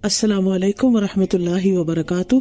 السلام علیکم ورحمۃ اللہ وبرکاتہ۔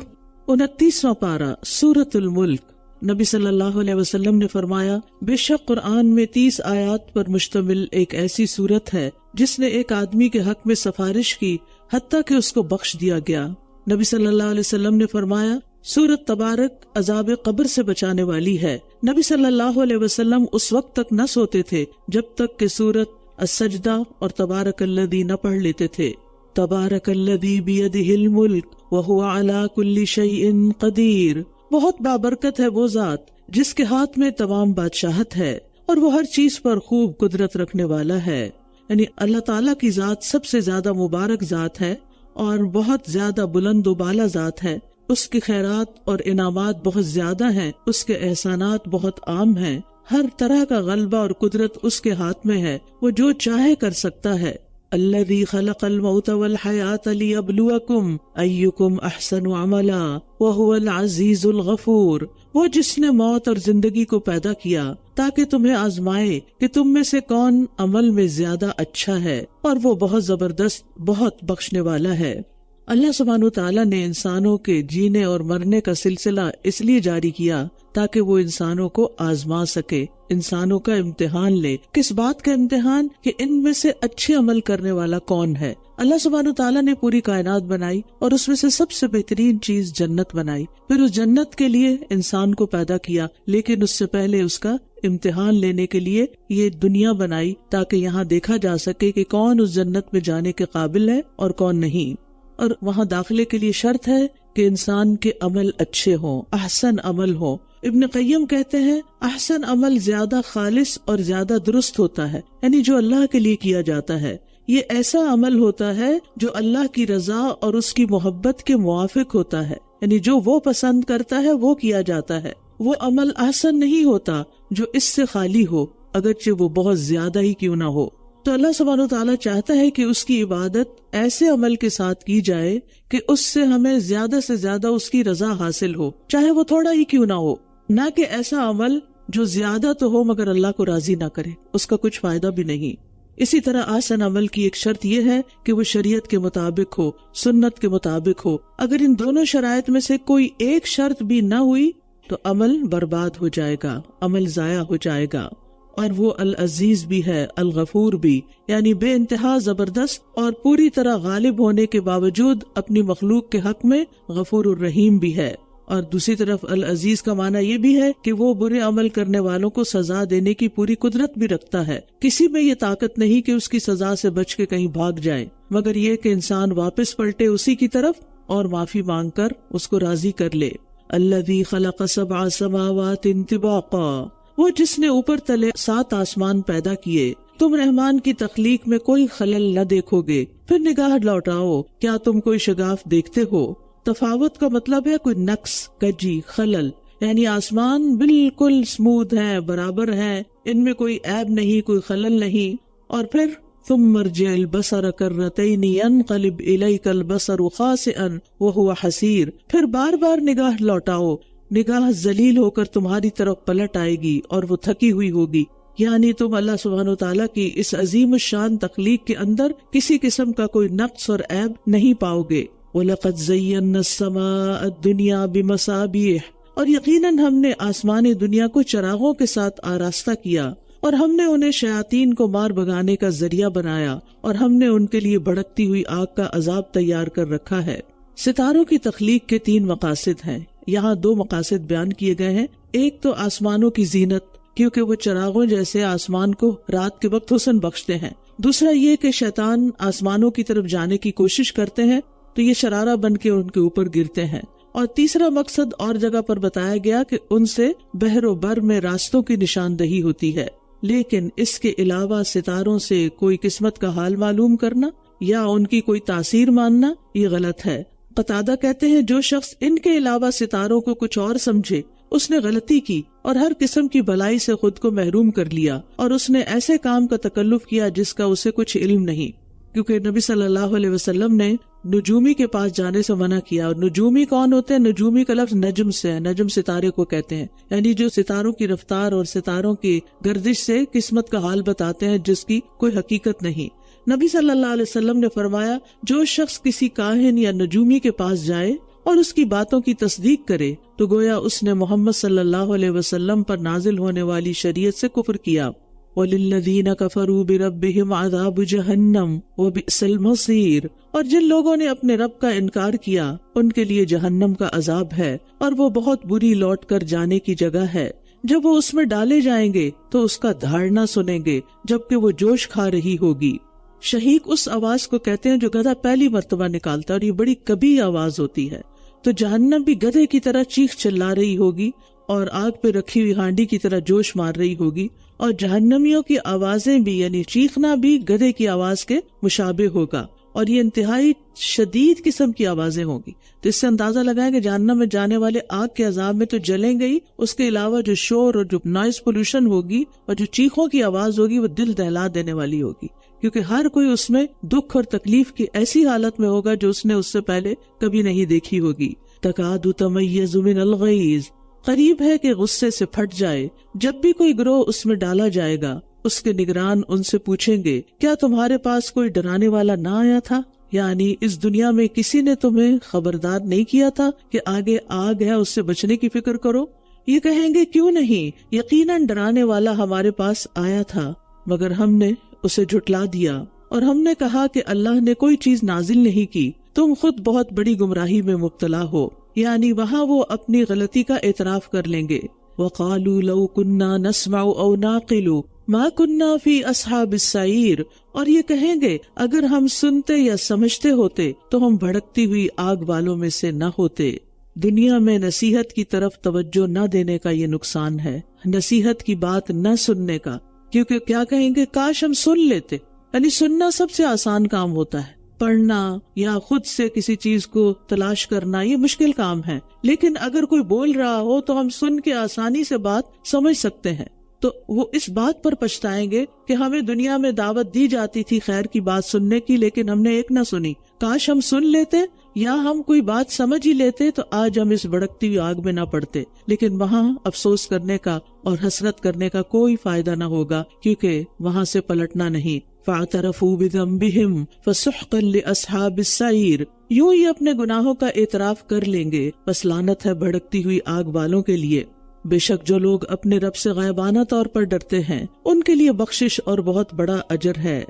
29واں پارہ سورۃ الملک۔ نبی صلی اللہ علیہ وسلم نے فرمایا، بے شک قرآن میں 30 آیات پر مشتمل ایک ایسی سورت ہے جس نے ایک آدمی کے حق میں سفارش کی حتیٰ کہ اس کو بخش دیا گیا۔ نبی صلی اللہ علیہ وسلم نے فرمایا، سورت تبارک عذاب قبر سے بچانے والی ہے۔ نبی صلی اللہ علیہ وسلم اس وقت تک نہ سوتے تھے جب تک کہ سورت السجدہ اور تبارک الذی نہ پڑھ لیتے تھے۔ تبارک الذی بیدہ الملک وہو علی کل شیء قدیر۔ بہت بابرکت ہے وہ ذات جس کے ہاتھ میں تمام بادشاہت ہے اور وہ ہر چیز پر خوب قدرت رکھنے والا ہے۔ یعنی اللہ تعالیٰ کی ذات سب سے زیادہ مبارک ذات ہے اور بہت زیادہ بلند و بالا ذات ہے۔ اس کی خیرات اور انعامات بہت زیادہ ہیں، اس کے احسانات بہت عام ہیں، ہر طرح کا غلبہ اور قدرت اس کے ہاتھ میں ہے، وہ جو چاہے کر سکتا ہے۔ الذی خلق الموت والحیاۃ لیبلوکم ایکم احسن عملا وہو العزیز الغفور۔ وہ جس نے موت اور زندگی کو پیدا کیا تاکہ تمہیں آزمائے کہ تم میں سے کون عمل میں زیادہ اچھا ہے، اور وہ بہت زبردست، بہت بخشنے والا ہے۔ اللہ سبحانہ وتعالیٰ نے انسانوں کے جینے اور مرنے کا سلسلہ اس لیے جاری کیا تاکہ وہ انسانوں کو آزما سکے، انسانوں کا امتحان لے۔ کس بات کا امتحان؟ کہ ان میں سے اچھے عمل کرنے والا کون ہے۔ اللہ سبحانہ وتعالیٰ نے پوری کائنات بنائی اور اس میں سے سب سے بہترین چیز جنت بنائی، پھر اس جنت کے لیے انسان کو پیدا کیا، لیکن اس سے پہلے اس کا امتحان لینے کے لیے یہ دنیا بنائی تاکہ یہاں دیکھا جا سکے کہ کون اس جنت میں جانے کے قابل ہے اور کون نہیں۔ اور وہاں داخلے کے لیے شرط ہے کہ انسان کے عمل اچھے ہوں، احسن عمل ہو۔ ابن قیم کہتے ہیں احسن عمل زیادہ خالص اور زیادہ درست ہوتا ہے، یعنی جو اللہ کے لیے کیا جاتا ہے۔ یہ ایسا عمل ہوتا ہے جو اللہ کی رضا اور اس کی محبت کے موافق ہوتا ہے، یعنی جو وہ پسند کرتا ہے وہ کیا جاتا ہے۔ وہ عمل احسن نہیں ہوتا جو اس سے خالی ہو، اگرچہ وہ بہت زیادہ ہی کیوں نہ ہو۔ تو اللہ سبحانہ وتعالیٰ چاہتا ہے کہ اس کی عبادت ایسے عمل کے ساتھ کی جائے کہ اس سے ہمیں زیادہ سے زیادہ اس کی رضا حاصل ہو، چاہے وہ تھوڑا ہی کیوں نہ ہو، نہ کہ ایسا عمل جو زیادہ تو ہو مگر اللہ کو راضی نہ کرے، اس کا کچھ فائدہ بھی نہیں۔ اسی طرح آسن عمل کی ایک شرط یہ ہے کہ وہ شریعت کے مطابق ہو، سنت کے مطابق ہو۔ اگر ان دونوں شرائط میں سے کوئی ایک شرط بھی نہ ہوئی تو عمل برباد ہو جائے گا، عمل ضائع ہو جائے گا۔ اور وہ العزیز بھی ہے، الغفور بھی، یعنی بے انتہا زبردست اور پوری طرح غالب ہونے کے باوجود اپنی مخلوق کے حق میں غفور الرحیم بھی ہے۔ اور دوسری طرف العزیز کا معنی یہ بھی ہے کہ وہ برے عمل کرنے والوں کو سزا دینے کی پوری قدرت بھی رکھتا ہے۔ کسی میں یہ طاقت نہیں کہ اس کی سزا سے بچ کے کہیں بھاگ جائے، مگر یہ کہ انسان واپس پلٹے اسی کی طرف اور معافی مانگ کر اس کو راضی کر لے۔ الذی خلق 7 سماوات طباقا، وہ جس نے اوپر تلے 7 آسمان پیدا کیے، تم رحمان کی تخلیق میں کوئی خلل نہ دیکھو گے، پھر نگاہ لوٹاؤ، کیا تم کوئی شگاف دیکھتے ہو؟ تفاوت کا مطلب ہے کوئی نقص، کجی، خلل، یعنی آسمان بالکل سموتھ ہے، برابر ہے، ان میں کوئی عیب نہیں، کوئی خلل نہیں۔ اور پھر ثم ارجع البصر کرتین ينقلب الیک البصر خاسئا وهو حسیر، پھر بار بار نگاہ لوٹاؤ، نگاہ ذلیل ہو کر تمہاری طرف پلٹ آئے گی اور وہ تھکی ہوئی ہوگی۔ یعنی تم اللہ سبحانہ وتعالیٰ کی اس عظیم الشان تخلیق کے اندر کسی قسم کا کوئی نقص اور عیب نہیں پاؤ گے۔ وَلَقَدْ زَيَّنَّا السَّمَاءَ الدُّنْيَا بِمَصَابِيحَ، اور یقیناً ہم نے آسمان دنیا کو چراغوں کے ساتھ آراستہ کیا، اور ہم نے انہیں شیاطین کو مار بھگانے کا ذریعہ بنایا، اور ہم نے ان کے لیے بھڑکتی ہوئی آگ کا عذاب تیار کر رکھا ہے۔ ستاروں کی تخلیق کے 3 مقاصد ہیں، یہاں 2 مقاصد بیان کیے گئے ہیں۔ ایک تو آسمانوں کی زینت، کیونکہ وہ چراغوں جیسے آسمان کو رات کے وقت حسن بخشتے ہیں۔ دوسرا یہ کہ شیطان آسمانوں کی طرف جانے کی کوشش کرتے ہیں تو یہ شرارہ بن کے ان کے اوپر گرتے ہیں۔ اور تیسرا مقصد اور جگہ پر بتایا گیا کہ ان سے بحر و بر میں راستوں کی نشاندہی ہوتی ہے۔ لیکن اس کے علاوہ ستاروں سے کوئی قسمت کا حال معلوم کرنا یا ان کی کوئی تاثیر ماننا یہ غلط ہے۔ قتادہ کہتے ہیں جو شخص ان کے علاوہ ستاروں کو کچھ اور سمجھے اس نے غلطی کی اور ہر قسم کی بھلائی سے خود کو محروم کر لیا، اور اس نے ایسے کام کا تکلف کیا جس کا اسے کچھ علم نہیں، کیونکہ نبی صلی اللہ علیہ وسلم نے نجومی کے پاس جانے سے منع کیا۔ اور نجومی کون ہوتے ہیں؟ نجومی کا لفظ نجم سے ہے، نجم ستارے کو کہتے ہیں، یعنی جو ستاروں کی رفتار اور ستاروں کی گردش سے قسمت کا حال بتاتے ہیں جس کی کوئی حقیقت نہیں۔ نبی صلی اللہ علیہ وسلم نے فرمایا جو شخص کسی کاہن یا نجومی کے پاس جائے اور اس کی باتوں کی تصدیق کرے تو گویا اس نے محمد صلی اللہ علیہ وسلم پر نازل ہونے والی شریعت سے کفر کیا۔ وَلِلَّذِينَ كَفَرُوا بِرَبِّهِمْ عَذَابُ جَهَنَّمَ وَبِئْسَ الْمَصِيرُ، اور جن لوگوں نے اپنے رب کا انکار کیا ان کے لیے جہنم کا عذاب ہے اور وہ بہت بری لوٹ کر جانے کی جگہ ہے۔ جب وہ اس میں ڈالے جائیں گے تو اس کا دھاڑنا سنیں گے جبکہ وہ جوش کھا رہی ہوگی۔ شہیق اس آواز کو کہتے ہیں جو گدھا پہلی مرتبہ نکالتا ہے، اور یہ بڑی کبھی آواز ہوتی ہے۔ تو جہنم بھی گدھے کی طرح چیخ چلا رہی ہوگی اور آگ پہ رکھی ہوئی ہانڈی کی طرح جوش مار رہی ہوگی، اور جہنمیوں کی آوازیں بھی یعنی چیخنا بھی گدھے کی آواز کے مشابہ ہوگا، اور یہ انتہائی شدید قسم کی آوازیں ہوں گی۔ تو اس سے اندازہ لگائیں کہ جہنم میں جانے والے آگ کے عذاب میں تو جلیں گئی، اس کے علاوہ جو شور اور جو نوائز پولوشن ہوگی اور جو چیخوں کی آواز ہوگی وہ دل دہلا دینے والی ہوگی، کیونکہ ہر کوئی اس میں دکھ اور تکلیف کی ایسی حالت میں ہوگا جو اس نے اس سے پہلے کبھی نہیں دیکھی ہوگی۔ تکاد تمیز من الغیظ، قریب ہے کہ غصے سے پھٹ جائے۔ جب بھی کوئی گروہ اس میں ڈالا جائے گا اس کے نگران ان سے پوچھیں گے کیا تمہارے پاس کوئی ڈرانے والا نہ آیا تھا؟ یعنی اس دنیا میں کسی نے تمہیں خبردار نہیں کیا تھا کہ آگے آگ ہے، اس سے بچنے کی فکر کرو؟ یہ کہیں گے کیوں نہیں، یقیناً ڈرانے والا ہمارے پاس آیا تھا مگر ہم نے اسے جھٹلا دیا، اور ہم نے کہا کہ اللہ نے کوئی چیز نازل نہیں کی، تم خود بہت بڑی گمراہی میں مبتلا ہو۔ یعنی وہاں وہ اپنی غلطی کا اعتراف کر لیں گے۔ وَقَالُوا لَوْ كُنَّا نَسْمَعُ أَوْ نَعْقِلُ مَا كُنَّا فِي أَصْحَابِ السَّعِيرِ، اور یہ کہیں گے اگر ہم سنتے یا سمجھتے ہوتے تو ہم بھڑکتی ہوئی آگ والوں میں سے نہ ہوتے۔ دنیا میں نصیحت کی طرف توجہ نہ دینے کا یہ نقصان ہے، نصیحت کی بات نہ سننے کا، کیونکہ کیا کہیں گے کاش ہم سن لیتے۔ یعنی سننا سب سے آسان کام ہوتا ہے، پڑھنا یا خود سے کسی چیز کو تلاش کرنا یہ مشکل کام ہے، لیکن اگر کوئی بول رہا ہو تو ہم سن کے آسانی سے بات سمجھ سکتے ہیں۔ تو وہ اس بات پر پچھتائیں گے کہ ہمیں دنیا میں دعوت دی جاتی تھی خیر کی بات سننے کی، لیکن ہم نے ایک نہ سنی، کاش ہم سن لیتے یا ہم کوئی بات سمجھ ہی لیتے تو آج ہم اس بھڑکتی ہوئی آگ میں نہ پڑتے۔ لیکن وہاں افسوس کرنے کا اور حسرت کرنے کا کوئی فائدہ نہ ہوگا، کیونکہ وہاں سے پلٹنا نہیں۔ فَاعْتَرَفُوا بِذَنبِهِمْ فَسُحْقًا لِأَصْحَابِ السَّعِيرِ، یوں ہی اپنے گناہوں کا اعتراف کر لیں گے، بس لعنت ہے بھڑکتی ہوئی آگ والوں کے لیے۔ بے شک جو لوگ اپنے رب سے غائبانہ طور پر ڈرتے ہیں ان کے لیے بخشش اور بہت بڑا اجر ہے۔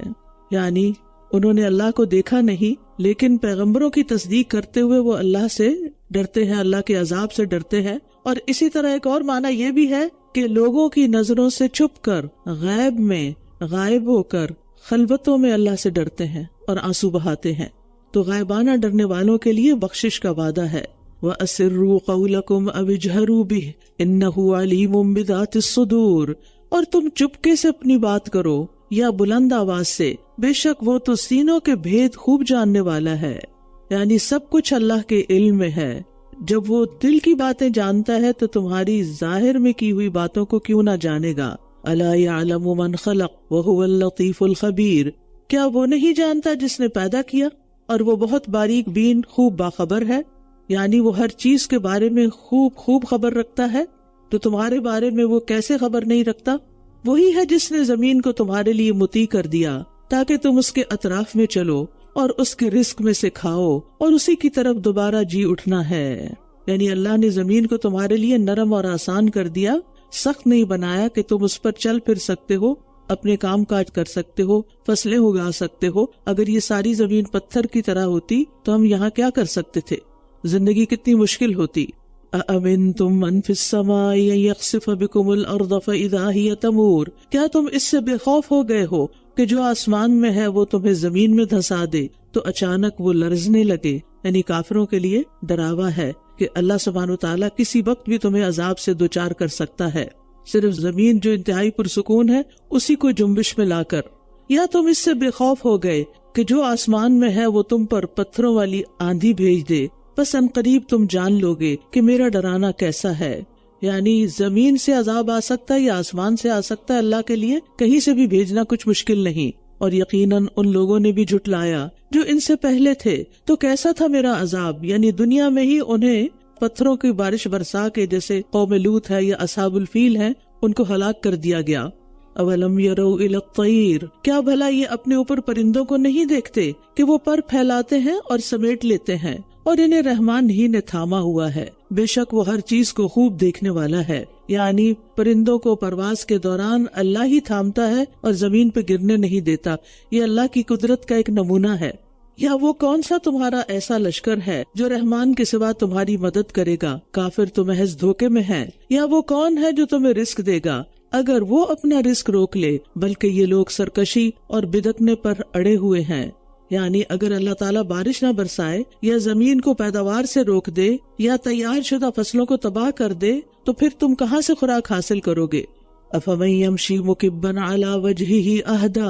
یعنی انہوں نے اللہ کو دیکھا نہیں لیکن پیغمبروں کی تصدیق کرتے ہوئے وہ اللہ سے ڈرتے ہیں، اللہ کے عذاب سے ڈرتے ہیں۔ اور اسی طرح ایک اور معنی یہ بھی ہے کہ لوگوں کی نظروں سے چھپ کر، غیب میں غائب ہو کر، خلوتوں میں اللہ سے ڈرتے ہیں اور آنسو بہاتے ہیں۔ تو غائبانہ ڈرنے والوں کے لیے بخشش کا وعدہ ہے۔ وَأَسِرُّوا قَوْلَكُمْ أَوِ اجْهَرُوا بِهِ إِنَّهُ عَلِيمٌ بِذَاتِ الصُّدُورِ، اور تم چپکے سے اپنی بات کرو یا بلند آواز سے، بے شک وہ تو سینوں کے بھید خوب جاننے والا ہے۔ یعنی سب کچھ اللہ کے علم میں ہے، جب وہ دل کی باتیں جانتا ہے تو تمہاری ظاہر میں کی ہوئی باتوں کو کیوں نہ جانے گا۔ أَلَا يَعْلَمُ مَنْ خَلَقَ وَهُوَ اللَّطِيفُ الْخَبِيرُ، کیا وہ نہیں جانتا جس نے پیدا کیا اور وہ بہت باریک بین خوب باخبر ہے؟ یعنی وہ ہر چیز کے بارے میں خوب خبر رکھتا ہے، تو تمہارے بارے میں وہ کیسے خبر نہیں رکھتا؟ وہی ہے جس نے زمین کو تمہارے لیے مطیع کر دیا تاکہ تم اس کے اطراف میں چلو اور اس کے رزق میں سے کھاؤ، اور اسی کی طرف دوبارہ جی اٹھنا ہے۔ یعنی اللہ نے زمین کو تمہارے لیے نرم اور آسان کر دیا، سخت نہیں بنایا کہ تم اس پر چل پھر سکتے ہو، اپنے کام کاج کر سکتے ہو، فصلیں اگا سکتے ہو۔ اگر یہ ساری زمین پتھر کی طرح ہوتی تو ہم یہاں کیا کر سکتے تھے؟ زندگی کتنی مشکل ہوتی۔ أَأَمِنْتُمْ مَنْ فِي السَّمَاءِ أَن يَخْسِفَ بِكُمُ الْأَرْضَ فَإِذَا هِيَ تَمُورُ، کیا تم اس سے بے خوف ہو گئے ہو کہ جو آسمان میں ہے وہ تمہیں زمین میں دھسا دے تو اچانک وہ لرزنے لگے؟ یعنی کافروں کے لیے ڈراوا ہے کہ اللہ سبحانہ وتعالیٰ کسی وقت بھی تمہیں عذاب سے دوچار کر سکتا ہے، صرف زمین جو انتہائی پرسکون ہے اسی کو جنبش میں لا کر۔ یا تم اس سے بے خوف ہو گئے کہ جو آسمان میں ہے وہ تم پر پتھروں والی آندھی بھیج دے، بس ان قریب تم جان لو گے کہ میرا ڈرانا کیسا ہے۔ یعنی زمین سے عذاب آ سکتا ہے یا آسمان سے آ سکتا ہے، اللہ کے لیے کہیں سے بھی بھیجنا کچھ مشکل نہیں۔ اور یقیناً ان لوگوں نے بھی جھٹلایا جو ان سے پہلے تھے، تو کیسا تھا میرا عذاب، یعنی دنیا میں ہی انہیں پتھروں کی بارش برسا کے، جیسے قوم لوط ہے یا اصحاب الفیل ہیں، ان کو ہلاک کر دیا گیا۔ اولم یروا الی الطیر، کیا بھلا یہ اپنے اوپر پرندوں کو نہیں دیکھتے کہ وہ پر پھیلاتے ہیں اور سمیٹ لیتے ہیں، اور انہیں رحمان ہی نے تھاما ہوا ہے، بے شک وہ ہر چیز کو خوب دیکھنے والا ہے۔ یعنی پرندوں کو پرواز کے دوران اللہ ہی تھامتا ہے اور زمین پہ گرنے نہیں دیتا، یہ اللہ کی قدرت کا ایک نمونہ ہے۔ یا وہ کون سا تمہارا ایسا لشکر ہے جو رحمان کے سوا تمہاری مدد کرے گا؟ کافر تو محض دھوکے میں ہیں۔ یا وہ کون ہے جو تمہیں رزق دے گا اگر وہ اپنا رزق روک لے؟ بلکہ یہ لوگ سرکشی اور بدکنے پر اڑے ہوئے ہیں۔ یعنی اگر اللہ تعالیٰ بارش نہ برسائے یا زمین کو پیداوار سے روک دے یا تیار شدہ فصلوں کو تباہ کر دے تو پھر تم کہاں سے خوراک حاصل کرو گے؟ افمن یمشی مکبا علی وجہہ اہدی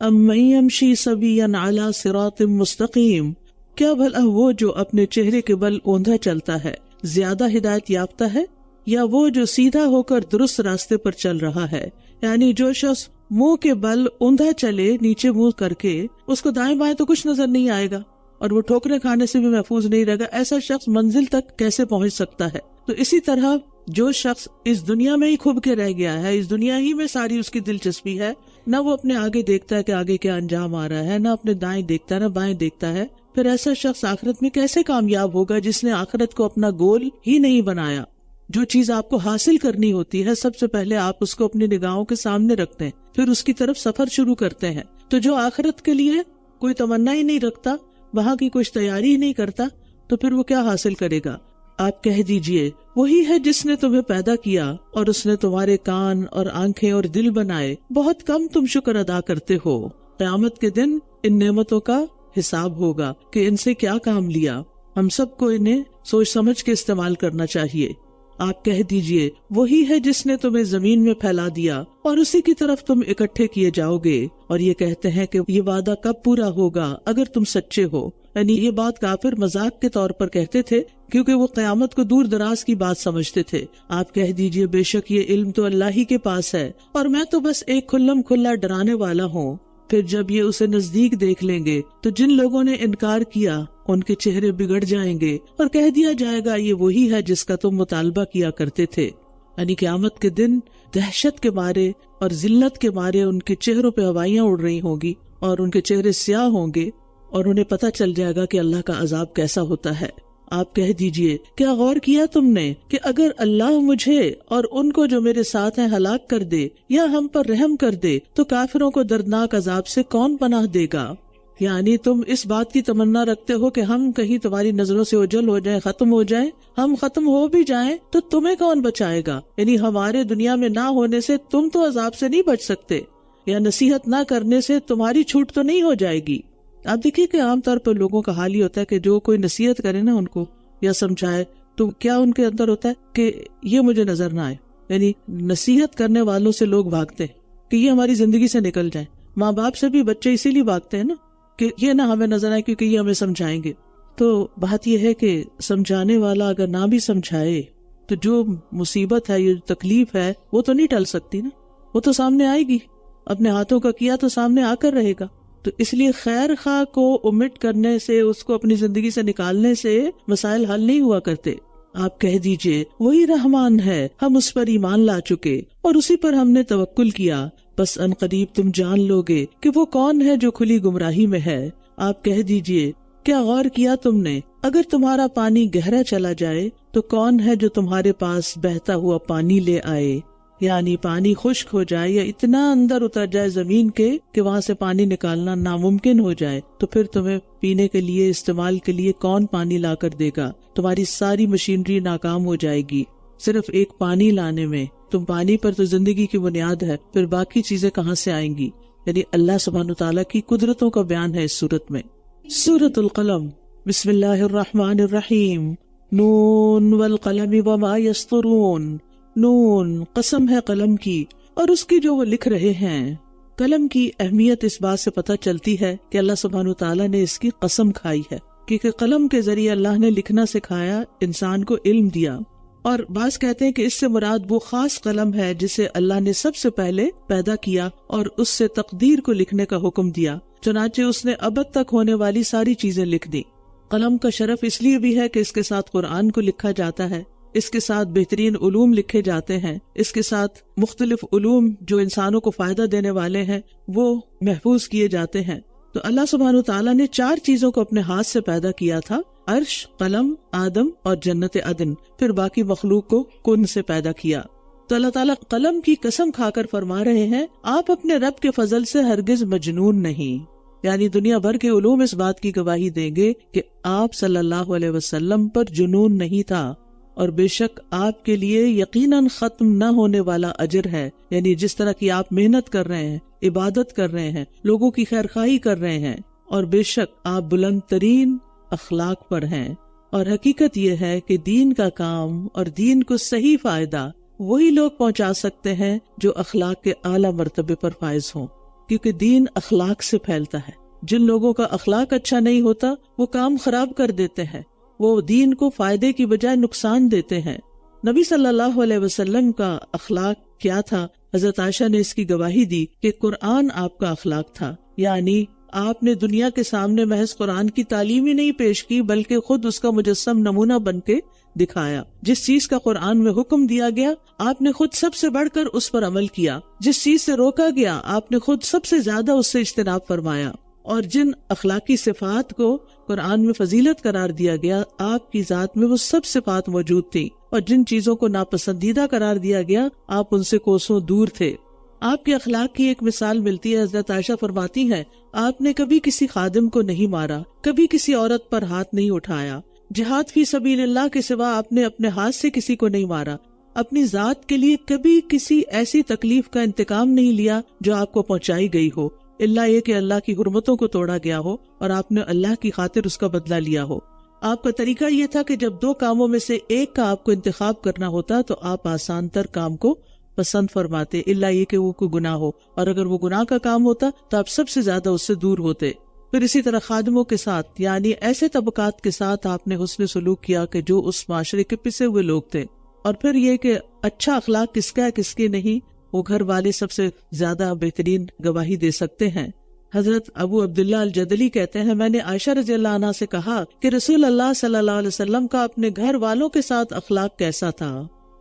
ام من یمشی سویا علی صراط مستقیم، کیا بھلا وہ جو اپنے چہرے کے بل اوندھا چلتا ہے زیادہ ہدایت یافتہ ہے، یا وہ جو سیدھا ہو کر درست راستے پر چل رہا ہے؟ یعنی جو شخص منہ کے بل اوندھا چلے نیچے منہ کر کے، اس کو دائیں بائیں تو کچھ نظر نہیں آئے گا اور وہ ٹھوکریں کھانے سے بھی محفوظ نہیں رہے گا، ایسا شخص منزل تک کیسے پہنچ سکتا ہے؟ تو اسی طرح جو شخص اس دنیا میں ہی کھب کے رہ گیا ہے، اس دنیا ہی میں ساری اس کی دلچسپی ہے، نہ وہ اپنے آگے دیکھتا ہے کہ آگے کیا انجام آ رہا ہے، نہ اپنے دائیں دیکھتا ہے نہ بائیں دیکھتا ہے، پھر ایسا شخص آخرت میں کیسے کامیاب ہوگا جس نے آخرت کو اپنا گول ہی نہیں بنایا؟ جو چیز آپ کو حاصل کرنی ہوتی ہے سب سے پہلے آپ اس کو اپنی نگاہوں کے سامنے رکھتے ہیں، پھر اس کی طرف سفر شروع کرتے ہیں۔ تو جو آخرت کے لیے کوئی تمنا ہی نہیں رکھتا، وہاں کی کچھ تیاری ہی نہیں کرتا، تو پھر وہ کیا حاصل کرے گا؟ آپ کہہ دیجئے وہی ہے جس نے تمہیں پیدا کیا اور اس نے تمہارے کان اور آنکھیں اور دل بنائے، بہت کم تم شکر ادا کرتے ہو۔ قیامت کے دن ان نعمتوں کا حساب ہوگا کہ ان سے کیا کام لیا۔ ہم سب کو انہیں سوچ سمجھ کے استعمال کرنا چاہیے۔ آپ کہہ دیجئے وہی ہے جس نے تمہیں زمین میں پھیلا دیا اور اسی کی طرف تم اکٹھے کیے جاؤ گے، اور یہ کہتے ہیں کہ یہ وعدہ کب پورا ہوگا اگر تم سچے ہو۔ یعنی یہ بات کافر مذاق کے طور پر کہتے تھے کیونکہ وہ قیامت کو دور دراز کی بات سمجھتے تھے۔ آپ کہہ دیجئے بے شک یہ علم تو اللہ ہی کے پاس ہے اور میں تو بس ایک کھلم کھلا ڈرانے والا ہوں۔ پھر جب یہ اسے نزدیک دیکھ لیں گے تو جن لوگوں نے انکار کیا ان کے چہرے بگڑ جائیں گے اور کہہ دیا جائے گا یہ وہی ہے جس کا تم مطالبہ کیا کرتے تھے۔ یعنی قیامت کے دن دہشت کے مارے اور ذلت کے مارے ان کے چہروں پہ ہوائیاں اڑ رہی ہوں گی اور ان کے چہرے سیاہ ہوں گے اور انہیں پتہ چل جائے گا کہ اللہ کا عذاب کیسا ہوتا ہے۔ آپ کہہ دیجئے کیا غور کیا تم نے کہ اگر اللہ مجھے اور ان کو جو میرے ساتھ ہیں ہلاک کر دے یا ہم پر رحم کر دے تو کافروں کو دردناک عذاب سے کون پناہ دے گا؟ یعنی تم اس بات کی تمنا رکھتے ہو کہ ہم کہیں تمہاری نظروں سے اوجھل ہو جائیں، ختم ہو جائیں، ہم ختم ہو بھی جائیں تو تمہیں کون بچائے گا؟ یعنی ہمارے دنیا میں نہ ہونے سے تم تو عذاب سے نہیں بچ سکتے، یا نصیحت نہ کرنے سے تمہاری چھوٹ تو نہیں ہو جائے گی۔ آپ دیکھیے کہ عام طور پر لوگوں کا حال یہ ہوتا ہے کہ جو کوئی نصیحت کرے نا ان کو یا سمجھائے تو کیا ان کے اندر ہوتا ہے کہ یہ مجھے نظر نہ آئے۔ یعنی نصیحت کرنے والوں سے لوگ بھاگتے ہیں کہ یہ ہماری زندگی سے نکل جائے۔ ماں باپ سے بھی بچے اسی لیے بھاگتے ہیں نا کہ یہ نہ ہمیں نظر آئے کیونکہ یہ ہمیں سمجھائیں گے۔ تو بات یہ ہے کہ سمجھانے والا اگر نہ بھی سمجھائے تو جو مصیبت ہے، یہ تکلیف ہے، وہ تو نہیں ٹل سکتی نا، وہ تو سامنے آئے گی۔ اپنے ہاتھوں کا کیا تو سامنے آ کر رہے گا۔ تو اس لیے خیر خواہ کو omit کرنے سے، اس کو اپنی زندگی سے نکالنے سے مسائل حل نہیں ہوا کرتے۔ آپ کہہ دیجئے وہی رحمان ہے، ہم اس پر ایمان لا چکے اور اسی پر ہم نے توکل کیا، بس ان قریب تم جان لوگے کہ وہ کون ہے جو کھلی گمراہی میں ہے۔ آپ کہہ دیجئے کیا غور کیا تم نے اگر تمہارا پانی گہرا چلا جائے تو کون ہے جو تمہارے پاس بہتا ہوا پانی لے آئے؟ یعنی پانی خشک ہو جائے یا اتنا اندر اتر جائے زمین کے کہ وہاں سے پانی نکالنا ناممکن ہو جائے تو پھر تمہیں پینے کے لیے، استعمال کے لیے کون پانی لا کر دے گا؟ تمہاری ساری مشینری ناکام ہو جائے گی صرف ایک پانی لانے میں۔ تم پانی پر تو زندگی کی بنیاد ہے، پھر باقی چیزیں کہاں سے آئیں گی؟ یعنی اللہ سبحانہ وتعالیٰ کی قدرتوں کا بیان ہے اس سورت میں۔ سورۃ القلم، بسم اللہ الرحمن الرحیم، نون والقلم وما یسطرون۔ نون، قسم ہے قلم کی اور اس کی جو وہ لکھ رہے ہیں۔ قلم کی اہمیت اس بات سے پتہ چلتی ہے کہ اللہ سبحانہ وتعالیٰ نے اس کی قسم کھائی ہے، کیونکہ قلم کے ذریعے اللہ نے لکھنا سکھایا، انسان کو علم دیا۔ اور بعض کہتے ہیں کہ اس سے مراد وہ خاص قلم ہے جسے اللہ نے سب سے پہلے پیدا کیا اور اس سے تقدیر کو لکھنے کا حکم دیا، چنانچہ اس نے ابد تک ہونے والی ساری چیزیں لکھ دی۔ قلم کا شرف اس لیے بھی ہے کہ اس کے ساتھ قرآن کو لکھا جاتا ہے، اس کے ساتھ بہترین علوم لکھے جاتے ہیں، اس کے ساتھ مختلف علوم جو انسانوں کو فائدہ دینے والے ہیں وہ محفوظ کیے جاتے ہیں۔ تو اللہ سبحانہ وتعالیٰ نے 4 چیزوں کو اپنے ہاتھ سے پیدا کیا تھا، عرش، قلم، آدم اور جنت عدن، پھر باقی مخلوق کو کن سے پیدا کیا۔ تو اللہ تعالیٰ قلم کی قسم کھا کر فرما رہے ہیں، آپ اپنے رب کے فضل سے ہرگز مجنون نہیں، یعنی دنیا بھر کے علوم اس بات کی گواہی دیں گے کہ آپ صلی اللہ علیہ وسلم پر جنون نہیں تھا، اور بے شک آپ کے لیے یقیناً ختم نہ ہونے والا اجر ہے، یعنی جس طرح کی آپ محنت کر رہے ہیں، عبادت کر رہے ہیں، لوگوں کی خیرخواہی کر رہے ہیں، اور بے شک آپ بلند ترین اخلاق پر ہیں۔ اور حقیقت یہ ہے کہ دین کا کام اور دین کو صحیح فائدہ وہی لوگ پہنچا سکتے ہیں جو اخلاق کے اعلیٰ مرتبے پر فائز ہوں، کیونکہ دین اخلاق سے پھیلتا ہے۔ جن لوگوں کا اخلاق اچھا نہیں ہوتا وہ کام خراب کر دیتے ہیں، وہ دین کو فائدے کی بجائے نقصان دیتے ہیں۔ نبی صلی اللہ علیہ وسلم کا اخلاق کیا تھا؟ حضرت عائشہ نے اس کی گواہی دی کہ قرآن آپ کا اخلاق تھا، یعنی آپ نے دنیا کے سامنے محض قرآن کی تعلیم ہی نہیں پیش کی بلکہ خود اس کا مجسم نمونہ بن کے دکھایا۔ جس چیز کا قرآن میں حکم دیا گیا آپ نے خود سب سے بڑھ کر اس پر عمل کیا، جس چیز سے روکا گیا آپ نے خود سب سے زیادہ اس سے اجتناب فرمایا، اور جن اخلاقی صفات کو قرآن میں فضیلت قرار دیا گیا آپ کی ذات میں وہ سب صفات موجود تھی، اور جن چیزوں کو ناپسندیدہ قرار دیا گیا آپ ان سے کوسوں دور تھے۔ آپ کے اخلاق کی ایک مثال ملتی ہے، حضرت عائشہ فرماتی ہیں آپ نے کبھی کسی خادم کو نہیں مارا، کبھی کسی عورت پر ہاتھ نہیں اٹھایا، جہاد فی سبیل اللہ کے سوا آپ نے اپنے ہاتھ سے کسی کو نہیں مارا، اپنی ذات کے لیے کبھی کسی ایسی تکلیف کا انتقام نہیں لیا جو آپ کو پہنچائی گئی ہو، اللہ یہ کہ اللہ کی حرمتوں کو توڑا گیا ہو اور آپ نے اللہ کی خاطر اس کا بدلہ لیا ہو۔ آپ کا طریقہ یہ تھا کہ جب 2 کاموں میں سے ایک کا آپ کو انتخاب کرنا ہوتا تو آپ آسان تر کام کو پسند فرماتے، اللہ یہ کہ وہ کوئی گناہ ہو، اور اگر وہ گناہ کا کام ہوتا تو آپ سب سے زیادہ اس سے دور ہوتے۔ پھر اسی طرح خادموں کے ساتھ، یعنی ایسے طبقات کے ساتھ آپ نے حسن سلوک کیا کہ جو اس معاشرے کے پسے ہوئے لوگ تھے۔ اور پھر یہ کہ اچھا اخلاق کس کا ہے کس کے نہیں، وہ گھر والے سب سے زیادہ بہترین گواہی دے سکتے ہیں۔ حضرت ابو عبداللہ الجدلی کہتے ہیں میں نے عائشہ رضی اللہ عنہا سے کہا کہ رسول اللہ صلی اللہ علیہ وسلم کا اپنے گھر والوں کے ساتھ اخلاق کیسا تھا؟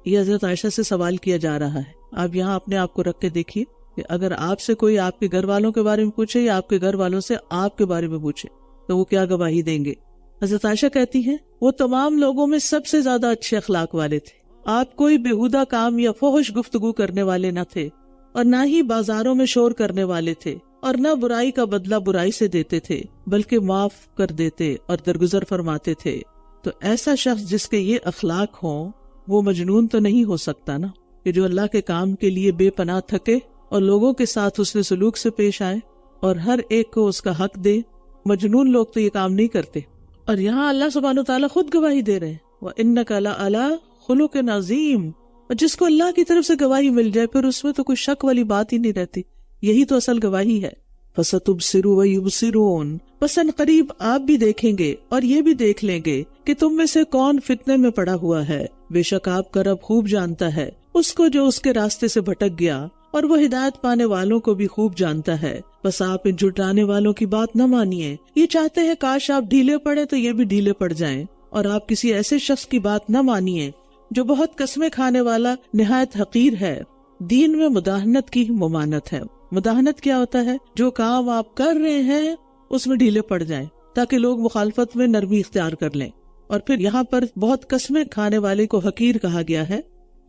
یہ حضرت عائشہ سے سوال کیا جا رہا ہے۔ آپ یہاں اپنے آپ کو رکھ کے دیکھیے کہ اگر آپ سے کوئی آپ کے گھر والوں کے بارے میں پوچھے یا آپ کے گھر والوں سے آپ کے بارے میں پوچھے تو وہ کیا گواہی دیں گے؟ حضرت عائشہ کہتی ہیں وہ تمام لوگوں میں سب سے زیادہ اچھے اخلاق والے تھے، آپ کوئی بےہودہ کام یا فحش گفتگو کرنے والے نہ تھے، اور نہ ہی بازاروں میں شور کرنے والے تھے، اور نہ برائی کا بدلہ برائی سے دیتے تھے بلکہ معاف کر دیتے اور درگزر فرماتے تھے۔ تو ایسا شخص جس کے یہ اخلاق ہوں وہ مجنون تو نہیں ہو سکتا نا، کہ جو اللہ کے کام کے لیے بے پناہ تھکے اور لوگوں کے ساتھ حسن سلوک سے پیش آئے اور ہر ایک کو اس کا حق دے۔ مجنون لوگ تو یہ کام نہیں کرتے، اور یہاں اللہ سبحانہ وتعالیٰ خود گواہی دے رہے ہیں وَإِنَّكَ لَعَلَىٰ خُلُقٍ عَظِيمٍ، اور جس کو اللہ کی طرف سے گواہی مل جائے پھر اس میں تو کوئی شک والی بات ہی نہیں رہتی، یہی تو اصل گواہی ہے۔ فَسَتُبْصِرُ وَيُبْصِرُونَ، پس ان قریب آپ بھی دیکھیں گے اور یہ بھی دیکھ لیں گے کہ تم میں سے کون فتنے میں پڑا ہوا ہے، بے شک آپ کا رب خوب جانتا ہے اس کو جو اس کے راستے سے بھٹک گیا، اور وہ ہدایت پانے والوں کو بھی خوب جانتا ہے۔ بس آپ ان جھٹلانے والوں کی بات نہ مانیے، یہ چاہتے ہیں کاش آپ ڈھیلے پڑے تو یہ بھی ڈھیلے پڑ جائیں، اور آپ کسی ایسے شخص کی بات نہ مانیے جو بہت قسمیں کھانے والا نہایت حقیر ہے۔ دین میں مداہنت کی ممانت ہے۔ مداہنت کیا ہوتا ہے؟ جو کام آپ کر رہے ہیں اس میں ڈھیلے پڑ جائیں تاکہ لوگ مخالفت میں نرمی اختیار کر لیں۔ اور پھر یہاں پر بہت قسمیں کھانے والے کو حقیر کہا گیا ہے،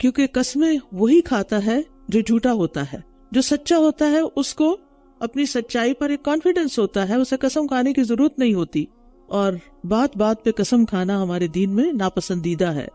کیونکہ قسمیں وہی کھاتا ہے جو جھوٹا ہوتا ہے۔ جو سچا ہوتا ہے اس کو اپنی سچائی پر ایک کانفیڈنس ہوتا ہے، اسے قسم کھانے کی ضرورت نہیں ہوتی، اور بات بات پہ قسم کھانا ہمارے دین میں ناپسندیدہ ہے۔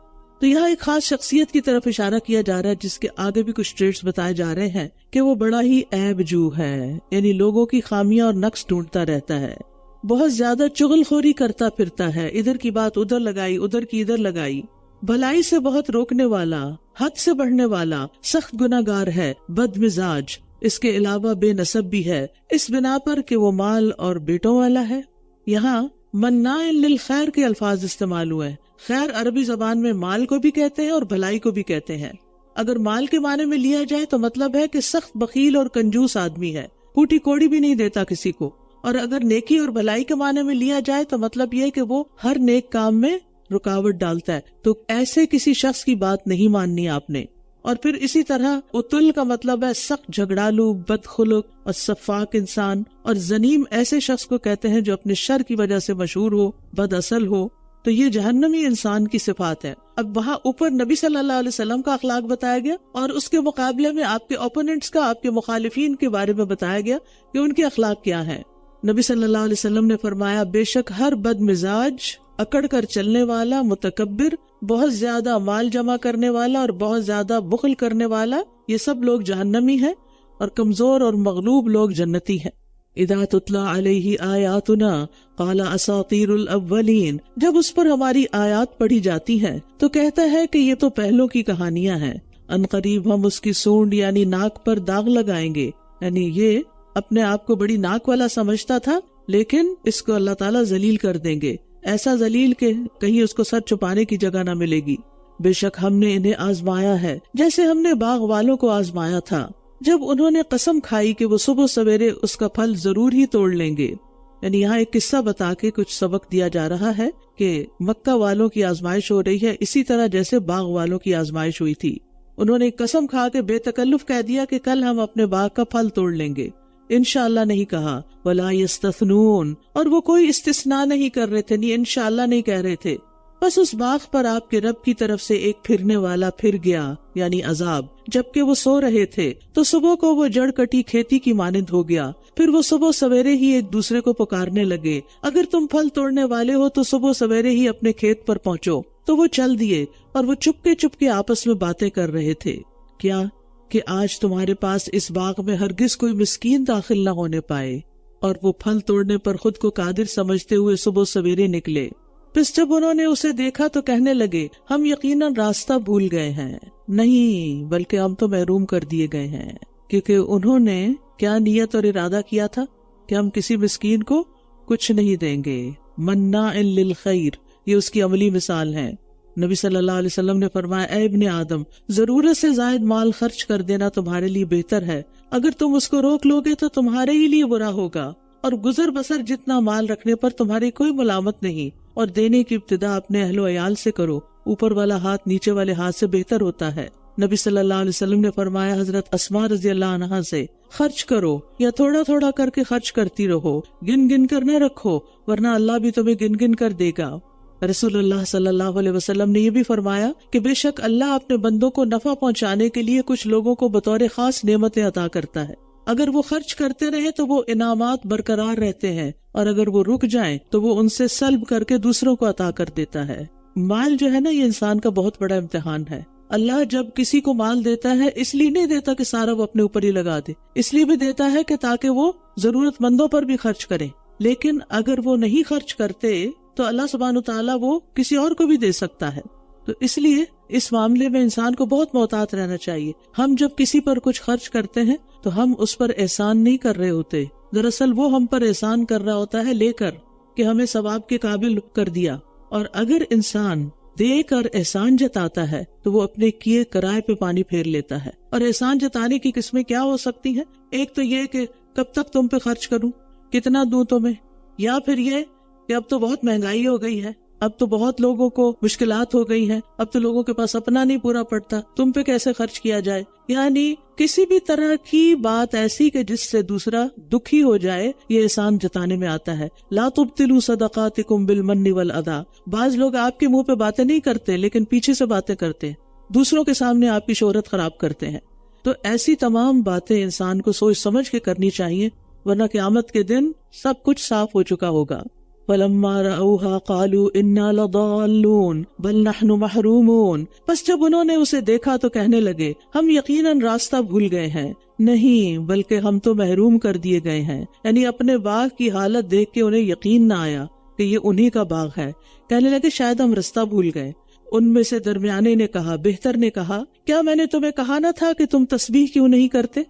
تو یہاں ایک خاص شخصیت کی طرف اشارہ کیا جا رہا ہے جس کے آگے بھی کچھ ٹریٹس بتائے جا رہے ہیں کہ وہ بڑا ہی عیب جو ہے، یعنی لوگوں کی خامیاں اور نقص ڈھونڈتا رہتا ہے، بہت زیادہ چغل خوری کرتا پھرتا ہے، ادھر کی بات ادھر لگائی، ادھر کی ادھر لگائی، بھلائی سے بہت روکنے والا، حد سے بڑھنے والا، سخت گناہگار ہے، بد مزاج، اس کے علاوہ بے نسب بھی ہے، اس بنا پر کہ وہ مال اور بیٹوں والا ہے۔ یہاں مناع للخیر کے الفاظ استعمال ہوئے ہیں۔ خیر عربی زبان میں مال کو بھی کہتے ہیں اور بھلائی کو بھی کہتے ہیں۔ اگر مال کے معنی میں لیا جائے تو مطلب ہے کہ سخت بخیل اور کنجوس آدمی ہے، کوٹی کوڑی بھی نہیں دیتا کسی کو، اور اگر نیکی اور بھلائی کے معنی میں لیا جائے تو مطلب یہ کہ وہ ہر نیک کام میں رکاوٹ ڈالتا ہے، تو ایسے کسی شخص کی بات نہیں ماننی آپ نے۔ اور پھر اسی طرح اتل کا مطلب ہے سخت جھگڑالو، بدخلق اور صفاک انسان، اور زنیم ایسے شخص کو کہتے ہیں جو اپنے شر کی وجہ سے مشہور ہو، بد اصل ہو۔ تو یہ جہنمی انسان کی صفات ہے۔ اب وہاں اوپر نبی صلی اللہ علیہ وسلم کا اخلاق بتایا گیا، اور اس کے مقابلے میں آپ کے اوپوننٹس کا، آپ کے مخالفین کے بارے میں بتایا گیا کہ ان کے اخلاق کیا ہیں۔ نبی صلی اللہ علیہ وسلم نے فرمایا، بے شک ہر بد مزاج، اکڑ کر چلنے والا، متکبر، بہت زیادہ مال جمع کرنے والا اور بہت زیادہ بخل کرنے والا، یہ سب لوگ جہنمی ہیں، اور کمزور اور مغلوب لوگ جنتی ہیں۔ اذا تتلی علیہ آیاتنا قال اساطیر الاولین، جب اس پر ہماری آیات پڑھی جاتی ہیں تو کہتا ہے کہ یہ تو پہلوں کی کہانیاں ہیں۔ ان قریب ہم اس کی سونڈ یعنی ناک پر داغ لگائیں گے، یعنی یہ اپنے آپ کو بڑی ناک والا سمجھتا تھا، لیکن اس کو اللہ تعالیٰ ذلیل کر دیں گے، ایسا ذلیل کہ کہیں اس کو سر چھپانے کی جگہ نہ ملے گی۔ بے شک ہم نے انہیں آزمایا ہے جیسے ہم نے باغ والوں کو آزمایا تھا، جب انہوں نے قسم کھائی کہ وہ صبح سویرے اس کا پھل ضرور ہی توڑ لیں گے۔ یعنی یہاں ایک قصہ بتا کے کچھ سبق دیا جا رہا ہے کہ مکہ والوں کی آزمائش ہو رہی ہے اسی طرح جیسے باغ والوں کی آزمائش ہوئی تھی۔ انہوں نے قسم کھا کے بے تکلف کہہ دیا کہ کل ہم اپنے باغ کا پھل توڑ لیں گے، انشاءاللہ نہیں کہا، ولا یستثنون، اور وہ کوئی استثناء نہیں کر رہے تھے، نہیں انشاءاللہ نہیں کہہ رہے تھے۔ بس اس باغ پر آپ کے رب کی طرف سے ایک پھرنے والا پھر گیا، یعنی عذاب، جبکہ وہ سو رہے تھے تو صبح کو وہ جڑ کٹی کھیتی کی مانند ہو گیا۔ پھر وہ صبح سویرے ہی ایک دوسرے کو پکارنے لگے، اگر تم پھل توڑنے والے ہو تو صبح سویرے ہی اپنے کھیت پر پہنچو۔ تو وہ چل دیے، اور وہ چپ کے آپس میں باتیں کر رہے تھے، کیا کہ آج تمہارے پاس اس باغ میں ہرگز کوئی مسکین داخل نہ ہونے پائے۔ اور وہ پھل توڑنے پر خود کو قادر سمجھتے ہوئے صبح سویرے نکلے۔ پس جب انہوں نے اسے دیکھا تو کہنے لگے، ہم یقیناً راستہ بھول گئے ہیں، نہیں بلکہ ہم تو محروم کر دیے گئے ہیں، کیونکہ انہوں نے کیا نیت اور ارادہ کیا تھا کہ ہم کسی مسکین کو کچھ نہیں دیں گے۔ مناع للخیر، یہ اس کی عملی مثال ہے۔ نبی صلی اللہ علیہ وسلم نے فرمایا، اے ابن آدم، ضرورت سے زائد مال خرچ کر دینا تمہارے لیے بہتر ہے، اگر تم اس کو روک لوگے تو تمہارے ہی لیے برا ہوگا، اور گزر بسر جتنا مال رکھنے پر تمہاری کوئی ملامت نہیں، اور دینے کی ابتدا اپنے اہل و عیال سے کرو، اوپر والا ہاتھ نیچے والے ہاتھ سے بہتر ہوتا ہے۔ نبی صلی اللہ علیہ وسلم نے فرمایا حضرت اسماء رضی اللہ عنہا سے، خرچ کرو یا تھوڑا تھوڑا کر کے خرچ کرتی رہو، گن گن کر نہ رکھو ورنہ اللہ بھی تمہیں گن گن کر دے گا۔ رسول اللہ صلی اللہ علیہ وسلم نے یہ بھی فرمایا کہ بے شک اللہ اپنے بندوں کو نفع پہنچانے کے لیے کچھ لوگوں کو بطور خاص نعمتیں عطا کرتا ہے، اگر وہ خرچ کرتے رہے تو وہ انعامات برقرار رہتے ہیں، اور اگر وہ رک جائیں تو وہ ان سے سلب کر کے دوسروں کو عطا کر دیتا ہے۔ مال جو ہے نا، یہ انسان کا بہت بڑا امتحان ہے۔ اللہ جب کسی کو مال دیتا ہے اس لیے نہیں دیتا کہ سارا وہ اپنے اوپر ہی لگا دے، اس لیے بھی دیتا ہے کہ تاکہ وہ ضرورت مندوں پر بھی خرچ کریں، لیکن اگر وہ نہیں خرچ کرتے تو اللہ سبحانہ تعالیٰ وہ کسی اور کو بھی دے سکتا ہے۔ تو اس لیے اس معاملے میں انسان کو بہت محتاط رہنا چاہیے۔ ہم جب کسی پر کچھ خرچ کرتے ہیں تو ہم اس پر احسان نہیں کر رہے ہوتے، دراصل وہ ہم پر احسان کر رہا ہوتا ہے لے کر، کہ ہمیں ثواب کے قابل کر دیا۔ اور اگر انسان دے کر احسان جتاتا ہے تو وہ اپنے کیے کرائے پہ پانی پھیر لیتا ہے۔ اور احسان جتانے کی قسمیں کیا ہو سکتی ہیں؟ ایک تو یہ کہ کب تک تم پہ خرچ کروں، کتنا دوں تمہیں، یا پھر یہ کہ اب تو بہت مہنگائی ہو گئی ہے، اب تو بہت لوگوں کو مشکلات ہو گئی ہیں، اب تو لوگوں کے پاس اپنا نہیں پورا پڑتا، تم پہ کیسے خرچ کیا جائے۔ یعنی کسی بھی طرح کی بات ایسی کہ جس سے دوسرا دکھی ہو جائے، یہ احسان جتانے میں آتا ہے۔ لا تبطلوا صدقاتکم بالمن والاذی، بعض لوگ آپ کے منہ پہ باتیں نہیں کرتے لیکن پیچھے سے باتیں کرتے ہیں، دوسروں کے سامنے آپ کی شہرت خراب کرتے ہیں۔ تو ایسی تمام باتیں انسان کو سوچ سمجھ کے کرنی چاہیے، ورنہ قیامت کے دن سب کچھ صاف ہو چکا ہوگا۔ فَلَمَّا رَأَوْهَا قَالُوا إِنَّا لَضَالُّونَ بَلْ نَحْنُ مَحْرُومُونَ، پس جب انہوں نے اسے دیکھا تو کہنے لگے، ہم یقیناً راستہ بھول گئے ہیں، نہیں بلکہ ہم تو محروم کر دیے گئے ہیں۔ یعنی اپنے باغ کی حالت دیکھ کے انہیں یقین نہ آیا کہ یہ انہی کا باغ ہے، کہنے لگے شاید ہم راستہ بھول گئے۔ ان میں سے درمیانے نے کہا، بہتر نے کہا، کیا میں نے تمہیں کہا نہ تھا کہ تم تسبیح کیوں نہیں کرتے؟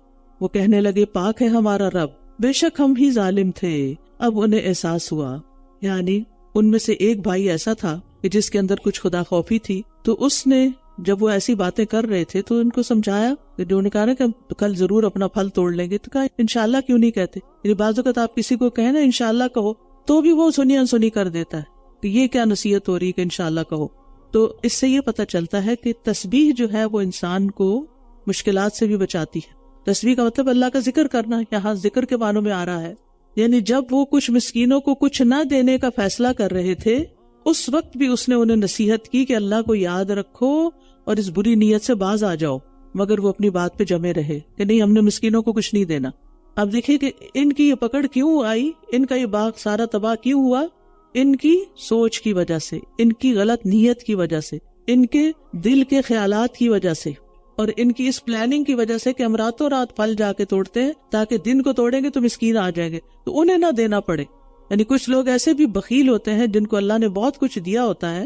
وہ کہنے لگے، پاک ہے ہمارا رب، بے شک ہم ہی ظالم تھے۔ اب انہیں احساس ہوا، یعنی ان میں سے ایک بھائی ایسا تھا کہ جس کے اندر کچھ خدا خوفی تھی، تو اس نے جب وہ ایسی باتیں کر رہے تھے تو ان کو سمجھایا، جو نے کہا نا کہ کل ضرور اپنا پھل توڑ لیں گے، تو کہا انشاءاللہ کیوں نہیں کہتے۔ یعنی بعض اوقات آپ کسی کو کہیں نا انشاءاللہ کہو تو بھی وہ سنی انسنی کر دیتا ہے، کہ یہ کیا نصیحت ہو رہی کہ انشاءاللہ کہو. تو اس سے یہ پتہ چلتا ہے کہ تسبیح جو ہے وہ انسان کو مشکلات سے بھی بچاتی ہے. تسبیح کا مطلب اللہ کا ذکر کرنا، یہاں ذکر کے معنوں میں آ رہا ہے. یعنی جب وہ کچھ مسکینوں کو کچھ نہ دینے کا فیصلہ کر رہے تھے، اس وقت بھی اس نے انہیں نصیحت کی کہ اللہ کو یاد رکھو اور اس بری نیت سے باز آ جاؤ، مگر وہ اپنی بات پہ جمے رہے کہ نہیں، ہم نے مسکینوں کو کچھ نہیں دینا. اب دیکھیں کہ ان کی یہ پکڑ کیوں آئی، ان کا یہ باغ سارا تباہ کیوں ہوا؟ ان کی سوچ کی وجہ سے، ان کی غلط نیت کی وجہ سے، ان کے دل کے خیالات کی وجہ سے، اور ان کی اس پلاننگ کی وجہ سے کہ ہم راتوں رات پھل جا کے توڑتے ہیں تاکہ دن کو توڑیں گے تو مسکین آ جائیں گے تو انہیں نہ دینا پڑے. یعنی کچھ لوگ ایسے بھی بخیل ہوتے ہیں جن کو اللہ نے بہت کچھ دیا ہوتا ہے،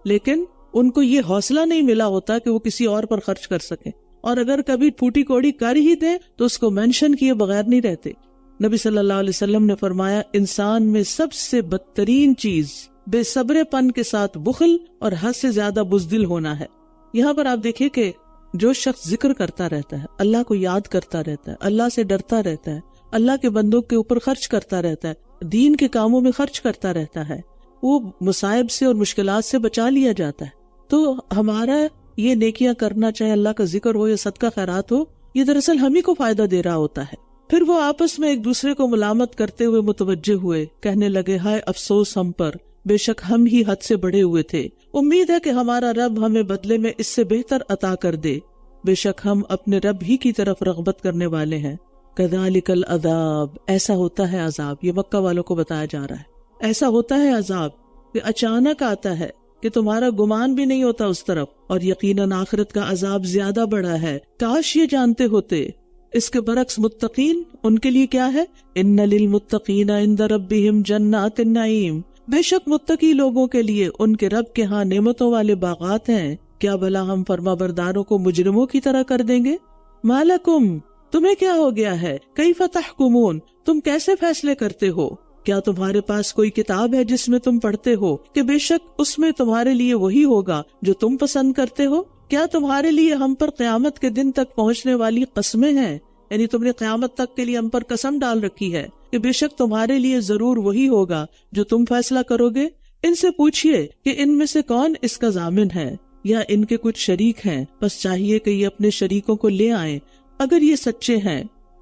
لیکن ان کو یہ حوصلہ نہیں ملا ہوتا کہ وہ کسی اور پر خرچ کر سکیں، اور اگر کبھی پھوٹی کوڑی کر ہی دیں تو اس کو مینشن کیے بغیر نہیں رہتے. نبی صلی اللہ علیہ وسلم نے فرمایا، انسان میں سب سے بدترین چیز بے صبر پن کے ساتھ بخل اور حد سے زیادہ بزدل ہونا ہے. یہاں پر آپ دیکھیں کہ جو شخص ذکر کرتا رہتا ہے، اللہ کو یاد کرتا رہتا ہے، اللہ سے ڈرتا رہتا ہے، اللہ کے بندوں کے اوپر خرچ کرتا رہتا ہے، دین کے کاموں میں خرچ کرتا رہتا ہے، وہ مصائب سے اور مشکلات سے بچا لیا جاتا ہے. تو ہمارا یہ نیکیاں کرنا، چاہے اللہ کا ذکر ہو یا صدقہ خیرات ہو، یہ دراصل ہم ہی کو فائدہ دے رہا ہوتا ہے. پھر وہ آپس میں ایک دوسرے کو ملامت کرتے ہوئے متوجہ ہوئے، کہنے لگے، ہائے افسوس ہم پر، بے شک ہم ہی حد سے بڑھے ہوئے تھے. امید ہے کہ ہمارا رب ہمیں بدلے میں اس سے بہتر عطا کر دے، بے شک ہم اپنے رب ہی کی طرف رغبت کرنے والے ہیں. کذالک العذاب، ایسا ہوتا ہے عذاب. یہ مکہ والوں کو بتایا جا رہا ہے، ایسا ہوتا ہے عذاب کہ اچانک آتا ہے کہ تمہارا گمان بھی نہیں ہوتا اس طرف، اور یقیناً آخرت کا عذاب زیادہ بڑا ہے، کاش یہ جانتے ہوتے. اس کے برعکس متقین، ان کے لیے کیا ہے؟ ان للمتقین عند ربہم جنات النعیم، بے شک متقی لوگوں کے لیے ان کے رب کے ہاں نعمتوں والے باغات ہیں. کیا بھلا ہم فرما برداروں کو مجرموں کی طرح کر دیں گے؟ مالکم، تمہیں کیا ہو گیا ہے؟ کیف تحکمون، تم کیسے فیصلے کرتے ہو؟ کیا تمہارے پاس کوئی کتاب ہے جس میں تم پڑھتے ہو کہ بے شک اس میں تمہارے لیے وہی ہوگا جو تم پسند کرتے ہو؟ کیا تمہارے لیے ہم پر قیامت کے دن تک پہنچنے والی قسمیں ہیں؟ یعنی تم نے قیامت تک کے لیے ہم پر قسم ڈال رکھی ہے کہ بے شک تمہارے لیے ضرور وہی ہوگا جو تم فیصلہ کرو گے. ان سے پوچھئے کہ ان میں سے کون اس کا ضامن ہے، یا ان کے کچھ شریک ہیں، بس چاہیے کہ یہ اپنے شریکوں کو لے آئیں اگر یہ سچے ہیں.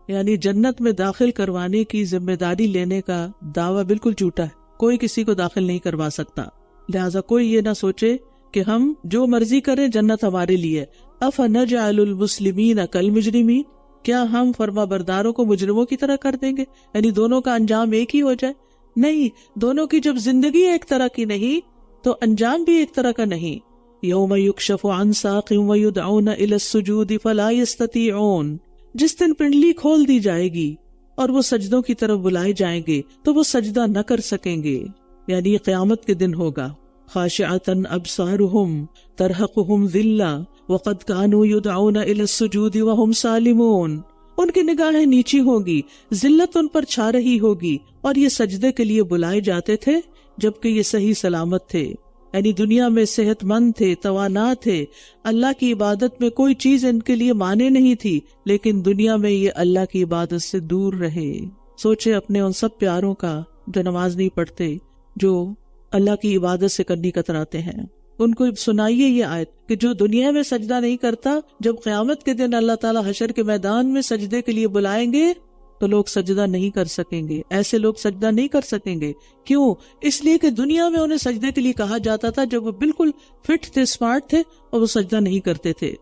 یعنی جنت میں داخل کروانے کی ذمہ داری لینے کا دعویٰ بالکل جھوٹا ہے، کوئی کسی کو داخل نہیں کروا سکتا. لہٰذا کوئی یہ نہ سوچے کہ ہم جو مرضی کریں جنت ہمارے لیے. افنجعل المسلمین کالمجرمین، کیا ہم فرما برداروں کو مجرموں کی طرح کر دیں گے؟ یعنی دونوں کا انجام ایک ہی ہو جائے؟ نہیں، دونوں کی جب زندگی ایک طرح کی نہیں تو انجام بھی ایک طرح کا نہیں. یوم یکشف عن ساق ویدعون الی السجود فلا یستطیعون، جس دن پنڈلی کھول دی جائے گی اور وہ سجدوں کی طرف بلائے جائیں گے تو وہ سجدہ نہ کر سکیں گے. یعنی قیامت کے دن ہوگا. خاشعۃ ابصارہم ترہقہم ذلہ وقد کانوا یدعون الی السجود وہم سالمون، ان کی نگاہیں نیچی ہوں گی، ذلت ان پر چھا رہی ہوگی، اور یہ سجدے کے لیے بلائے جاتے تھے جبکہ یہ صحیح سلامت تھے. یعنی دنیا میں صحت مند تھے، توانا تھے، اللہ کی عبادت میں کوئی چیز ان کے لیے مانے نہیں تھی، لیکن دنیا میں یہ اللہ کی عبادت سے دور رہے. سوچے اپنے ان سب پیاروں کا جو نماز نہیں پڑھتے، جو اللہ کی عبادت سے کرنی کتراتے ہیں. ان کو سنائیے یہ آیت کہ جو دنیا میں سجدہ نہیں کرتا، جب قیامت کے دن اللہ تعالیٰ حشر کے میدان میں سجدے کے لیے بلائیں گے تو لوگ سجدہ نہیں کر سکیں گے. ایسے لوگ سجدہ نہیں کر سکیں گے. کیوں؟ اس لیے کہ دنیا میں انہیں سجدے کے لیے کہا جاتا تھا جب وہ بالکل فٹ تھے، اسمارٹ تھے، اور وہ سجدہ نہیں کرتے تھے.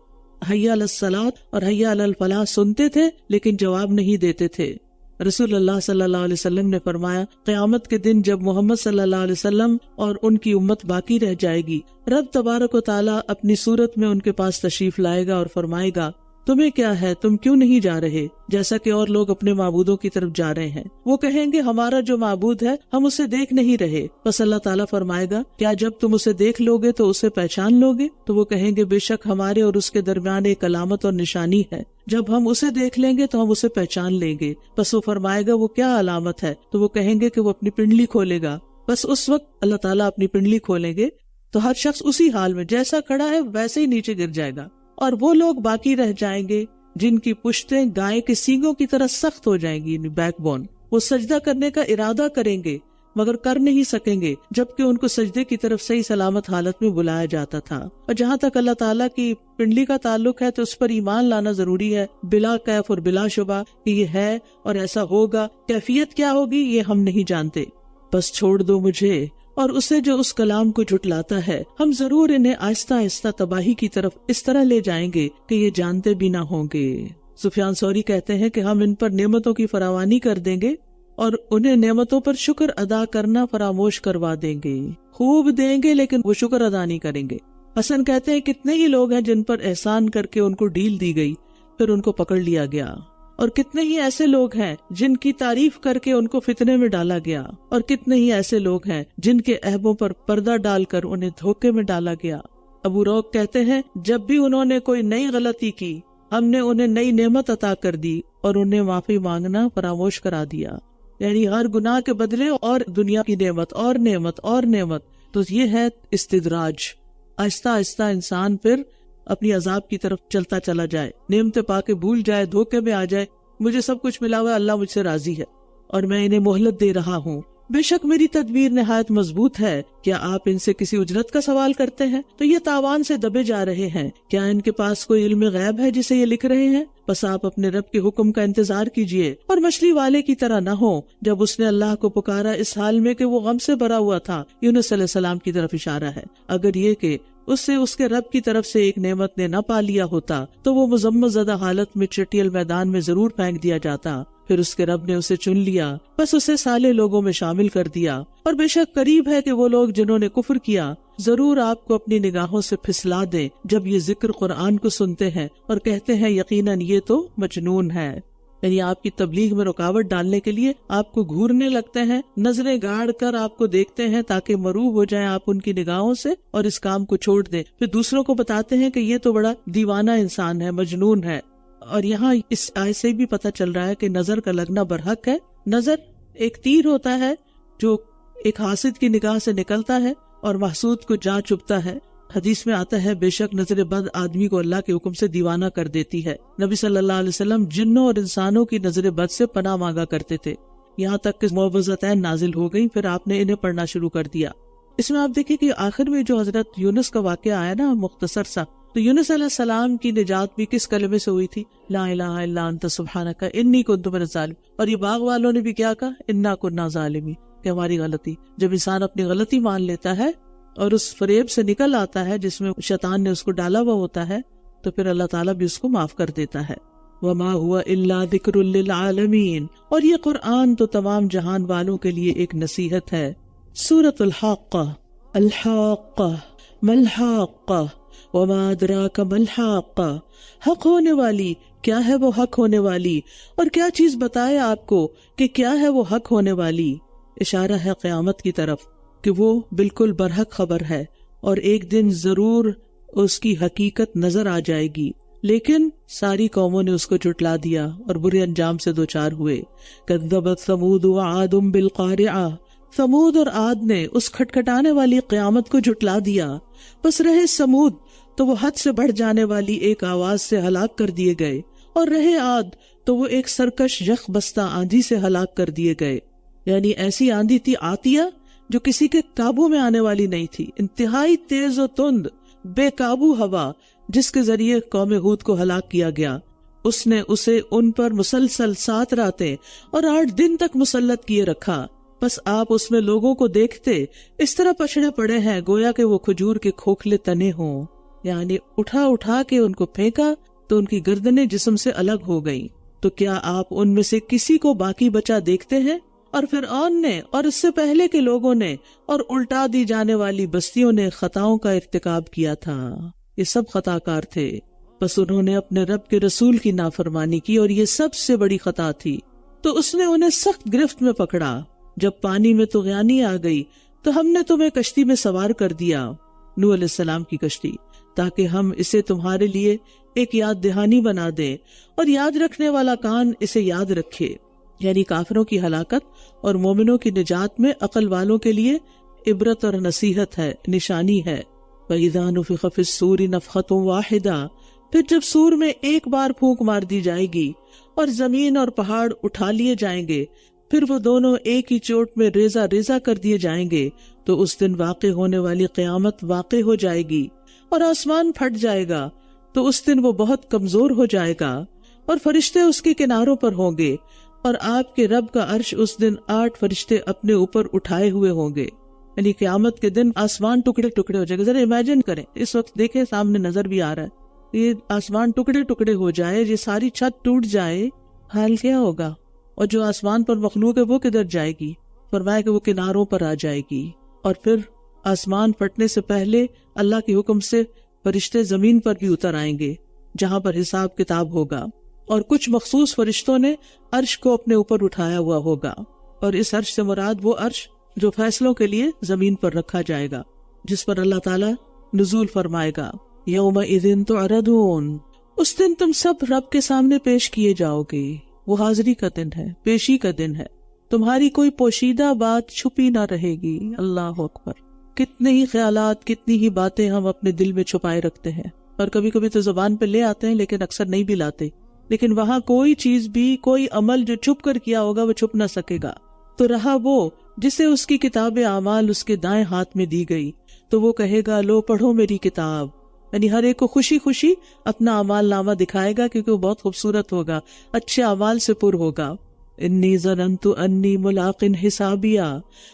حی علی الصلاۃ اور حی علی الفلاح سنتے تھے لیکن جواب نہیں دیتے تھے. رسول اللہ صلی اللہ علیہ وسلم نے فرمایا، قیامت کے دن جب محمد صلی اللہ علیہ وسلم اور ان کی امت باقی رہ جائے گی، رب تبارک و تعالیٰ اپنی صورت میں ان کے پاس تشریف لائے گا اور فرمائے گا، تمہیں کیا ہے، تم کیوں نہیں جا رہے جیسا کہ اور لوگ اپنے معبودوں کی طرف جا رہے ہیں؟ وہ کہیں گے، ہمارا جو معبود ہے ہم اسے دیکھ نہیں رہے. بس اللہ تعالیٰ فرمائے گا، کیا جب تم اسے دیکھ لو گے تو اسے پہچان لو گے؟ تو وہ کہیں گے، بے شک ہمارے اور اس کے درمیان ایک علامت اور نشانی ہے، جب ہم اسے دیکھ لیں گے تو ہم اسے پہچان لیں گے. بس وہ فرمائے گا، وہ کیا علامت ہے؟ تو وہ کہیں گے کہ وہ اپنی پنڈلی کھولے گا. بس اس وقت اللہ تعالیٰ اپنی پنڈلی کھولیں گے تو ہر شخص اسی حال میں جیسا کھڑا ہے ویسے ہی نیچے گر جائے گا، اور وہ لوگ باقی رہ جائیں گے جن کی پشتیں گائے کے سینگوں کی طرح سخت ہو جائیں گی، یعنی بیک بون. وہ سجدہ کرنے کا ارادہ کریں گے مگر کر نہیں سکیں گے جبکہ ان کو سجدے کی طرف صحیح سلامت حالت میں بلایا جاتا تھا۔ اور جہاں تک اللہ تعالیٰ کی پنڈلی کا تعلق ہے تو اس پر ایمان لانا ضروری ہے، بلا کیف اور بلا شبہ کہ یہ ہے اور ایسا ہوگا۔ کیفیت کیا ہوگی یہ ہم نہیں جانتے، بس چھوڑ دو مجھے اور اسے جو اس کلام کو جھٹلاتا ہے، ہم ضرور انہیں آہستہ آہستہ تباہی کی طرف اس طرح لے جائیں گے کہ یہ جانتے بھی نہ ہوں گے۔ سفیان ثوری کہتے ہیں کہ ہم ان پر نعمتوں کی فراوانی کر دیں گے اور انہیں نعمتوں پر شکر ادا کرنا فراموش کروا دیں گے۔ خوب دیں گے لیکن وہ شکر ادا نہیں کریں گے۔ حسن کہتے ہیں کتنے ہی لوگ ہیں جن پر احسان کر کے ان کو ڈیل دی گئی، پھر ان کو پکڑ لیا گیا، اور کتنے ہی ایسے لوگ ہیں جن کی تعریف کر کے ان کو فتنے میں ڈالا گیا، اور کتنے ہی ایسے لوگ ہیں جن کے عیبوں پر پردہ ڈال کر انہیں دھوکے میں ڈالا گیا۔ ابو روک کہتے ہیں جب بھی انہوں نے کوئی نئی غلطی کی، ہم نے انہیں نئی نعمت عطا کر دی اور انہیں معافی مانگنا فراموش کرا دیا۔ یعنی ہر گناہ کے بدلے اور دنیا کی نعمت اور نعمت اور نعمت۔ تو یہ ہے استدراج، آہستہ آہستہ انسان پھر اپنی عذاب کی طرف چلتا چلا جائے، نعمتیں پا کے بھول جائے، دھوکے میں آ جائے، مجھے سب کچھ ملا ہوا ہے، اللہ مجھ سے راضی ہے اور میں انہیں مہلت دے رہا ہوں، بے شک میری تدبیر نہایت مضبوط ہے۔ کیا آپ ان سے کسی اجرت کا سوال کرتے ہیں تو یہ تاوان سے دبے جا رہے ہیں؟ کیا ان کے پاس کوئی علم غیب ہے جسے یہ لکھ رہے ہیں؟ بس آپ اپنے رب کے حکم کا انتظار کیجئے اور مچھلی والے کی طرح نہ ہو جب اس نے اللہ کو پکارا اس حال میں کہ وہ غم سے بھرا ہوا تھا۔ یونس علیہ السلام کی طرف اشارہ ہے۔ اگر یہ کہ اس سے اس کے رب کی طرف سے ایک نعمت نے نہ پا لیا ہوتا تو وہ مذمت زدہ حالت میں چٹیل میدان میں ضرور پھینک دیا جاتا۔ پھر اس کے رب نے اسے چن لیا، بس اسے صالح لوگوں میں شامل کر دیا، اور بے شک قریب ہے کہ وہ لوگ جنہوں نے کفر کیا ضرور آپ کو اپنی نگاہوں سے پھسلا دیں جب یہ ذکر قرآن کو سنتے ہیں اور کہتے ہیں یقیناً یہ تو مجنون ہے۔ یعنی آپ کی تبلیغ میں رکاوٹ ڈالنے کے لیے آپ کو گھورنے لگتے ہیں، نظریں گاڑ کر آپ کو دیکھتے ہیں تاکہ مروب ہو جائیں آپ ان کی نگاہوں سے اور اس کام کو چھوڑ دیں۔ پھر دوسروں کو بتاتے ہیں کہ یہ تو بڑا دیوانہ انسان ہے، مجنون ہے۔ اور یہاں اس آیت سے بھی پتہ چل رہا ہے کہ نظر کا لگنا برحق ہے۔ نظر ایک تیر ہوتا ہے جو ایک حاسد کی نگاہ سے نکلتا ہے اور محسود کو جا چبھتا ہے۔ حدیث میں آتا ہے بے شک نظر بد آدمی کو اللہ کے حکم سے دیوانہ کر دیتی ہے۔ نبی صلی اللہ علیہ وسلم جنوں اور انسانوں کی نظر بد سے پناہ مانگا کرتے تھے، یہاں تک کہ معوذتین نازل ہو گئیں، پھر آپ نے انہیں پڑھنا شروع کر دیا۔ اس میں آپ دیکھیں کہ آخر میں جو حضرت یونس کا واقعہ آیا نا مختصر سا، تو یونس علیہ السلام کی نجات بھی کس کلمے سے ہوئی تھی؟ لا الہ الا انت سبحانک انی کنت من الظالمین۔ اور یہ باغ والوں نے بھی کیا کہا؟ انا کنا ظالمین، کہ ہماری غلطی۔ جب انسان اپنی غلطی مان لیتا ہے اور اس فریب سے نکل آتا ہے جس میں شیطان نے اس کو ڈالا ہوا ہوتا ہے تو پھر اللہ تعالیٰ بھی اس کو معاف کر دیتا ہے۔ وما هو الا ذکر للعالمین، اور یہ قرآن تو تمام جہان والوں کے لیے ایک نصیحت ہے۔ سورۃ الحاقہ، الحاقہ ما الحاقہ وما ادراک ما الحاقہ، حق ہونے والی، کیا ہے وہ حق ہونے والی، اور کیا چیز بتائے آپ کو کہ کیا ہے وہ حق ہونے والی۔ اشارہ ہے قیامت کی طرف کہ وہ بالکل برحق خبر ہے اور ایک دن ضرور اس کی حقیقت نظر آ جائے گی، لیکن ساری قوموں نے اس کو جھٹلا دیا اور برے انجام سے دوچار ہوئے۔ کذبت ثمود وعاد بالقارعہ، ثمود اور عاد نے اس کھٹکھٹانے والی قیامت کو جھٹلا دیا، بس رہے سمود تو وہ حد سے بڑھ جانے والی ایک آواز سے ہلاک کر دیے گئے، اور رہے عاد تو وہ ایک سرکش یخ بستہ آندھی سے ہلاک کر دیے گئے۔ یعنی ایسی آندھی تھی عاتیہ جو کسی کے قابو میں آنے والی نہیں تھی، انتہائی تیز و تند بے قابو ہوا جس کے ذریعے قوم ہود کو ہلاک کیا گیا۔ اس نے اسے ان پر مسلسل 7 راتیں اور 8 دن تک مسلط کیے رکھا، بس آپ اس میں لوگوں کو دیکھتے اس طرح پچھڑے پڑے ہیں گویا کہ وہ کھجور کے کھوکھلے تنے ہوں۔ یعنی اٹھا اٹھا کے ان کو پھینکا تو ان کی گردنیں جسم سے الگ ہو گئیں۔ تو کیا آپ ان میں سے کسی کو باقی بچا دیکھتے ہیں؟ اور فرعون نے اور اس سے پہلے کے لوگوں نے اور الٹا دی جانے والی بستیوں نے خطاؤں کا ارتکاب کیا تھا، یہ سب خطا کار تھے، بس انہوں نے اپنے رب کے رسول کی نافرمانی کی اور یہ سب سے بڑی خطا تھی۔ تو اس نے انہیں سخت گرفت میں پکڑا، جب پانی میں طغیانی آ گئی تو ہم نے تمہیں کشتی میں سوار کر دیا، نوح علیہ السلام کی کشتی، تاکہ ہم اسے تمہارے لیے ایک یاد دہانی بنا دیں اور یاد رکھنے والا کان اسے یاد رکھے۔ یعنی کافروں کی ہلاکت اور مومنوں کی نجات میں عقل والوں کے لیے عبرت اور نصیحت ہے، نشانی ہے۔ وَإِذَا نُفِخَ فِي الصُّورِ نَفْخَةٌ وَاحِدَةٌ، پھر جب سور میں ایک بار پھونک مار دی جائے گی اور زمین اور پہاڑ اٹھا لیے جائیں گے، پھر وہ دونوں ایک ہی چوٹ میں ریزہ ریزہ کر دیے جائیں گے، تو اس دن واقع ہونے والی قیامت واقع ہو جائے گی، اور آسمان پھٹ جائے گا، تو اس دن وہ بہت کمزور ہو جائے گا، اور فرشتے اس کے کناروں پر ہوں گے، اور آپ کے رب کا عرش اس دن 8 فرشتے اپنے اوپر اٹھائے ہوئے ہوں گے۔ یعنی قیامت کے دن آسمان ٹکڑے ٹکڑے ہو جائے گا۔ ذرا امیجن کریں، اس وقت دیکھیں سامنے نظر بھی آ رہا ہے، یہ آسمان ٹکڑے ٹکڑے ہو جائے، یہ ساری چھت ٹوٹ جائے، حال کیا ہوگا؟ اور جو آسمان پر مخلوق ہے وہ کدھر جائے گی؟ فرمایا کہ وہ کناروں پر آ جائے گی، اور پھر آسمان پھٹنے سے پہلے اللہ کے حکم سے فرشتے زمین پر بھی اتر آئیں گے جہاں پر حساب کتاب ہوگا، اور کچھ مخصوص فرشتوں نے عرش کو اپنے اوپر اٹھایا ہوا ہوگا، اور اس عرش سے مراد وہ عرش جو فیصلوں کے لیے زمین پر رکھا جائے گا، جس پر اللہ تعالیٰ نزول فرمائے گا۔ یومئذ تعرضون، اس دن تم سب رب کے سامنے پیش کیے جاؤ گے۔ وہ حاضری کا دن ہے، پیشی کا دن ہے، تمہاری کوئی پوشیدہ بات چھپی نہ رہے گی۔ اللہ اکبر! کتنے ہی خیالات، کتنی ہی باتیں ہم اپنے دل میں چھپائے رکھتے ہیں، اور کبھی کبھی تو زبان پہ لے آتے ہیں لیکن اکثر نہیں بھی لاتے، لیکن وہاں کوئی چیز بھی، کوئی عمل جو چھپ کر کیا ہوگا وہ چھپ نہ سکے گا۔ تو رہا وہ جسے اس کی کتاب اعمال اس کے دائیں ہاتھ میں دی گئی، تو وہ کہے گا لو پڑھو میری کتاب، یعنی ہر ایک کو خوشی خوشی اپنا اعمال نامہ دکھائے گا، کیونکہ وہ بہت خوبصورت ہوگا، اچھے اعمال سے پر ہوگا۔ انی ظننت انی ملاق حسابیہ،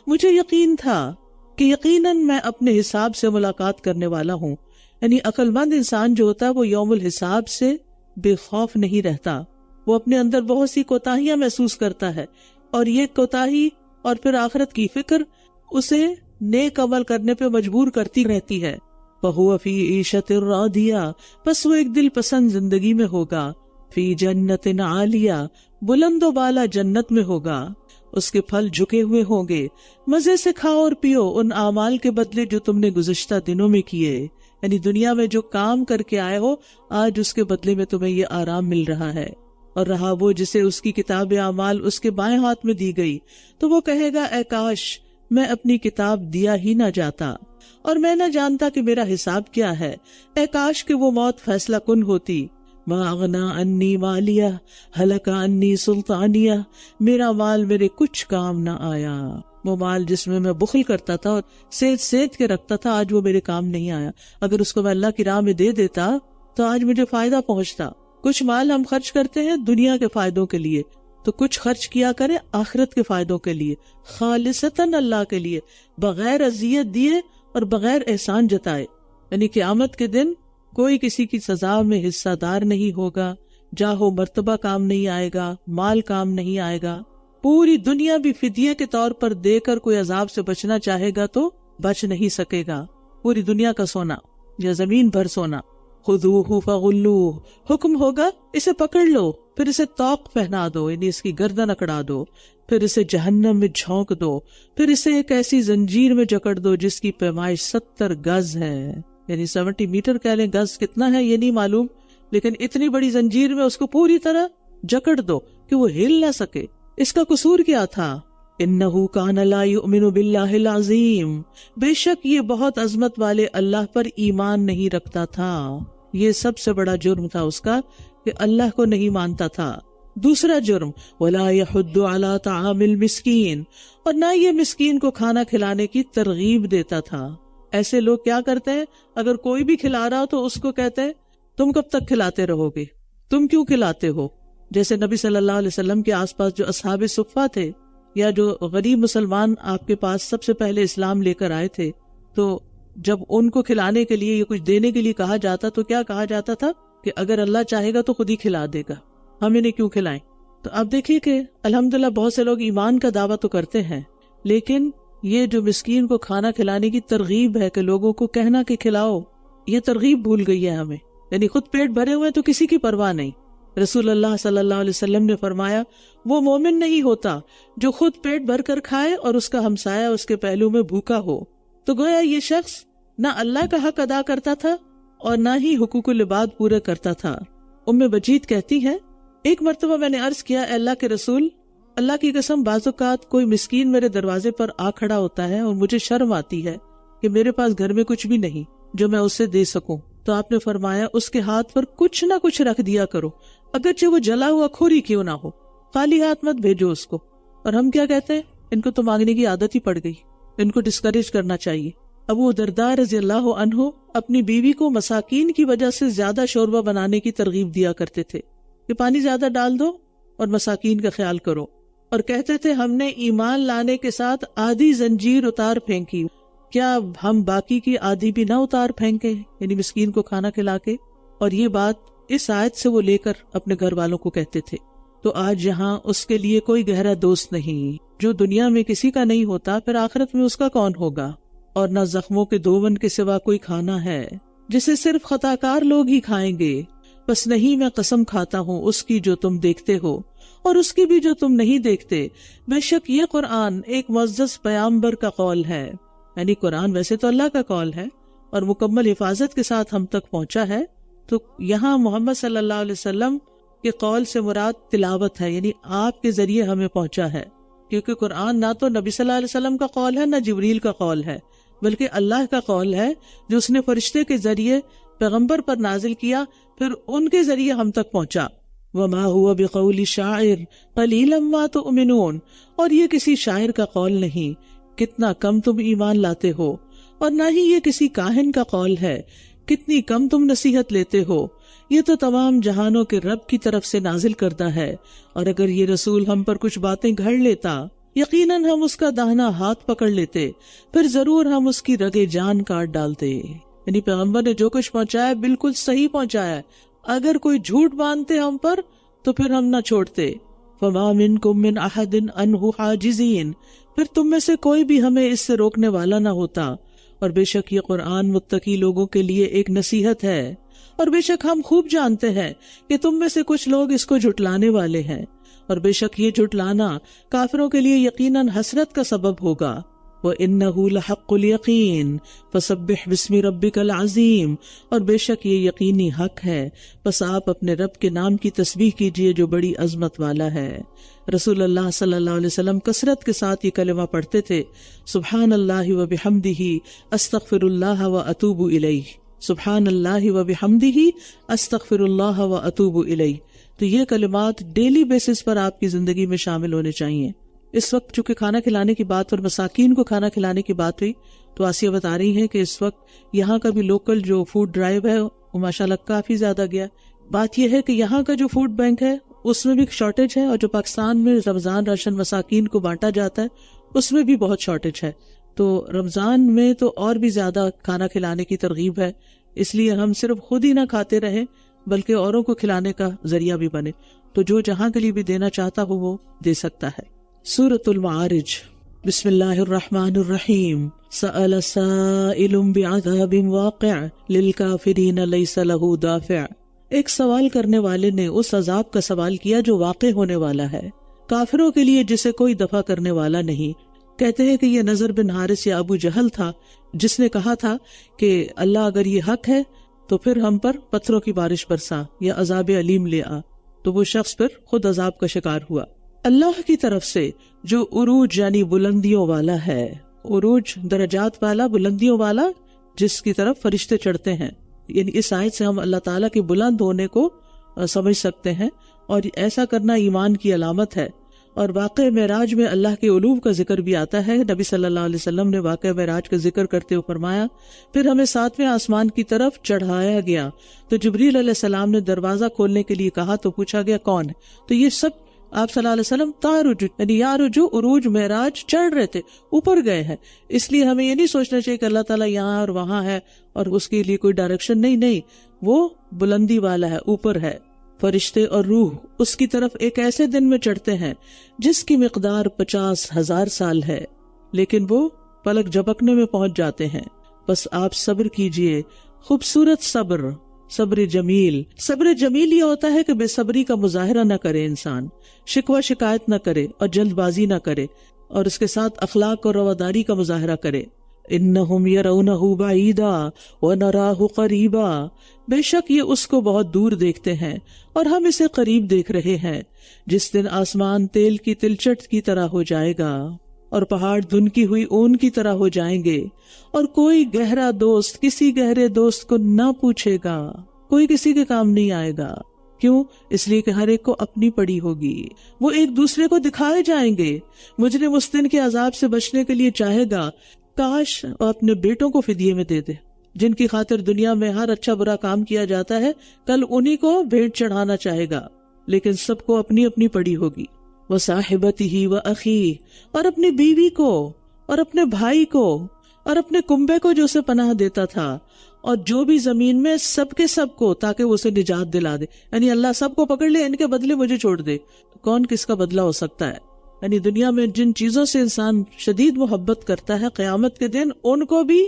مجھے یقین تھا کہ یقیناً میں اپنے حساب سے ملاقات کرنے والا ہوں۔ یعنی عقل مند انسان جو ہوتا ہے وہ یوم الحساب سے بے خوف نہیں رہتا، وہ اپنے اندر بہت سی کوتاہیاں محسوس کرتا ہے، اور یہ کوتاہی اور پھر آخرت کی فکر اسے نیک عمل کرنے پہ مجبور کرتی رہتی ہے۔ فَهُوَ فِي عِيشَةٍ رَاضِيَةٍ، پس وہ ایک دل پسند زندگی میں ہوگا، فی جنت عالیہ، بلند و بالا جنت میں ہوگا، اس کے پھل جھکے ہوئے ہوں گے، مزے سے کھاؤ اور پیو ان اعمال کے بدلے جو تم نے گزشتہ دنوں میں کیے، یعنی دنیا میں جو کام کر کے آئے ہو آج اس کے بدلے میں تمہیں یہ آرام مل رہا ہے۔ اور رہا وہ جسے اس کی کتاب اعمال اس کے بائیں ہاتھ میں دی گئی، تو وہ کہے گا اے کاش میں اپنی کتاب دیا ہی نہ جاتا، اور میں نہ جانتا کہ میرا حساب کیا ہے، اے کاش کہ وہ موت فیصلہ کن ہوتی۔ ما اغنا انی مالیہ ہلک انی سلطانیہ، میرا مال میرے کچھ کام نہ آیا، وہ مال جس میں میں بخل کرتا تھا اور سید کے رکھتا تھا آج وہ میرے کام نہیں آیا۔ اگر اس کو میں اللہ کی راہ میں دے دیتا تو آج مجھے فائدہ پہنچتا۔ کچھ مال ہم خرچ کرتے ہیں دنیا کے فائدوں کے لیے، تو کچھ خرچ کیا کرے آخرت کے فائدوں کے لیے، خالصتاً اللہ کے لیے، بغیر اذیت دیے اور بغیر احسان جتائے۔ یعنی قیامت کے دن کوئی کسی کی سزا میں حصہ دار نہیں ہوگا، جاہو مرتبہ کام نہیں آئے گا، مال کام نہیں آئے گا۔ پوری دنیا بھی فدیے کے طور پر دے کر کوئی عذاب سے بچنا چاہے گا تو بچ نہیں سکے گا، پوری دنیا کا سونا یا زمین بھر سونا۔ خذوہ فغلوہ، حکم ہوگا اسے پکڑ لو، پھر اسے طوق پہنا دو، یعنی اس کی گردن اکڑا دو، پھر اسے جہنم میں جھونک دو، پھر اسے ایک ایسی زنجیر میں جکڑ دو جس کی پیمائش 70 گز ہے، یعنی 70 میٹر کہہ لیں، گز کتنا ہے یہ نہیں معلوم، لیکن اتنی بڑی زنجیر میں اس کو پوری طرح جکڑ دو کہ وہ ہل نہ سکے۔ اس کا قصور کیا تھا؟ انہ کان لا یؤمن باللہ العظیم، بے شک یہ بہت عظمت والے اللہ پر ایمان نہیں رکھتا تھا۔ یہ سب سے بڑا جرم تھا اس کا کہ اللہ کو نہیں مانتا تھا۔ دوسرا جرم ولا یحض علی طعام المسکین، اور نہ یہ مسکین کو کھانا کھلانے کی ترغیب دیتا تھا۔ ایسے لوگ کیا کرتے ہیں، اگر کوئی بھی کھلا رہا ہو تو اس کو کہتے ہیں تم کب تک کھلاتے رہو گے، تم کیوں کھلاتے ہو؟ جیسے نبی صلی اللہ علیہ وسلم کے آس پاس جو اصحاب صفہ تھے، یا جو غریب مسلمان آپ کے پاس سب سے پہلے اسلام لے کر آئے تھے، تو جب ان کو کھلانے کے لیے یا کچھ دینے کے لیے کہا جاتا تو کیا کہا جاتا تھا کہ اگر اللہ چاہے گا تو خود ہی کھلا دے گا، ہم انہیں کیوں کھلائیں؟ تو آپ دیکھیے کہ الحمدللہ بہت سے لوگ ایمان کا دعویٰ تو کرتے ہیں، لیکن یہ جو مسکین کو کھانا کھلانے کی ترغیب ہے کہ لوگوں کو کہنا کہ کھلاؤ، یہ ترغیب بھول گئی ہے ہمیں۔ یعنی خود پیٹ بھرے ہوئے تو کسی کی پرواہ نہیں۔ رسول اللہ صلی اللہ علیہ وسلم نے فرمایا وہ مومن نہیں ہوتا جو خود پیٹ بھر کر کھائے اور اس کا ہمسایہ اس کے پہلو میں بھوکا ہو۔ تو گویا یہ شخص نہ اللہ کا حق ادا کرتا تھا اور نہ ہی حقوق العباد پورے کرتا تھا۔ بجید کہتی ہے ایک مرتبہ میں نے عرض کیا اے اللہ کے رسول، اللہ کی قسم بعض اوقات کوئی مسکین میرے دروازے پر آ کھڑا ہوتا ہے اور مجھے شرم آتی ہے کہ میرے پاس گھر میں کچھ بھی نہیں جو میں اسے دے سکوں۔ تو آپ نے فرمایا اس کے ہاتھ پر کچھ نہ کچھ رکھ دیا کرو، اگرچہ وہ جلا ہوا کھوری کیوں نہ ہو، خالی ہاتھ مت بھیجو اس کو۔ اور ہم کیا کہتے ہیں؟ ان کو تو مانگنے کی عادت ہی پڑ گئی، ان کو ڈسکریج کرنا چاہیے۔ ابو درداء رضی اللہ عنہ اپنی بیوی کو مساکین کی وجہ سے زیادہ شوربہ بنانے کی ترغیب دیا کرتے تھے کہ پانی زیادہ ڈال دو اور مساکین کا خیال کرو، اور کہتے تھے ہم نے ایمان لانے کے ساتھ آدھی زنجیر اتار پھینکی، کیا ہم باقی کی آدھی بھی نہ اتار پھینکیں، یعنی مسکین کو کھانا کھلا کے۔ اور یہ بات اس آیت سے وہ لے کر اپنے گھر والوں کو کہتے تھے۔ تو آج یہاں اس کے لیے کوئی گہرا دوست نہیں، جو دنیا میں کسی کا نہیں ہوتا پھر آخرت میں اس کا کون ہوگا؟ اور نہ زخموں کے دوون کے سوا کوئی کھانا ہے جسے صرف خطاکار لوگ ہی کھائیں گے، بس نہیں میں قسم کھاتا ہوں اس کی جو تم دیکھتے ہو اور اس کی بھی جو تم نہیں دیکھتے، بے شک یہ قرآن ایک معزز پیغمبر کا قول ہے۔ یعنی قرآن ویسے تو اللہ کا قول ہے اور مکمل حفاظت کے ساتھ ہم تک پہنچا ہے، تو یہاں محمد صلی اللہ علیہ وسلم کے قول سے مراد تلاوت ہے، یعنی آپ کے ذریعے ہمیں پہنچا ہے، کیونکہ قرآن نہ تو نبی صلی اللہ علیہ وسلم کا قول ہے نہ جبریل کا قول ہے، بلکہ اللہ کا قول ہے جو اس نے فرشتے کے ذریعے پیغمبر پر نازل کیا، پھر ان کے ذریعے ہم تک پہنچا۔ وما هو بقول شاعر قلیلا ما تؤمنون، اور یہ کسی شاعر کا قول نہیں، کتنا کم تم ایمان لاتے ہو، اور نہ ہی یہ کسی کاہن کا قول ہے، کتنی کم تم نصیحت لیتے ہو، یہ تو تمام جہانوں کے رب کی طرف سے نازل کردہ ہے، اور اگر یہ رسول ہم پر کچھ باتیں گھڑ لیتا یقیناً ہم اس کا داہنا ہاتھ پکڑ لیتے، پھر ضرور ہم اس کی رگے جان کاٹ ڈالتے۔ یعنی پیغمبر نے جو کچھ پہنچایا بالکل صحیح پہنچایا، اگر کوئی جھوٹ باندھتے ہم پر تو پھر ہم نہ چھوڑتے۔ فما منکم من احد عنہ حاجزین، پھر تم میں سے کوئی بھی ہمیں اس سے روکنے والا نہ ہوتا، اور بے شک یہ قرآن متقی لوگوں کے لیے ایک نصیحت ہے، اور بے شک ہم خوب جانتے ہیں کہ تم میں سے کچھ لوگ اس کو جھٹلانے والے ہیں، اور بے شک یہ جھٹلانا کافروں کے لیے یقیناً حسرت کا سبب ہوگا۔ وَإِنَّهُ لَحَقُّ الْيَقِينِ فَسَبِّحْ بِاسْمِ رَبِّكَ الْعَظِيمِ، اور بے شک یہ یقینی حق ہے، بس آپ اپنے رب کے نام کی تسبیح کیجئے جو بڑی عظمت والا ہے۔ رسول اللہ صلی اللہ علیہ وسلم کثرت کے ساتھ یہ کلمہ پڑھتے تھے، سبحان اللہ وبحمدہ استغفر اللہ واتوب الیہ، سبحان اللہ وبحمدہ استغفر اللہ واتوب الیہ۔ تو یہ کلمات ڈیلی بیسس پر آپ کی زندگی میں شامل ہونے چاہیے۔ اس وقت چونکہ کھانا کھلانے کی بات اور مساکین کو کھانا کھلانے کی بات ہوئی، تو آسیہ بتا رہی ہیں کہ اس وقت یہاں کا بھی لوکل جو فوڈ ڈرائیو ہے وہ ماشاءاللہ کافی زیادہ گیا۔ بات یہ ہے کہ یہاں کا جو فوڈ بینک ہے اس میں بھی شارٹیج ہے، اور جو پاکستان میں رمضان راشن مساکین کو بانٹا جاتا ہے اس میں بھی بہت شارٹیج ہے۔ تو رمضان میں تو اور بھی زیادہ کھانا کھلانے کی ترغیب ہے، اس لیے ہم صرف خود ہی نہ کھاتے رہیں بلکہ اوروں کو کھلانے کا ذریعہ بھی بنے، تو جو جہاں کے لیے بھی دینا چاہتا ہو وہ دے سکتا ہے۔ سورۃ المعارج، بسم اللہ الرحمن الرحیم۔ سأل سائل بعذاب واقع للکافرین لیس لہ دافع، ایک سوال کرنے والے نے اس عذاب کا سوال کیا جو واقع ہونے والا ہے، کافروں کے لیے جسے کوئی دفع کرنے والا نہیں۔ کہتے ہیں کہ یہ نضر بن حارث یا ابو جہل تھا جس نے کہا تھا کہ اللہ اگر یہ حق ہے تو پھر ہم پر پتھروں کی بارش برسا یا عذاب علیم لے آ، تو وہ شخص پھر خود عذاب کا شکار ہوا۔ اللہ کی طرف سے جو عروج یعنی بلندیوں والا ہے، عروج درجات والا، بلندیوں والا، جس کی طرف فرشتے چڑھتے ہیں، یعنی اس آیت سے ہم اللہ تعالیٰ کے بلند ہونے کو سمجھ سکتے ہیں، اور ایسا کرنا ایمان کی علامت ہے۔ اور واقع معراج میں اللہ کے علو کا ذکر بھی آتا ہے۔ نبی صلی اللہ علیہ وسلم نے واقع معراج کا ذکر کرتے ہوئے فرمایا، پھر ہمیں 7ویں آسمان کی طرف چڑھایا گیا، تو جبریل علیہ السلام نے دروازہ کھولنے کے لیے کہا تو پوچھا گیا کون ہے، تو یہ سب آپ صلی اللہ علیہ وسلم تعرج یعنی یارجو عروج معراج چڑھ رہے تھے، اوپر گئے ہیں۔ اس لیے ہمیں یہ نہیں سوچنا چاہیے کہ اللہ تعالیٰ یہاں اور وہاں ہے اور اس کے لیے کوئی ڈائریکشن نہیں، وہ بلندی والا ہے، اوپر ہے۔ فرشتے اور روح اس کی طرف ایک ایسے دن میں چڑھتے ہیں جس کی مقدار 50,000 سال ہے، لیکن وہ پلک جھپکنے میں پہنچ جاتے ہیں۔ بس آپ صبر کیجئے، خوبصورت صبر، صبر جمیل۔ صبر جمیل یہ ہوتا ہے کہ بے صبری کا مظاہرہ نہ کرے انسان، شکوہ شکایت نہ کرے اور جلد بازی نہ کرے، اور اس کے ساتھ اخلاق اور رواداری کا مظاہرہ کرے۔ انہم یرونہ بعیدا ونراہ قریبا، بے شک یہ اس کو بہت دور دیکھتے ہیں اور ہم اسے قریب دیکھ رہے ہیں۔ جس دن آسمان تیل کی تلچٹ کی طرح ہو جائے گا اور پہاڑ دھنکی ہوئی اون کی طرح ہو جائیں گے، اور کوئی گہرا دوست کسی گہرے دوست کو نہ پوچھے گا، کوئی کسی کے کام نہیں آئے گا۔ کیوں؟ اس لیے کہ ہر ایک کو اپنی پڑی ہوگی، وہ ایک دوسرے کو دکھائے جائیں گے۔ مجرم اس دن کے عذاب سے بچنے کے لیے چاہے گا کاش وہ اپنے بیٹوں کو فدیے میں دے دے، جن کی خاطر دنیا میں ہر اچھا برا کام کیا جاتا ہے، کل انہی کو بھیٹ چڑھانا چاہے گا، لیکن سب کو اپنی اپنی پڑی ہوگی۔ وصاحبتہ وأخیہ، اور اپنی بیوی کو اور اپنے بھائی کو اور اپنے کنبے کو جو اسے پناہ دیتا تھا، اور جو بھی زمین میں سب کے سب کو، تاکہ وہ اسے نجات دلا دے۔ یعنی اللہ سب کو پکڑ لے، ان کے بدلے مجھے چھوڑ دے۔ کون کس کا بدلہ ہو سکتا ہے؟ یعنی دنیا میں جن چیزوں سے انسان شدید محبت کرتا ہے، قیامت کے دن ان کو بھی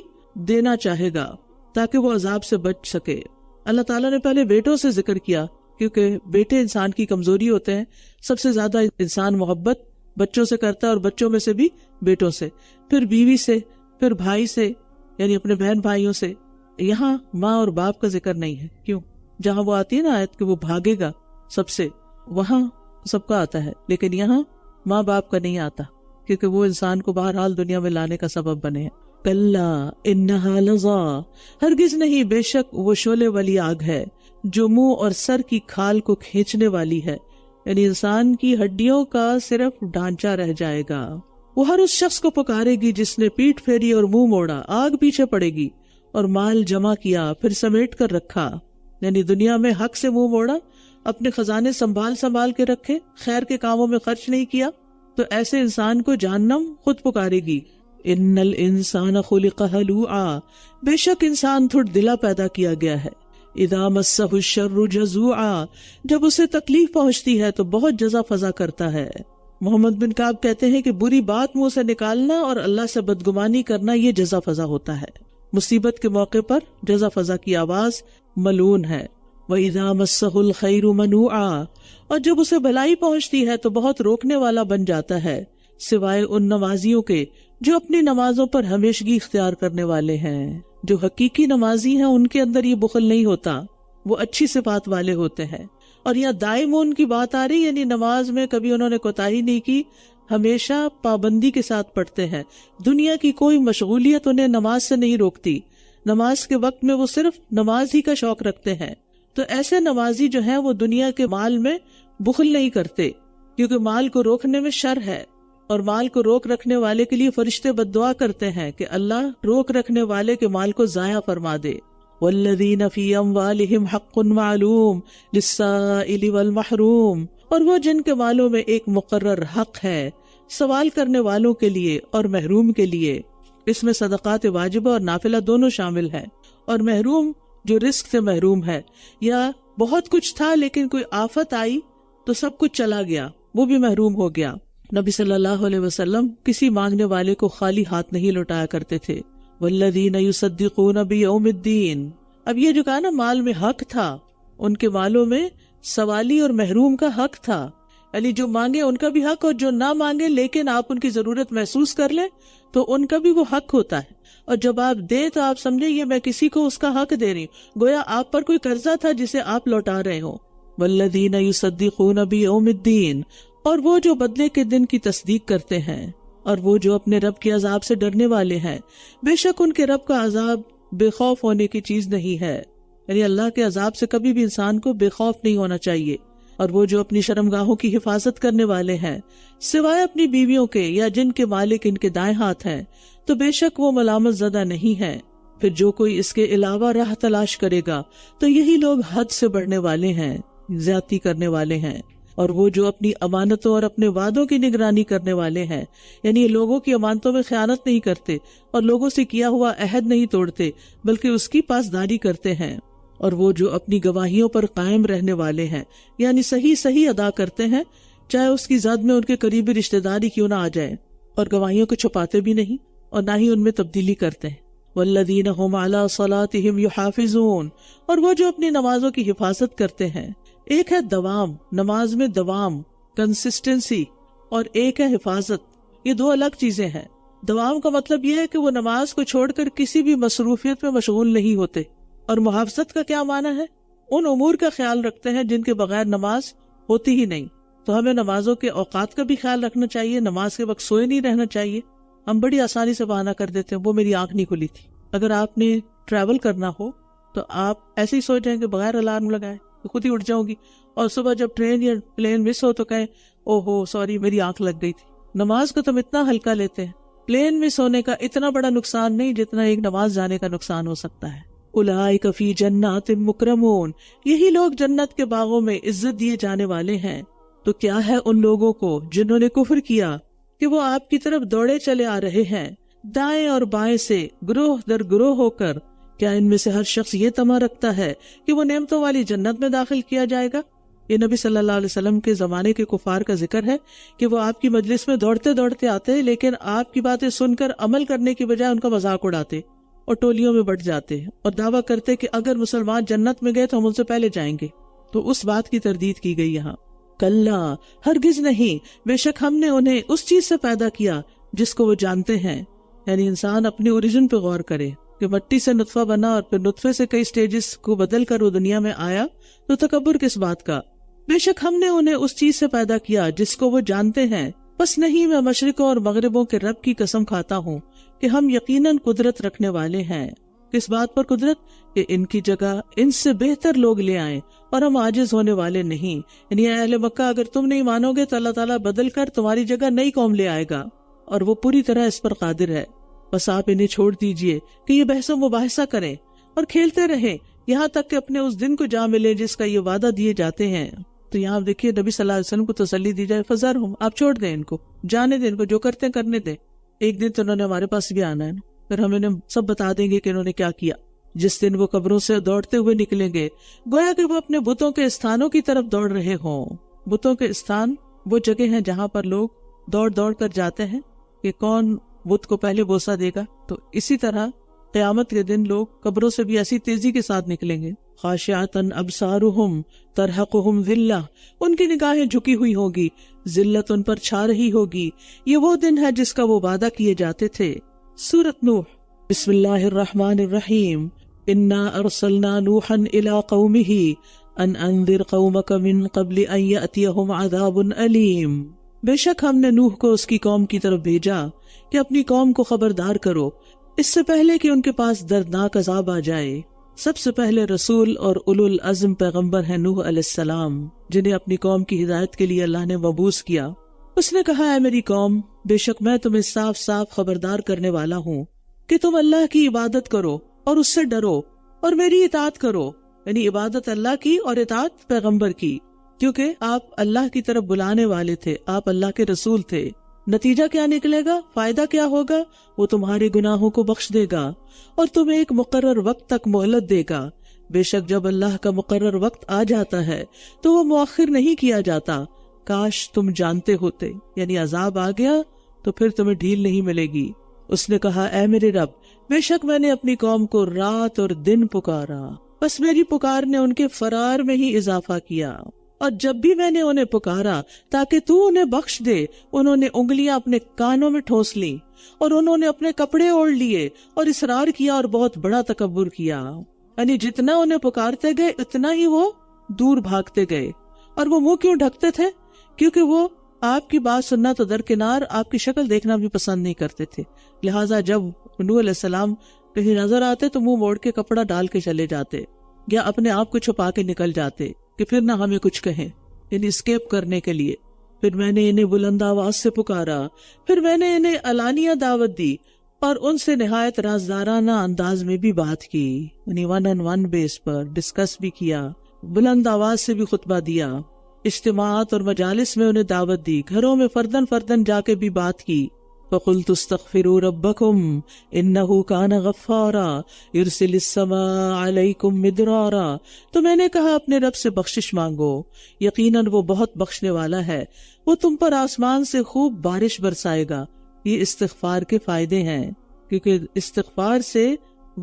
دینا چاہے گا تاکہ وہ عذاب سے بچ سکے۔ اللہ تعالیٰ نے پہلے بیٹوں سے ذکر کیا، کیونکہ بیٹے انسان کی کمزوری ہوتے ہیں۔ سب سے زیادہ انسان محبت بچوں سے کرتا ہے، اور بچوں میں سے بھی بیٹوں سے، پھر بیوی سے، پھر بھائی سے، یعنی اپنے بہن بھائیوں سے۔ یہاں ماں اور باپ کا ذکر نہیں ہے، کیوں؟ جہاں وہ آتی ہے نا آیت کہ وہ بھاگے گا سب سے، وہاں سب کا آتا ہے، لیکن یہاں ماں باپ کا نہیں آتا، کیونکہ وہ انسان کو بہرحال دنیا میں لانے کا سبب بنے ہیں۔ کلا انہا لظا، ہرگز نہیں، بے شک وہ شعلے والی آگ ہے جو منہ اور سر کی کھال کو کھینچنے والی ہے، یعنی انسان کی ہڈیوں کا صرف ڈھانچہ رہ جائے گا۔ وہ ہر اس شخص کو پکارے گی جس نے پیٹھ پھیری اور منہ موڑا، آگ پیچھے پڑے گی، اور مال جمع کیا پھر سمیٹ کر رکھا، یعنی دنیا میں حق سے منہ موڑا، اپنے خزانے سنبھال کے رکھے، خیر کے کاموں میں خرچ نہیں کیا، تو ایسے انسان کو جہنم خود پکارے گی۔ ان الانسان خلق ہلوعا، بے شک انسان تھوڑ دلا پیدا کیا گیا ہے۔ اذا مسہ الشر جزوعا، جب اسے تکلیف پہنچتی ہے تو بہت جزا فضا کرتا ہے۔ محمد بن کعب کہتے ہیں کہ بری بات منہ سے نکالنا اور اللہ سے بدگمانی کرنا، یہ جزا فضا ہوتا ہے۔ مصیبت کے موقع پر جزا فضا کی آواز ملعون ہے۔ وَإِذَا مَسَّهُ الْخَيْرُ مَنُوعًا، اور جب اسے بھلائی پہنچتی ہے تو بہت روکنے والا بن جاتا ہے، سوائے ان نمازیوں کے جو اپنی نمازوں پر ہمیشگی اختیار کرنے والے ہیں۔ جو حقیقی نمازی ہیں ان کے اندر یہ بخل نہیں ہوتا، وہ اچھی صفات والے ہوتے ہیں۔ اور یہاں دائمون کی بات آ رہی، یعنی نماز میں کبھی انہوں نے کوتاہی نہیں کی، ہمیشہ پابندی کے ساتھ پڑھتے ہیں۔ دنیا کی کوئی مشغولیت انہیں نماز سے نہیں روکتی، نماز کے وقت میں وہ صرف نماز ہی کا شوق رکھتے ہیں۔ تو ایسے نمازی جو ہیں وہ دنیا کے مال میں بخل نہیں کرتے، کیونکہ مال کو روکنے میں شر ہے، اور مال کو روک رکھنے والے کے لیے فرشتے بد دعا کرتے ہیں کہ اللہ روک رکھنے والے کے مال کو ضائع فرما دے۔ والذین فی اموالہم حق معلوم للسائل والمحروم، اور وہ جن کے مالوں میں ایک مقرر حق ہے سوال کرنے والوں کے لیے اور محروم کے لیے۔ اس میں صدقات واجبہ اور نافلہ دونوں شامل ہیں۔ اور محروم جو رزق سے محروم ہے، یا بہت کچھ تھا لیکن کوئی آفت آئی تو سب کچھ چلا گیا، وہ بھی محروم ہو گیا۔ نبی صلی اللہ علیہ وسلم کسی مانگنے والے کو خالی ہاتھ نہیں لوٹایا کرتے تھے۔ والذین یصدقون بیوم الدین، اب یہ جو کہا نا مال میں حق تھا، ان کے مالوں میں سوالی اور محروم کا حق تھا، یعنی جو مانگے ان کا بھی حق، اور جو نہ مانگے لیکن آپ ان کی ضرورت محسوس کر لیں تو ان کا بھی وہ حق ہوتا ہے۔ اور جب آپ دیں تو آپ سمجھے یہ میں کسی کو اس کا حق دے رہی ہوں، گویا آپ پر کوئی قرضہ تھا جسے آپ لوٹا رہے ہوں۔ والذین یصدقون بیوم الدین، اور وہ جو بدلے کے دن کی تصدیق کرتے ہیں، اور وہ جو اپنے رب کے عذاب سے ڈرنے والے ہیں، بے شک ان کے رب کا عذاب بے خوف ہونے کی چیز نہیں ہے، یعنی اللہ کے عذاب سے کبھی بھی انسان کو بے خوف نہیں ہونا چاہیے۔ اور وہ جو اپنی شرمگاہوں کی حفاظت کرنے والے ہیں، سوائے اپنی بیویوں کے یا جن کے مالک ان کے دائیں ہاتھ ہیں، تو بے شک وہ ملامت زدہ نہیں ہے۔ پھر جو کوئی اس کے علاوہ راہ تلاش کرے گا تو یہی لوگ حد سے بڑھنے والے ہیں، زیادتی کرنے والے ہیں۔ اور وہ جو اپنی امانتوں اور اپنے وعدوں کی نگرانی کرنے والے ہیں، یعنی لوگوں کی امانتوں میں خیانت نہیں کرتے اور لوگوں سے کیا ہوا عہد نہیں توڑتے بلکہ اس کی پاسداری کرتے ہیں۔ اور وہ جو اپنی گواہیوں پر قائم رہنے والے ہیں، یعنی صحیح ادا کرتے ہیں، چاہے اس کی زد میں ان کے قریبی رشتہ داری کیوں نہ آ جائے، اور گواہیوں کو چھپاتے بھی نہیں اور نہ ہی ان میں تبدیلی کرتے ہیں۔ والذین هم علی صلاتہم یحافظون، اور وہ جو اپنی نمازوں کی حفاظت کرتے ہیں۔ ایک ہے دوام، نماز میں دوام، کنسسٹنسی، اور ایک ہے حفاظت، یہ دو الگ چیزیں ہیں۔ دوام کا مطلب یہ ہے کہ وہ نماز کو چھوڑ کر کسی بھی مصروفیت میں مشغول نہیں ہوتے، اور محافظت کا کیا معنی ہے؟ ان امور کا خیال رکھتے ہیں جن کے بغیر نماز ہوتی ہی نہیں۔ تو ہمیں نمازوں کے اوقات کا بھی خیال رکھنا چاہیے، نماز کے وقت سوئے نہیں رہنا چاہیے۔ ہم بڑی آسانی سے بہانہ کر دیتے ہیں، وہ میری آنکھ نہیں کھلی تھی۔ اگر آپ نے ٹریول کرنا ہو تو آپ ایسے ہی سو جائیں کہ بغیر الارم لگائے، خود ہی اٹھ جاؤں گی، اور صبح جب ٹرین یا پلین مس ہو تو کہیں او ہو سوری میری آنکھ لگ گئی تھی۔ نماز کو تم اتنا ہلکا لیتے ہیں، پلین مس ہونے کا اتنا بڑا نقصان نہیں جتنا ایک نماز جانے کا نقصان ہو سکتا ہے۔ اولئک فی جنات مکرمون، یہی لوگ جنت کے باغوں میں عزت دیے جانے والے ہیں۔ تو کیا ہے ان لوگوں کو جنہوں نے کفر کیا کہ وہ آپ کی طرف دوڑے چلے آ رہے ہیں دائیں اور بائیں سے گروہ در گروہ ہو کر، کیا ان میں سے ہر شخص یہ طمع رکھتا ہے کہ وہ نعمتوں والی جنت میں داخل کیا جائے گا؟ یہ نبی صلی اللہ علیہ وسلم کے زمانے کے کفار کا ذکر ہے کہ وہ آپ کی مجلس میں دوڑتے دوڑتے آتے لیکن آپ کی باتیں سن کر عمل کرنے کی بجائے ان کا مذاق اڑاتے اور ٹولیوں میں بٹ جاتے اور دعویٰ کرتے کہ اگر مسلمان جنت میں گئے تو ہم ان سے پہلے جائیں گے۔ تو اس بات کی تردید کی گئی یہاں، کلا ہرگز نہیں، بے شک ہم نے انہیں اس چیز سے پیدا کیا جس کو وہ جانتے ہیں۔ یعنی انسان اپنی اوریجن پہ غور کرے کہ مٹی سے نطفہ بنا اور پھر نطفے سے کئی سٹیجز کو بدل کر وہ دنیا میں آیا، تو تکبر کس بات کا؟ بے شک ہم نے انہیں اس چیز سے پیدا کیا جس کو وہ جانتے ہیں، بس نہیں میں مشرقوں اور مغربوں کے رب کی قسم کھاتا ہوں کہ ہم یقیناً قدرت رکھنے والے ہیں۔ کس بات پر قدرت؟ کہ ان کی جگہ ان سے بہتر لوگ لے آئیں اور ہم عاجز ہونے والے نہیں۔ یعنی اے اہل مکہ اگر تم نہیں مانو گے تو اللہ تعالیٰ بدل کر تمہاری جگہ نئی قوم لے آئے گا اور وہ پوری طرح اس پر قادر ہے۔ بس آپ انہیں چھوڑ دیجئے کہ یہ بحث و مباحثہ کریں اور کھیلتے رہیں یہاں تک کہ اپنے اس دن کو جا ملے جس کا یہ وعدہ دیے جاتے ہیں۔ تو یہاں دیکھیے نبی صلی اللہ علیہ وسلم کو تسلی دی جائے، فذرہم، آپ چھوڑ دیں ان کو، جانے دیں ان کو، جو کرتے ہیں کرنے دیں، ایک دن تو انہوں نے ہمارے پاس بھی آنا ہے نا، پھر ہم انہیں سب بتا دیں گے کہ انہوں نے کیا کیا۔ جس دن وہ قبروں سے دوڑتے ہوئے نکلیں گے گویا کہ وہ اپنے بتوں کے استھانوں کی طرف دوڑ رہے ہوں۔ بتوں کے استھان وہ جگہ ہیں جہاں پر لوگ دوڑ دوڑ کر جاتے ہیں کہ کون بت کو پہلے بوسہ دے گا۔ تو اسی طرح قیامت کے دن لوگ قبروں سے بھی ایسی تیزی کے ساتھ نکلیں گے۔ خاشعۃ ابصارہم ترہقہم ذلہ، ان کی نگاہیں جھکی ہوئی ہوگی، ذلت ان پر چھا رہی ہوگی۔ یہ وہ دن ہے جس کا وہ وعدہ کیے جاتے تھے۔ سورۃ نوح، بسم اللہ الرحمن الرحیم۔ انا ارسلنا نوحا الی قومہ ان انذر قومک من قبل ان یأتیہم عذاب علیم۔ بے شک ہم نے نوح کو اس کی قوم کی طرف بھیجا کہ اپنی قوم کو خبردار کرو اس سے پہلے کہ ان کے پاس دردناک عذاب آ جائے۔ سب سے پہلے رسول اور اولو العزم پیغمبر ہیں نوح علیہ السلام، جنہیں اپنی قوم کی ہدایت کے لیے اللہ نے مبعوث کیا۔ اس نے کہا، اے میری قوم، بے شک میں تمہیں صاف صاف خبردار کرنے والا ہوں کہ تم اللہ کی عبادت کرو اور اس سے ڈرو اور میری اطاعت کرو۔ یعنی عبادت اللہ کی اور اطاعت پیغمبر کی، کیونکہ آپ اللہ کی طرف بلانے والے تھے، آپ اللہ کے رسول تھے۔ نتیجہ کیا نکلے گا؟ فائدہ کیا ہوگا؟ وہ تمہارے گناہوں کو بخش دے گا اور تمہیں ایک مقرر وقت تک مہلت دے گا۔ بے شک جب اللہ کا مقرر وقت آ جاتا ہے تو وہ مؤخر نہیں کیا جاتا۔ کاش تم جانتے ہوتے، یعنی عذاب آ گیا تو پھر تمہیں ڈھیل نہیں ملے گی۔ اس نے کہا، اے میرے رب، بے شک میں نے اپنی قوم کو رات اور دن پکارا، بس میری پکار نے ان کے فرار میں ہی اضافہ کیا، اور جب بھی میں نے انہیں پکارا تاکہ تو انہیں بخش دے، انہوں نے انگلیاں اپنے کانوں میں ٹھونس لیں اور انہوں نے اپنے کپڑے اوڑھ لیے اور اصرار کیا اور بہت بڑا تکبر کیا۔ یعنی جتنا انہیں پکارتے گئے اتنا ہی وہ دور بھاگتے گئے۔ اور وہ منہ کیوں ڈھکتے تھے؟ کیونکہ وہ آپ کی بات سننا تو درکنار، آپ کی شکل دیکھنا بھی پسند نہیں کرتے تھے۔ لہٰذا جب نوح علیہ السلام کہیں نظر آتے تو منہ موڑ کے کپڑا ڈال کے چلے جاتے یا اپنے آپ کو چھپا کے نکل جاتے کہ پھر نہ ہمیں کچھ کہیں، یعنی اسکیپ کرنے کے لیے۔ پھر میں نے انہیں بلند آواز سے پکارا، پھر میں نے انہیں علانیہ دعوت دی اور ان سے نہایت رازدارانہ انداز میں بھی بات کی، یعنی 1-on-1 بیس پر ڈسکس بھی کیا، بلند آواز سے بھی خطبہ دیا، اجتماعات اور مجالس میں انہیں دعوت دی، گھروں میں فردن فردن جا کے بھی بات کی۔ فَقُلْتُ اسْتَغْفِرُوا رَبَّكُمْ إِنَّهُ كَانَ غَفَّارًا يُرْسِلِ السَّمَاءَ عَلَيْكُمْ مِدْرَارًا، تو میں نے کہا اپنے رب سے بخشش مانگو، یقیناً وہ بہت بخشنے والا ہے، وہ تم پر آسمان سے خوب بارش برسائے گا۔ یہ استغفار کے فائدے ہیں، کیونکہ استغفار سے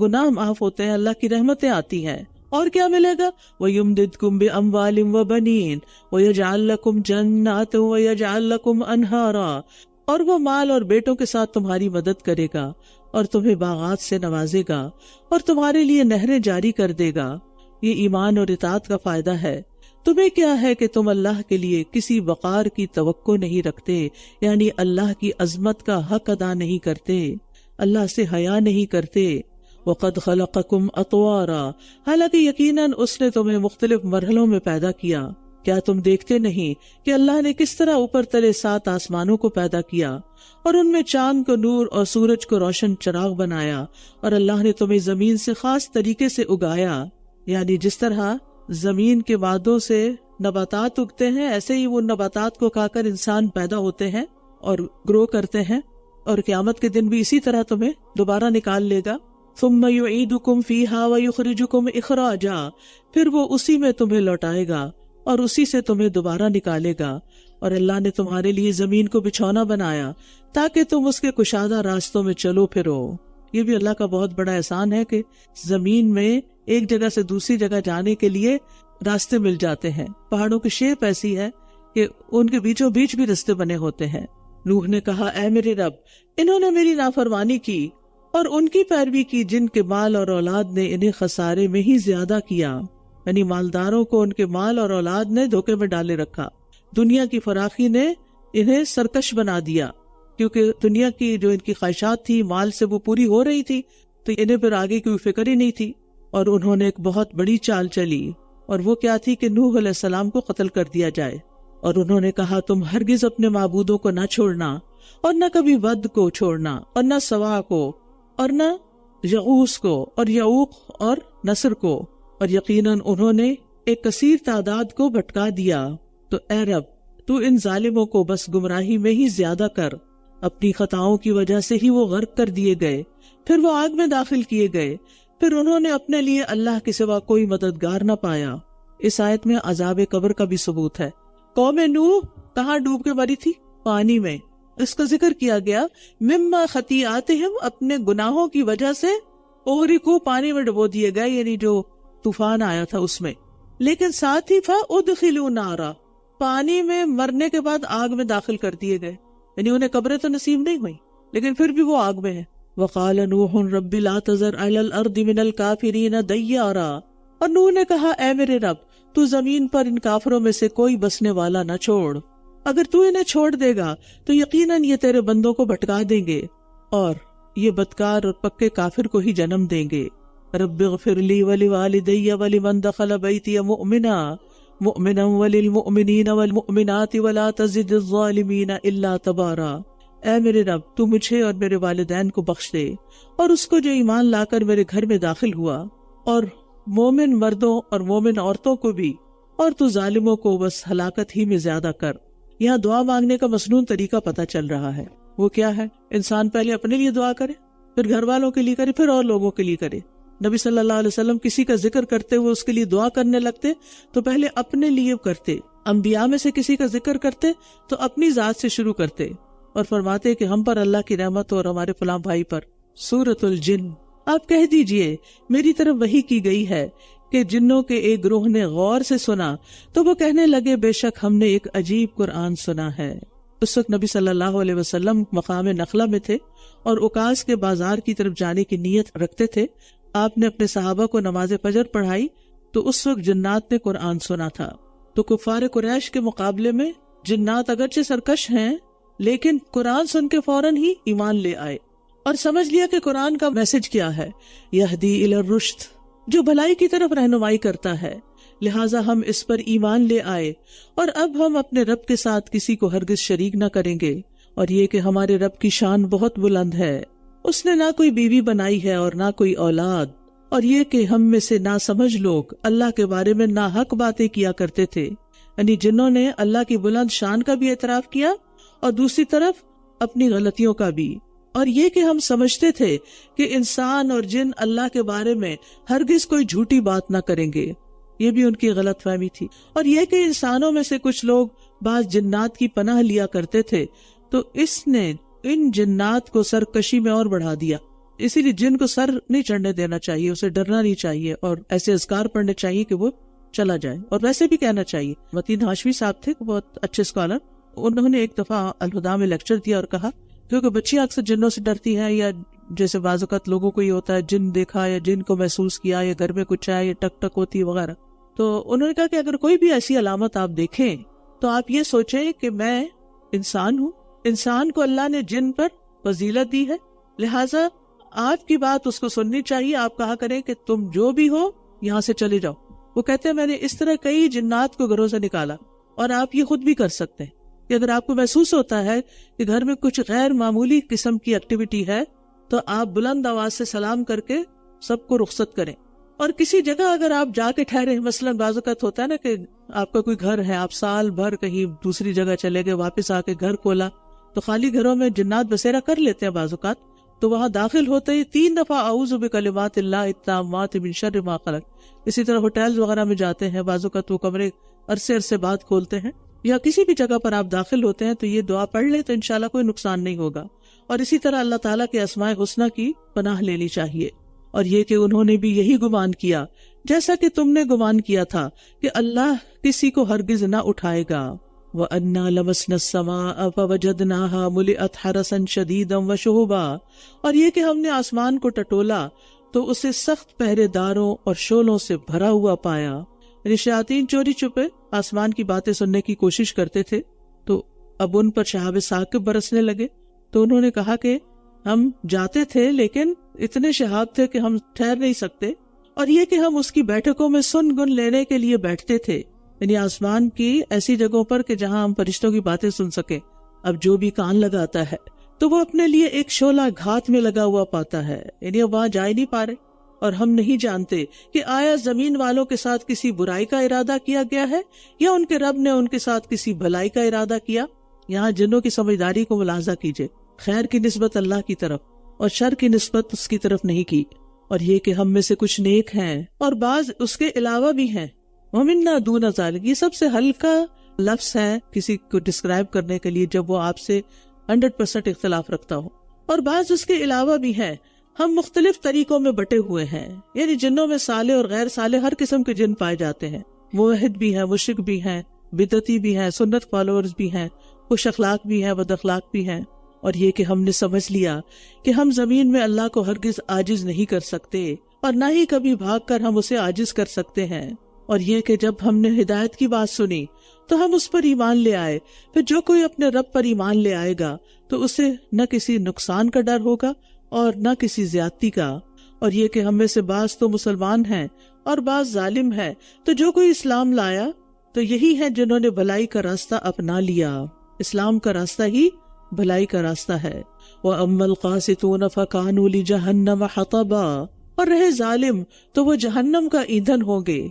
گناہ معاف ہوتے ہیں، اللہ کی رحمتیں آتی ہیں۔ اور کیا ملے گا؟ وَيُمْدِدْكُمْ بِأَمْوَالٍ وَبَنِينَ وَيَجْعَلْ لَكُمْ جَنَّاتٍ وَيَجْعَلْ لَكُمْ أَنْهَارًا، اور وہ مال اور بیٹوں کے ساتھ تمہاری مدد کرے گا اور تمہیں باغات سے نوازے گا اور تمہارے لیے نہریں جاری کر دے گا۔ یہ ایمان اور اطاعت کا فائدہ ہے۔ تمہیں کیا ہے کہ تم اللہ کے لیے کسی وقار کی توقع نہیں رکھتے، یعنی اللہ کی عظمت کا حق ادا نہیں کرتے، اللہ سے حیا نہیں کرتے، وَقَدْ خَلَقَكُمْ أَطْوَارًا، حالانکہ یقیناً اس نے تمہیں مختلف مرحلوں میں پیدا کیا۔ کیا تم دیکھتے نہیں کہ اللہ نے کس طرح اوپر تلے 7 آسمانوں کو پیدا کیا اور ان میں چاند کو نور اور سورج کو روشن چراغ بنایا، اور اللہ نے تمہیں زمین سے خاص طریقے سے اگایا، یعنی جس طرح زمین کے مادوں سے نباتات اگتے ہیں ایسے ہی وہ نباتات کو کھا کر انسان پیدا ہوتے ہیں اور گرو کرتے ہیں، اور قیامت کے دن بھی اسی طرح تمہیں دوبارہ نکال لے گا۔ ثم یعیدکم فیہا ویخرجکم اخراجا، پھر وہ اسی میں تمہیں لوٹائے گا اور اسی سے تمہیں دوبارہ نکالے گا۔ اور اللہ نے تمہارے لیے زمین کو بچھونا بنایا تاکہ تم اس کے کشادہ راستوں میں چلو پھرو۔ یہ بھی اللہ کا بہت بڑا احسان ہے کہ زمین میں ایک جگہ سے دوسری جگہ جانے کے لیے راستے مل جاتے ہیں۔ پہاڑوں کی شیپ ایسی ہے کہ ان کے بیچوں بیچ بھی راستے بنے ہوتے ہیں۔ نوح نے کہا، اے میرے رب، انہوں نے میری نافرمانی کی اور ان کی پیروی کی جن کے مال اور اولاد نے انہیں خسارے میں ہی زیادہ کیا، یعنی مالداروں کو ان کے مال اور اولاد نے دھوکے میں ڈالے رکھا۔ دنیا کی فراخی نے انہیں سرکش بنا دیا، کیونکہ دنیا کی جو ان کی خواہشات تھی مال سے وہ پوری ہو رہی تھی، تو انہیں پھر آگے کوئی فکر ہی نہیں تھی، اور انہوں نے ایک بہت بڑی چال چلی، اور وہ کیا تھی کہ نوح علیہ السلام کو قتل کر دیا جائے۔ اور انہوں نے کہا، تم ہرگز اپنے معبودوں کو نہ چھوڑنا، اور نہ کبھی ود کو چھوڑنا، اور نہ سوا کو، اور نہ یغوث کو، اور یعوق اور نصر کو، اور یقیناً انہوں نے ایک کثیر تعداد کو بھٹکا دیا۔ تو اے رب، تو ان ظالموں کو بس گمراہی میں ہی زیادہ کر۔ اپنی خطاؤں کی وجہ سے ہی وہ غرق کر دیے گئے، پھر وہ آگ میں داخل کیے گئے، پھر انہوں نے اپنے لیے اللہ کے سوا کوئی مددگار نہ پایا۔ اس آیت میں عذاب قبر کا بھی ثبوت ہے۔ قوم نوح کہاں ڈوب کے مری تھی؟ پانی میں۔ اس کا ذکر کیا گیا، مما خطیئاتہم، اپنے گناہوں کی وجہ سے اغرقوا، پانی میں ڈبو دیے گئے، یعنی جو طوفان آیا تھا اس میں۔ لیکن ساتھ ہی فادخلوا نارا، پانی میں مرنے کے بعد آگ میں داخل کر دیے گئے، یعنی انہیں قبریں تو نصیب نہیں ہوئی لیکن پھر بھی وہ آگ میں ہے۔ وقال نوح رب لا تذر علی الارض من الکافرین دیارا، اور نوح نے کہا، اے میرے رب، تو زمین پر ان کافروں میں سے کوئی بسنے والا نہ چھوڑ، اگر تو انہیں چھوڑ دے گا تو یقیناً یہ تیرے بندوں کو بھٹکا دیں گے اور یہ بدکار اور پکے کافر کو ہی جنم دیں گے۔ رب اغفر لی ولوالدی ولمن دخل بیتی مؤمنا وللمؤمنین والمؤمنات ولا تزد الظالمین الا تبارا۔ اے میرے رب، تو مجھے اور میرے والدین کو بخش دے، اور اس کو جو ایمان لا کر میرے گھر میں داخل ہوا، اور مومن مردوں اور مومن عورتوں کو بھی، اور تو ظالموں کو بس ہلاکت ہی میں زیادہ کر۔ یہاں دعا مانگنے کا مسنون طریقہ پتہ چل رہا ہے۔ وہ کیا ہے؟ انسان پہلے اپنے لیے دعا کرے، پھر گھر والوں کے لیے کرے، پھر اور لوگوں کے لیے کرے۔ نبی صلی اللہ علیہ وسلم کسی کا ذکر کرتے ہوئے اس کے لیے دعا کرنے لگتے تو پہلے اپنے لیے کرتے، انبیاء میں سے کسی کا ذکر کرتے تو اپنی ذات سے شروع کرتے، اور فرماتے کہ ہم پر اللہ کی رحمت اور ہمارے فلاں بھائی پر۔ سورۃ الجن، آپ کہہ دیجئے میری طرف وحی کی گئی ہے کہ جنوں کے ایک گروہ نے غور سے سنا تو وہ کہنے لگے، بے شک ہم نے ایک عجیب قرآن سنا ہے۔ اس وقت نبی صلی اللہ علیہ وسلم مقام نخلہ میں تھے اور عکاظ کے بازار کی طرف جانے کی نیت رکھتے تھے۔ آپ نے اپنے صحابہ کو نماز فجر پڑھائی تو اس وقت جنات نے قرآن سنا تھا۔ تو کفار قریش کے مقابلے میں جنات اگرچہ سرکش ہیں لیکن قرآن سن کے فوراً ہی ایمان لے آئے اور سمجھ لیا کہ قرآن کا میسج کیا ہے، یہدی الی الرشد، جو بھلائی کی طرف رہنمائی کرتا ہے، لہٰذا ہم اس پر ایمان لے آئے، اور اب ہم اپنے رب کے ساتھ کسی کو ہرگز شریک نہ کریں گے، اور یہ کہ ہمارے رب کی شان بہت بلند ہے، اس نے نہ کوئی بیوی بنائی ہے اور نہ کوئی اولاد، اور یہ کہ ہم میں سے ناسمجھ لوگ اللہ کے بارے میں ناحق باتیں کیا کرتے تھے، یعنی جنہوں نے اللہ کی بلند شان کا بھی اعتراف کیا اور دوسری طرف اپنی غلطیوں کا بھی، اور یہ کہ ہم سمجھتے تھے کہ انسان اور جن اللہ کے بارے میں ہرگز کوئی جھوٹی بات نہ کریں گے، یہ بھی ان کی غلط فہمی تھی، اور یہ کہ انسانوں میں سے کچھ لوگ بعض جنات کی پناہ لیا کرتے تھے، تو اس نے ان جنات کو سرکشی میں اور بڑھا دیا۔ اسی لیے جن کو سر نہیں چڑھنے دینا چاہیے، اسے ڈرنا نہیں چاہیے، اور ایسے اذکار پڑھنے چاہیے کہ وہ چلا جائے، اور ویسے بھی کہنا چاہیے۔ متین ہاشمی صاحب تھے بہت اچھے اسکالر، انہوں نے ایک دفعہ الہدا میں لیکچر دیا اور کہا کیونکہ بچیاں اکثر جنوں سے ڈرتی ہیں، یا جیسے بعض اوقات لوگوں کو یہ ہوتا ہے جن دیکھا یا جن کو محسوس کیا یا گھر میں کچھ آیا یا ٹک ٹک ہوتی وغیرہ، تو انہوں نے کہا کہ اگر کوئی بھی ایسی علامت آپ دیکھیں تو آپ یہ سوچیں کہ میں انسان ہوں، انسان کو اللہ نے جن پر فضیلت دی ہے، لہٰذا آپ کی بات اس کو سننی چاہیے. آپ کہا کریں کہ تم جو بھی ہو یہاں سے چلے جاؤ. وہ کہتے ہیں میں نے اس طرح کئی جنات کو گھروں سے نکالا. اور آپ یہ خود بھی کر سکتے ہیں کہ اگر آپ کو محسوس ہوتا ہے کہ گھر میں کچھ غیر معمولی قسم کی ایکٹیویٹی ہے تو آپ بلند آواز سے سلام کر کے سب کو رخصت کریں. اور کسی جگہ اگر آپ جا کے ٹھہرے، مثلا بعض اوقات ہوتا ہے نا کہ آپ کا کوئی گھر ہے، آپ سال بھر کہیں دوسری جگہ چلے گئے، واپس آ کے گھر کھولا تو خالی گھروں میں جنات بسیرا کر لیتے ہیں بعض اوقات. تو وہاں داخل ہوتے ہی 3 دفعہ اعوذ بکلمات اللہ التامات من شر ما خلق. اسی طرح ہوٹلز وغیرہ میں جاتے ہیں، بعض اوقات وہ کمرے عرصے بعد کھولتے ہیں، یا کسی بھی جگہ پر آپ داخل ہوتے ہیں تو یہ دعا پڑھ لیں تو انشاءاللہ کوئی نقصان نہیں ہوگا. اور اسی طرح اللہ تعالیٰ کے اسماء حسنہ کی پناہ لینی چاہیے. اور یہ کہ انہوں نے بھی یہی گمان کیا جیسا کہ تم نے گمان کیا تھا کہ اللہ کسی کو ہرگز نہ اٹھائے گا. وَأَنَّا لَمَسْنَا السَّمَاءَ فَوَجَدْنَاهَا مُلِئَتْ حَرَسًا شَدِيدًا وَشُهُبًا. اور یہ کہ ہم نے آسمان کو ٹٹولا تو اسے سخت پہرے داروں اور شعلوں سے بھرا ہوا پایا. یعنی شیاطین چوری چھپے آسمان کی باتیں سننے کی کوشش کرتے تھے. تو اب ان پر شہاب ثاقب برسنے لگے. تو انہوں نے کہا کہ ہم جاتے تھے لیکن اتنے شہاب تھے کہ ہم ٹھہر نہیں سکتے. اور یہ کہ ہم اس کی بیٹھکوں میں سن گن لینے کے لیے بیٹھتے تھے، یعنی آسمان کی ایسی جگہوں پر کہ جہاں ہم فرشتوں کی باتیں سن سکیں. اب جو بھی کان لگاتا ہے تو وہ اپنے لیے ایک شعلہ گھات میں لگا ہوا پاتا ہے، یعنی اب وہاں جا ہی نہیں پا رہے. اور ہم نہیں جانتے کہ آیا زمین والوں کے ساتھ کسی برائی کا ارادہ کیا گیا ہے یا ان کے رب نے ان کے ساتھ کسی بھلائی کا ارادہ کیا. یہاں جنوں کی سمجھداری کو ملاحظہ کیجئے. خیر کی نسبت اللہ کی طرف اور شر کی نسبت اس کی طرف نہیں کی. اور یہ کہ ہم میں سے کچھ نیک ہیں اور بعض اس کے علاوہ بھی ہیں. وَمِنَّا دُونَ ذَلِكَ، یہ سب سے ہلکا لفظ ہے کسی کو ڈسکرائب کرنے کے لیے جب وہ آپ سے 100% اختلاف رکھتا ہو. اور بعض اس کے علاوہ بھی ہیں. ہم مختلف طریقوں میں بٹے ہوئے ہیں، یعنی جنوں میں صالح اور غیر صالح ہر قسم کے جن پائے جاتے ہیں. موحد بھی ہیں، مشرک بھی ہیں، بدعتی بھی ہیں، سنت فالوورز بھی ہیں، خوش اخلاق بھی ہیں، بد اخلاق بھی ہیں. اور یہ کہ ہم نے سمجھ لیا کہ ہم زمین میں اللہ کو ہرگز عاجز نہیں کر سکتے اور نہ ہی کبھی بھاگ کر ہم اسے عاجز کر سکتے ہیں. اور یہ کہ جب ہم نے ہدایت کی بات سنی تو ہم اس پر ایمان لے آئے. پھر جو کوئی اپنے رب پر ایمان لے آئے گا تو اسے نہ کسی نقصان کا ڈر ہوگا اور نہ کسی زیادتی کا. اور یہ کہ ہم میں سے بعض تو مسلمان ہیں اور بعض ظالم ہیں. تو جو کوئی اسلام لایا تو یہی ہے جنہوں نے بھلائی کا راستہ اپنا لیا. اسلام کا راستہ ہی بھلائی کا راستہ ہے. وَأَمَّا الْقَاسِطُونَ فَكَانُوا لِجَهَنَّمَ حَطَبًا، اور رہے ظالم تو وہ جہنم کا ایندھن ہوں گے.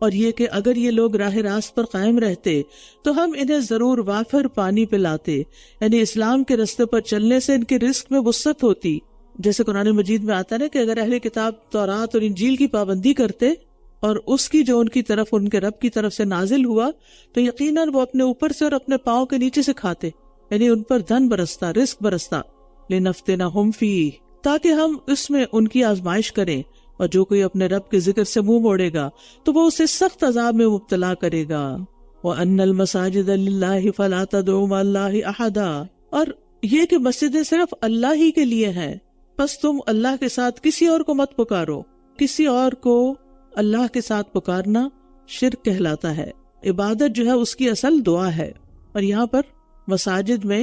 اور یہ کہ اگر یہ لوگ راہ راست پر قائم رہتے تو ہم انہیں ضرور وافر پانی پلاتے، یعنی اسلام کے راستے پر چلنے سے ان کے رزق میں وسعت ہوتی. جیسے قرآن مجید میں آتا ہے کہ اگر اہل کتاب تورات اور انجیل کی پابندی کرتے اور اس کی جو ان کی طرف ان کے رب کی طرف سے نازل ہوا تو یقیناً وہ اپنے اوپر سے اور اپنے پاؤں کے نیچے سے کھاتے، یعنی ان پر دھن برستا، رزق برستا. لِنَفْتِنَهُمْ فِيهِ، تاکہ ہم اس میں ان کی آزمائش کریں. اور جو کوئی اپنے رب کے ذکر سے منہ موڑے گا تو وہ اسے سخت عذاب میں مبتلا کرے گا. وَأَنَّ الْمَسَاجِدَ لِلَّهِ فَلَا تَدْعُوا مَعَ اللَّهِ أَحَدًا، اور یہ کہ مسجدیں صرف اللہ ہی کے لیے ہیں، پس تم اللہ کے ساتھ کسی اور کو مت پکارو. کسی اور کو اللہ کے ساتھ پکارنا شرک کہلاتا ہے. عبادت جو ہے اس کی اصل دعا ہے. اور یہاں پر مساجد میں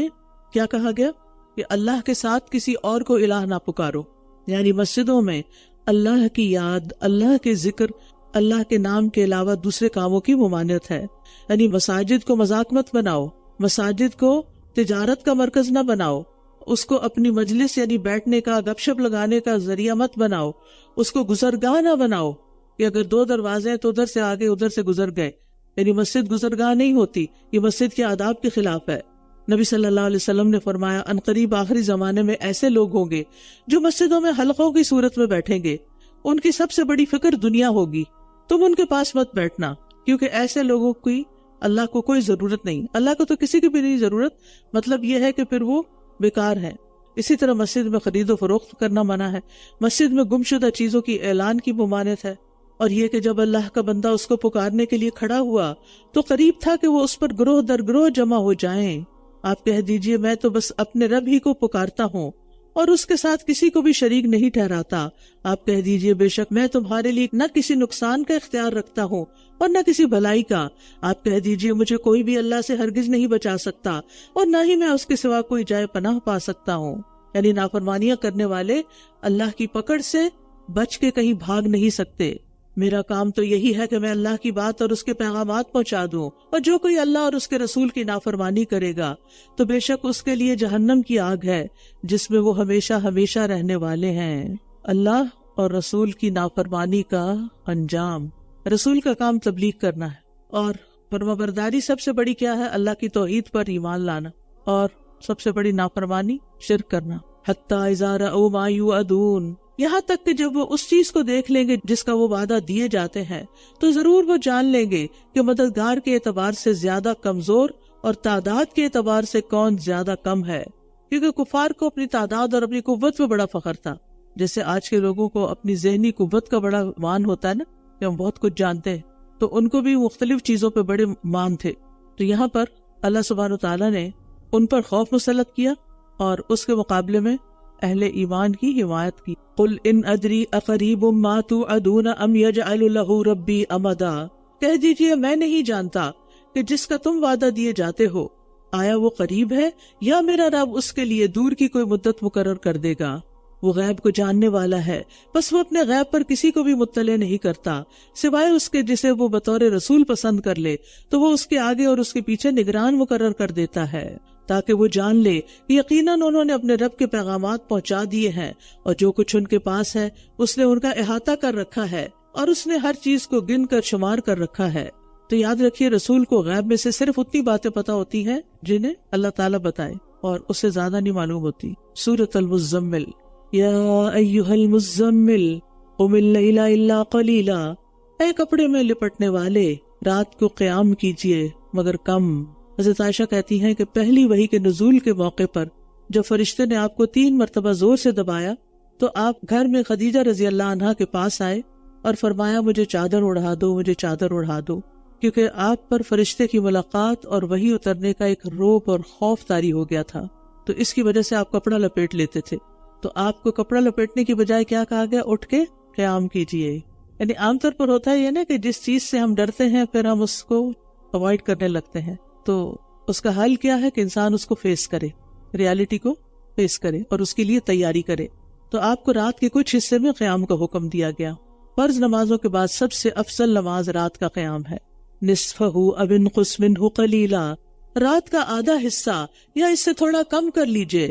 کیا کہا گیا کہ اللہ کے ساتھ کسی اور کو الہ نہ پکارو، یعنی مسجدوں میں اللہ کی یاد، اللہ کے ذکر، اللہ کے نام کے علاوہ دوسرے کاموں کی ممانعت ہے. یعنی مساجد کو مذاق مت بناؤ، مساجد کو تجارت کا مرکز نہ بناؤ، اس کو اپنی مجلس یعنی بیٹھنے کا، گپ شپ لگانے کا ذریعہ مت بناؤ، اس کو گزرگاہ نہ بناؤ کہ اگر 2 دروازے ہیں تو ادھر سے آگے ادھر سے گزر گئے. یعنی مسجد گزرگاہ نہیں ہوتی، یہ مسجد کے آداب کے خلاف ہے. نبی صلی اللہ علیہ وسلم نے فرمایا عنقریب آخری زمانے میں ایسے لوگ ہوں گے جو مسجدوں میں حلقوں کی صورت میں بیٹھیں گے. ان کی سب سے بڑی فکر دنیا ہوگی. تم ان کے پاس مت بیٹھنا، کیونکہ ایسے لوگوں کی اللہ کو کوئی ضرورت نہیں. اللہ کو تو کسی کی بھی نہیں ضرورت، مطلب یہ ہے کہ پھر وہ بیکار ہے. اسی طرح مسجد میں خرید و فروخت کرنا منع ہے. مسجد میں گمشدہ چیزوں کی اعلان کی ممانعت ہے. اور یہ کہ جب اللہ کا بندہ اس کو پکارنے کے لیے کھڑا ہوا تو قریب تھا کہ وہ اس پر گروہ در گروہ جمع ہو جائیں. آپ کہہ دیجئے میں تو بس اپنے رب ہی کو پکارتا ہوں اور اس کے ساتھ کسی کو بھی شریک نہیں ٹھہراتا. آپ کہہ دیجئے بے شک میں تمہارے لیے نہ کسی نقصان کا اختیار رکھتا ہوں اور نہ کسی بھلائی کا. آپ کہہ دیجئے مجھے کوئی بھی اللہ سے ہرگز نہیں بچا سکتا اور نہ ہی میں اس کے سوا کوئی جائے پناہ پا سکتا ہوں. یعنی نافرمانیاں کرنے والے اللہ کی پکڑ سے بچ کے کہیں بھاگ نہیں سکتے. میرا کام تو یہی ہے کہ میں اللہ کی بات اور اس کے پیغامات پہنچا دوں، اور جو کوئی اللہ اور اس کے رسول کی نافرمانی کرے گا تو بے شک اس کے لیے جہنم کی آگ ہے جس میں وہ ہمیشہ ہمیشہ رہنے والے ہیں. اللہ اور رسول کی نافرمانی کا انجام. رسول کا کام تبلیغ کرنا ہے، اور فرمانبرداری سب سے بڑی کیا ہے؟ اللہ کی توحید پر ایمان لانا، اور سب سے بڑی نافرمانی شرک کرنا. حتی اذا رأوا ما یوعدون، یہاں تک کہ جب وہ اس چیز کو دیکھ لیں گے جس کا وہ وعدہ دیے جاتے ہیں تو ضرور وہ جان لیں گے کہ مددگار کے اعتبار سے زیادہ کمزور اور تعداد کے اعتبار سے کون زیادہ کم ہے. کیونکہ کفار کو اپنی تعداد اور اپنی قوت پہ بڑا فخر تھا، جیسے آج کے لوگوں کو اپنی ذہنی قوت کا بڑا مان ہوتا ہے نا، کہ ہم بہت کچھ جانتے ہیں، تو ان کو بھی مختلف چیزوں پہ بڑے مان تھے. تو یہاں پر اللہ سبحانہ وتعالیٰ نے ان پر خوف مسلط کیا اور اس کے مقابلے میں اہل ایمان کی حمایت کی. قل ان ادری اقریب ما توعدون ام یجعل لہ ربی امدا، کہہ دیجئے میں نہیں جانتا کہ جس کا تم وعدہ دیے جاتے ہو آیا وہ قریب ہے یا میرا رب اس کے لیے دور کی کوئی مدت مقرر کر دے گا. وہ غیب کو جاننے والا ہے، بس وہ اپنے غیب پر کسی کو بھی مطلع نہیں کرتا سوائے اس کے جسے وہ بطور رسول پسند کر لے، تو وہ اس کے آگے اور اس کے پیچھے نگران مقرر کر دیتا ہے تاکہ وہ جان لے کہ یقیناً انہوں نے اپنے رب کے پیغامات پہنچا دیے ہیں، اور جو کچھ ان کے پاس ہے اس نے ان کا احاطہ کر رکھا ہے، اور اس نے ہر چیز کو گن کر شمار کر رکھا ہے. تو یاد رکھیے رسول کو غیب میں سے صرف اتنی باتیں پتہ ہوتی ہیں جنہیں اللہ تعالیٰ بتائے، اور اس سے زیادہ نہیں معلوم ہوتی. سورۃ المزمل. یا ایھا المزمل قم اللیل الا قلیلا، اے کپڑے میں لپٹنے والے رات کو قیام کیجیے مگر کم. حضرت عائشہ کہتی ہیں کہ پہلی وحی کے نزول کے موقع پر جب فرشتے نے آپ کو 3 مرتبہ زور سے دبایا تو آپ گھر میں خدیجہ رضی اللہ عنہا کے پاس آئے اور فرمایا مجھے چادر اڑا دو، مجھے چادر اڑا دو، کیونکہ آپ پر فرشتے کی ملاقات اور وحی اترنے کا ایک رعب اور خوف طاری ہو گیا تھا، تو اس کی وجہ سے آپ کپڑا لپیٹ لیتے تھے. تو آپ کو کپڑا لپیٹنے کی بجائے کیا کہا گیا؟ اٹھ کے قیام کیجیے. یعنی عام طور پر ہوتا ہے یہ نا کہ جس چیز سے ہم ڈرتے ہیں پھر ہم اس کو اوائڈ کرنے لگتے ہیں، تو اس کا حل کیا ہے کہ انسان اس کو فیس کرے، ریالٹی کو فیس کرے اور اس کے لیے تیاری کرے. تو آپ کو رات کے کچھ حصے میں قیام کا حکم دیا گیا. فرض نمازوں کے بعد سب سے افضل نماز رات کا قیام ہے. نصفہ او انقص منہ قلیلا، رات کا آدھا حصہ یا اس سے تھوڑا کم کر لیجئے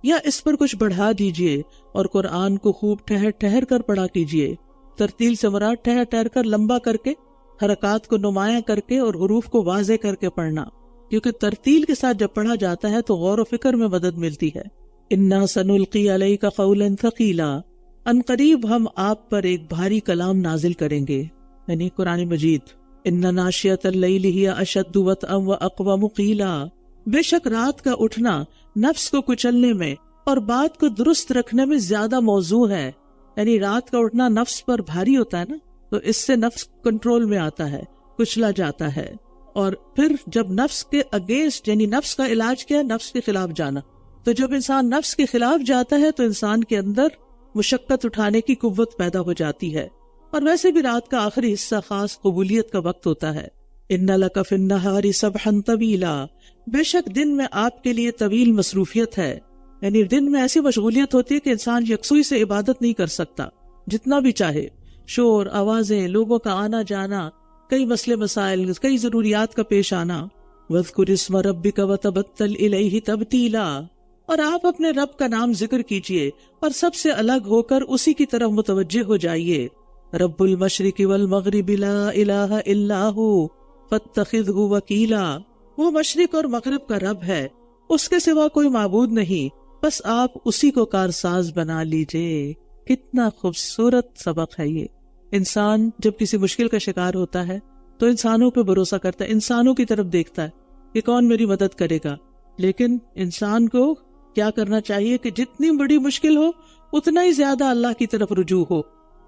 یا اس پر کچھ بڑھا دیجئے، اور قرآن کو خوب ٹھہر ٹھہر کر پڑھا کیجئے. ترتیل سے مراد ٹھہر ٹھہر کر، لمبا کر کے، حرکات کو نمایاں کر کے اور حروف کو واضح کر کے پڑھنا، کیونکہ ترتیل کے ساتھ جب پڑھا جاتا ہے تو غور و فکر میں مدد ملتی ہے. انا سنلقی علیک قولا ثقیلا، ان قریب ہم آپ پر ایک بھاری کلام نازل کریں گے، یعنی قرآن مجید. ان ناشیۃ اللیل ہی اشد وطئا واقوم قیلا، بے شک رات کا اٹھنا نفس کو کچلنے میں اور بات کو درست رکھنے میں زیادہ موزوں ہے. یعنی رات کا اٹھنا نفس پر بھاری ہوتا ہے نا، تو اس سے نفس کنٹرول میں آتا ہے، کچلا جاتا ہے. اور پھر جب نفس کے اگینسٹ، یعنی نفس کا علاج کیا ہے؟ نفس کے خلاف جانا. تو جب انسان نفس کے خلاف جاتا ہے تو انسان کے اندر مشقت اٹھانے کی قوت پیدا ہو جاتی ہے. اور ویسے بھی رات کا آخری حصہ خاص قبولیت کا وقت ہوتا ہے. ان لک فی النہار سبحا طویلا، بے شک دن میں آپ کے لیے طویل مصروفیت ہے. یعنی دن میں ایسی مشغولیت ہوتی ہے کہ انسان یکسوئی سے عبادت نہیں کر سکتا جتنا بھی چاہے. شور، آوازیں، لوگوں کا آنا جانا، کئی مسئلے مسائل، کئی ضروریات کا پیش آنا. وَاذْكُرِ اسْمَ رَبِّكَ وَتَبَتَّلْ إِلَيْهِ تَبْتِيلًا، اور آپ اپنے رب کا نام ذکر کیجئے اور سب سے الگ ہو کر اسی کی طرف متوجہ ہو جائیے. رب المشرق والمغرب لا الہ الا ہو فاتخذہ وکیلا، وہ مشرق اور مغرب کا رب ہے، اس کے سوا کوئی معبود نہیں، بس آپ اسی کو کارساز بنا لیجئے. کتنا خوبصورت سبق ہے یہ. انسان جب کسی مشکل کا شکار ہوتا ہے تو انسانوں پہ بھروسہ کرتا ہے، انسانوں کی طرف دیکھتا ہے کہ کون میری مدد کرے گا. لیکن انسان کو کیا کرنا چاہیے کہ جتنی بڑی مشکل ہو اتنا ہی زیادہ اللہ کی طرف رجوع ہو،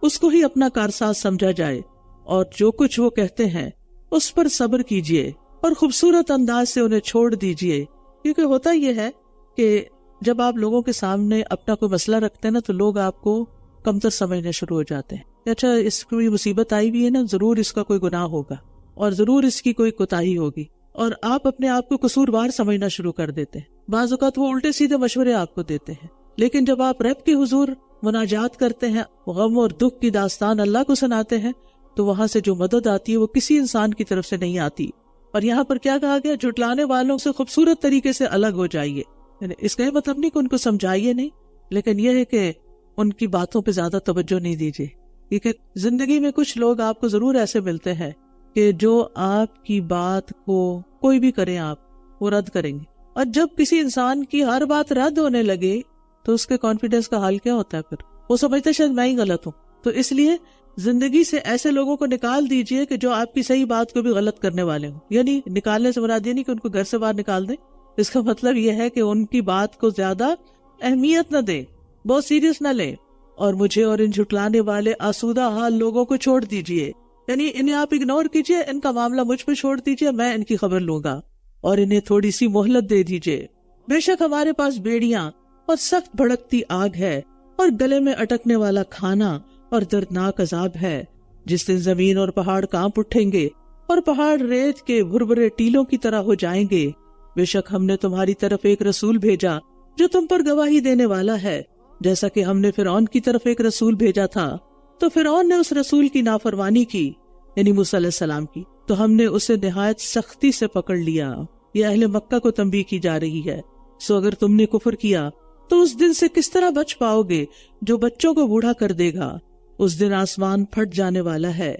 اس کو ہی اپنا کارساز سمجھا جائے، اور جو کچھ وہ کہتے ہیں اس پر صبر کیجئے اور خوبصورت انداز سے انہیں چھوڑ دیجئے. کیونکہ ہوتا یہ ہے کہ جب آپ لوگوں کے سامنے اپنا کوئی مسئلہ رکھتے ہیں نا تو لوگ آپ کو کمتر سمجھنے شروع ہو جاتے ہیں. اچھا اس کو یہ مصیبت آئی بھی ہے نا، ضرور اس کا کوئی گناہ ہوگا اور ضرور اس کی کوئی کوتاہی ہوگی، اور آپ اپنے آپ کو قصوروار سمجھنا شروع کر دیتے ہیں. بعض اوقات وہ الٹے سیدھے مشورے آپ کو دیتے ہیں لیکن جب آپ رب کے حضور مناجات کرتے ہیں، غم اور دکھ کی داستان اللہ کو سناتے ہیں، تو وہاں سے جو مدد آتی ہے وہ کسی انسان کی طرف سے نہیں آتی. اور یہاں پر کیا کہا گیا؟ جھٹلانے والوں سے خوبصورت طریقے سے الگ ہو جائیے. یعنی اس کا یہ مطلب نہیں کہ ان کو سمجھائیے نہیں، لیکن یہ ہے کہ ان کی باتوں پہ زیادہ توجہ نہیں دیجیے، کیونکہ زندگی میں کچھ لوگ آپ کو ضرور ایسے ملتے ہیں کہ جو آپ کی بات کو کوئی بھی کریں آپ وہ رد کریں گے. اور جب کسی انسان کی ہر بات رد ہونے لگے تو اس کے کانفیڈنس کا حال کیا ہوتا ہے؟ پھر وہ سمجھتا ہے شاید میں ہی غلط ہوں. تو اس لیے زندگی سے ایسے لوگوں کو نکال دیجئے کہ جو آپ کی صحیح بات کو بھی غلط کرنے والے ہوں. یعنی نکالنے سے مراد یہ نہیں کہ ان کو گھر سے باہر نکال دیں، اس کا مطلب یہ ہے کہ ان کی بات کو زیادہ اہمیت نہ دیں، بہت سیریس نہ لیں. اور مجھے اور ان جھٹلانے والے آسودہ حال لوگوں کو چھوڑ دیجئے، یعنی انہیں آپ اگنور کیجئے، ان کا معاملہ مجھ پہ چھوڑ دیجئے، میں ان کی خبر لوں گا. اور انہیں تھوڑی سی مہلت دے دیجئے. بے شک ہمارے پاس بیڑیاں اور سخت بھڑکتی آگ ہے، اور گلے میں اٹکنے والا کھانا اور دردناک عذاب ہے. جس دن زمین اور پہاڑ کانپ اٹھیں گے اور پہاڑ ریت کے بھربھرے ٹیلوں کی طرح ہو جائیں گے. بے شک ہم نے تمہاری طرف ایک رسول بھیجا جو تم پر گواہی دینے والا ہے، جیسا کہ ہم نے فرعون کی طرف ایک رسول بھیجا تھا. تو فرعون نے اس رسول کی نافرمانی کی، یعنی موسیٰ علیہ السلام کی، تو ہم نے اسے نہایت سختی سے پکڑ لیا. یہ اہل مکہ کو تنبیہ کی جا رہی ہے. سو اگر تم نے کفر کیا تو اس دن سے کس طرح بچ پاؤ گے جو بچوں کو بوڑھا کر دے گا. اس دن آسمان پھٹ جانے والا ہے،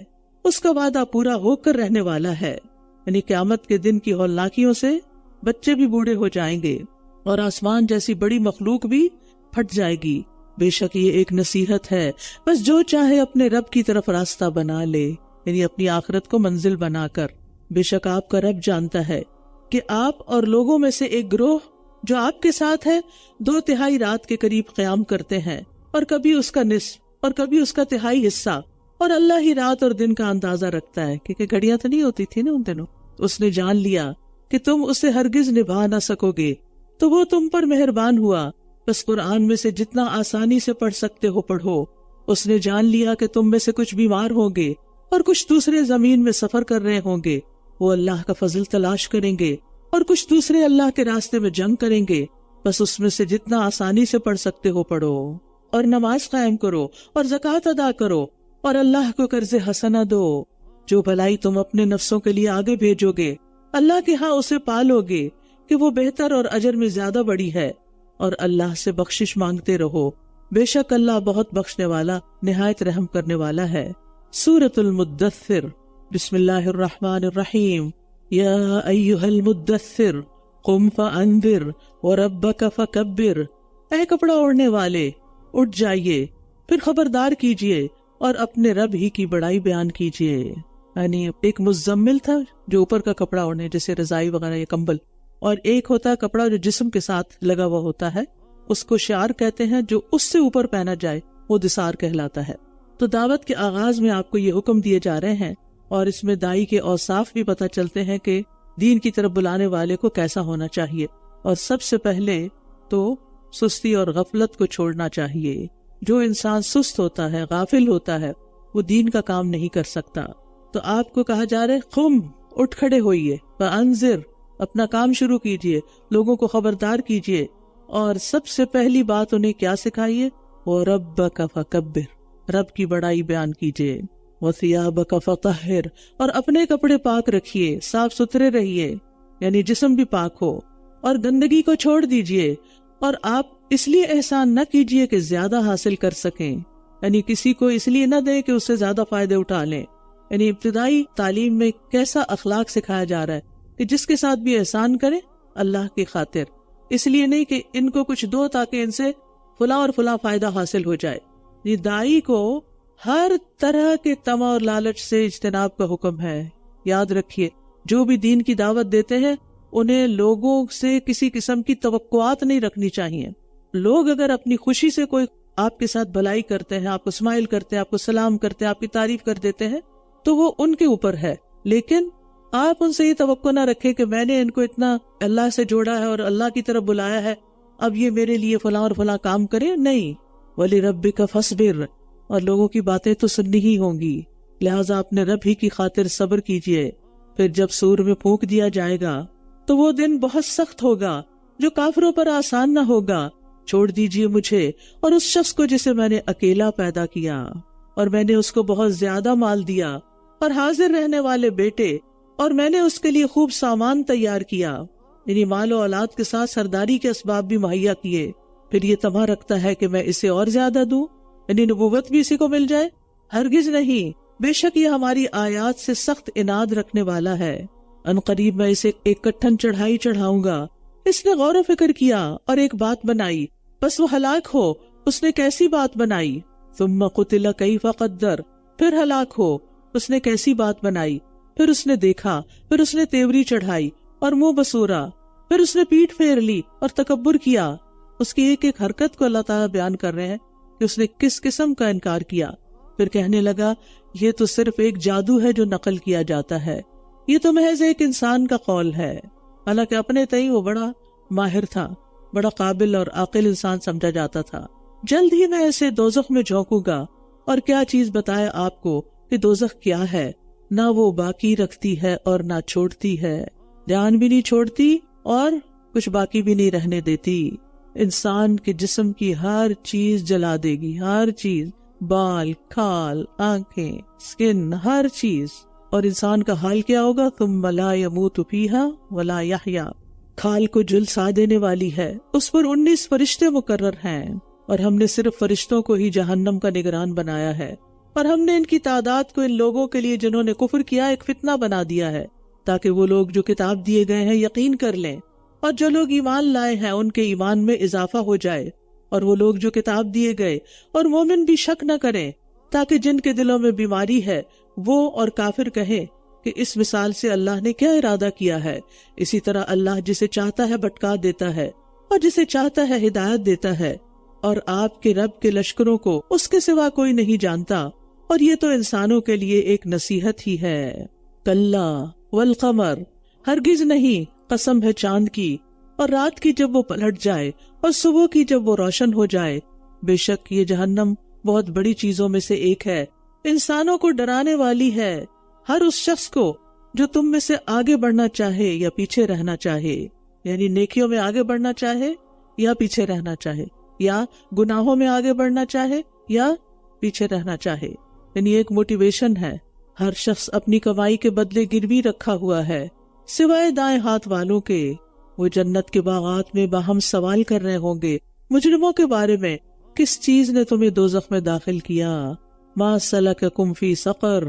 اس کا وعدہ پورا ہو کر رہنے والا ہے. یعنی قیامت کے دن کی ہولناکیوں سے بچے بھی بوڑھے ہو جائیں گے اور آسمان جیسی بڑی مخلوق بھی پھٹ جائے گی. بے شک یہ ایک نصیحت ہے، بس جو چاہے اپنے رب کی طرف راستہ بنا لے، یعنی اپنی آخرت کو منزل بنا کر. بے شک آپ کا رب جانتا ہے کہ آپ اور لوگوں میں سے ایک گروہ جو آپ کے ساتھ ہے 2/3 رات کے قریب قیام کرتے ہیں، اور کبھی اس کا نصف اور کبھی اس کا 1/3 حصہ. اور اللہ ہی رات اور دن کا اندازہ رکھتا ہے، کیونکہ گھڑیاں تو نہیں ہوتی تھی نا ان دنوں. اس نے جان لیا کہ تم اسے ہرگز نبھا نہ سکو گے تو وہ تم پر مہربان ہوا، بس قرآن میں سے جتنا آسانی سے پڑھ سکتے ہو پڑھو. اس نے جان لیا کہ تم میں سے کچھ بیمار ہوں گے اور کچھ دوسرے زمین میں سفر کر رہے ہوں گے، وہ اللہ کا فضل تلاش کریں گے، اور کچھ دوسرے اللہ کے راستے میں جنگ کریں گے. بس اس میں سے جتنا آسانی سے پڑھ سکتے ہو پڑھو، اور نماز قائم کرو اور زکوٰۃ ادا کرو، اور اللہ کو قرض حسنہ دو. جو بھلائی تم اپنے نفسوں کے لیے آگے بھیجو گے اللہ کے ہاں اسے پالو گے کہ وہ بہتر اور اجر میں زیادہ بڑی ہے. اور اللہ سے بخشش مانگتے رہو، بے شک اللہ بہت بخشنے والا نہایت رحم کرنے والا ہے. سورۃ المدثر. بسم اللہ الرحمن الرحیم. یا ایھا المدثر قم فانذر وربک فکبر. اے کپڑا اوڑھنے والے، اٹھ جائیے، پھر خبردار کیجیے اور اپنے رب ہی کی بڑائی بیان کیجیے. یعنی ایک مزمل تھا جو اوپر کا کپڑا اوڑھنے، جیسے رضائی وغیرہ یا کمبل، اور ایک ہوتا ہے کپڑا جو جسم کے ساتھ لگا ہوا ہوتا ہے، اس کو شعار کہتے ہیں. جو اس سے اوپر پہنا جائے وہ دثار کہلاتا ہے. تو دعوت کے آغاز میں آپ کو یہ حکم دیے جا رہے ہیں، اور اس میں دائی کے اوصاف بھی پتہ چلتے ہیں کہ دین کی طرف بلانے والے کو کیسا ہونا چاہیے. اور سب سے پہلے تو سستی اور غفلت کو چھوڑنا چاہیے. جو انسان سست ہوتا ہے، غافل ہوتا ہے، وہ دین کا کام نہیں کر سکتا. تو آپ کو کہا جا رہا ہے قم، اٹھ کھڑے ہوئیے، وانذر، اپنا کام شروع کیجئے، لوگوں کو خبردار کیجئے. اور سب سے پہلی بات انہیں کیا سکھائیے؟ وَرَبَّكَ فَكَبِّرْ، رب کی بڑائی بیان کیجئے. وَثِيَابَكَ فَطَهِّرْ، اور اپنے کپڑے پاک رکھیے، صاف ستھرے رہیے، یعنی جسم بھی پاک ہو، اور گندگی کو چھوڑ دیجئے. اور آپ اس لیے احسان نہ کیجئے کہ زیادہ حاصل کر سکیں، یعنی کسی کو اس لیے نہ دیں کہ اس سے زیادہ فائدے اٹھا لیں. یعنی ابتدائی تعلیم میں کیسا اخلاق سکھایا جا رہا ہے کہ جس کے ساتھ بھی احسان کریں اللہ کی خاطر، اس لیے نہیں کہ ان کو کچھ دو تاکہ ان سے فلاں اور فلاں فائدہ حاصل ہو جائے. یہ دائی کو ہر طرح کے طمع اور لالچ سے اجتناب کا حکم ہے. یاد رکھیے، جو بھی دین کی دعوت دیتے ہیں انہیں لوگوں سے کسی قسم کی توقعات نہیں رکھنی چاہیے. لوگ اگر اپنی خوشی سے کوئی آپ کے ساتھ بھلائی کرتے ہیں، آپ کو اسمائل کرتے ہیں، آپ کو سلام کرتے ہیں، آپ کی تعریف کر دیتے ہیں، تو وہ ان کے اوپر ہے. لیکن آپ ان سے یہ توقع نہ رکھیں کہ میں نے ان کو اتنا اللہ سے جوڑا ہے اور اللہ کی طرف بلایا ہے، اب یہ میرے لیے فلاں اور فلاں کام کرے. نہیں، وَلِرَبِّكَ فَاصْبِرْ، اور لوگوں کی باتیں تو سننی ہی ہوں گی، لہٰذا اپنے رب ہی کی خاطر صبر کیجئے. پھر جب سور میں پھونک دیا جائے گا تو وہ دن بہت سخت ہوگا جو کافروں پر آسان نہ ہوگا. چھوڑ دیجیے مجھے اور اس شخص کو جسے میں نے اکیلا پیدا کیا اور میں نے اس کو بہت زیادہ مال دیا اور حاضر رہنے والے بیٹے، اور میں نے اس کے لیے خوب سامان تیار کیا، یعنی مال و اولاد کے ساتھ سرداری کے اسباب بھی مہیا کیے، پھر یہ طمع رکھتا ہے کہ میں اسے اور زیادہ دوں، یعنی نبوت بھی اسی کو مل جائے؟ ہرگز نہیں، بے شک یہ ہماری آیات سے سخت عناد رکھنے والا ہے، ان قریب میں اسے ایک کٹھن چڑھائی چڑھاؤں گا۔ اس نے غور و فکر کیا اور ایک بات بنائی، بس وہ ہلاک ہو۔ اس نے کیسی بات بنائی؟ ثم قتل کیف قدر، پھر ہلاک ہو۔ اس نے کیسی بات بنائی؟ پھر اس نے دیکھا، پھر اس نے تیوری چڑھائی اور منہ بسورا، پھر اس نے پیٹھ پھیر لی اور تکبر کیا۔ اس کی ایک ایک حرکت کو اللہ تعالیٰ بیان کر رہے ہیں کہ اس نے کس قسم کا انکار کیا۔ پھر کہنے لگا یہ تو صرف ایک جادو ہے جو نقل کیا جاتا ہے، یہ تو محض ایک انسان کا قول ہے۔ حالانکہ اپنے تئیں وہ بڑا ماہر تھا، بڑا قابل اور عاقل انسان سمجھا جاتا تھا۔ جلد ہی میں اسے دوزخ میں جھونکوں گا، اور کیا چیز بتائے آپ کو کہ دوزخ کیا ہے؟ نہ وہ باقی رکھتی ہے اور نہ چھوڑتی ہے، جان بھی نہیں چھوڑتی اور کچھ باقی بھی نہیں رہنے دیتی۔ انسان کے جسم کی ہر چیز جلا دے گی، ہر چیز، بال، کھال، آنکھیں، سکن، ہر چیز۔ اور انسان کا حال کیا ہوگا؟ ثم لا يموت فيها ولا يحيا، کھال کو جھلسا دینے والی ہے۔ اس پر 19 فرشتے مقرر ہیں، اور ہم نے صرف فرشتوں کو ہی جہنم کا نگران بنایا ہے، اور ہم نے ان کی تعداد کو ان لوگوں کے لیے جنہوں نے کفر کیا ایک فتنہ بنا دیا ہے، تاکہ وہ لوگ جو کتاب دیے گئے ہیں یقین کر لیں، اور جو لوگ ایمان لائے ہیں ان کے ایمان میں اضافہ ہو جائے، اور وہ لوگ جو کتاب دیے گئے اور مومن بھی شک نہ کریں، تاکہ جن کے دلوں میں بیماری ہے وہ اور کافر کہیں کہ اس مثال سے اللہ نے کیا ارادہ کیا ہے۔ اسی طرح اللہ جسے چاہتا ہے بھٹکا دیتا ہے اور جسے چاہتا ہے ہدایت دیتا ہے، اور آپ کے رب کے لشکروں کو اس کے سوا کوئی نہیں جانتا، اور یہ تو انسانوں کے لیے ایک نصیحت ہی ہے۔ کلا والقمر، ہرگز نہیں، قسم ہے چاند کی اور رات کی جب وہ پلٹ جائے اور صبح کی جب وہ روشن ہو جائے، بے شک یہ جہنم بہت بڑی چیزوں میں سے ایک ہے، انسانوں کو ڈرانے والی ہے، ہر اس شخص کو جو تم میں سے آگے بڑھنا چاہے یا پیچھے رہنا چاہے، یعنی نیکیوں میں آگے بڑھنا چاہے یا پیچھے رہنا چاہے، یا گناہوں میں آگے بڑھنا چاہے یا پیچھے رہنا چاہے، یعنی ایک موٹیویشن ہے۔ ہر شخص اپنی کمائی کے بدلے گروی رکھا ہوا ہے، سوائے دائیں ہاتھ والوں کے۔ وہ جنت کے باغات میں باہم سوال کر رہے ہوں گے مجرموں کے بارے میں، کس چیز نے تمہیں دوزخ میں داخل کیا؟ ما سلککم فی سقر،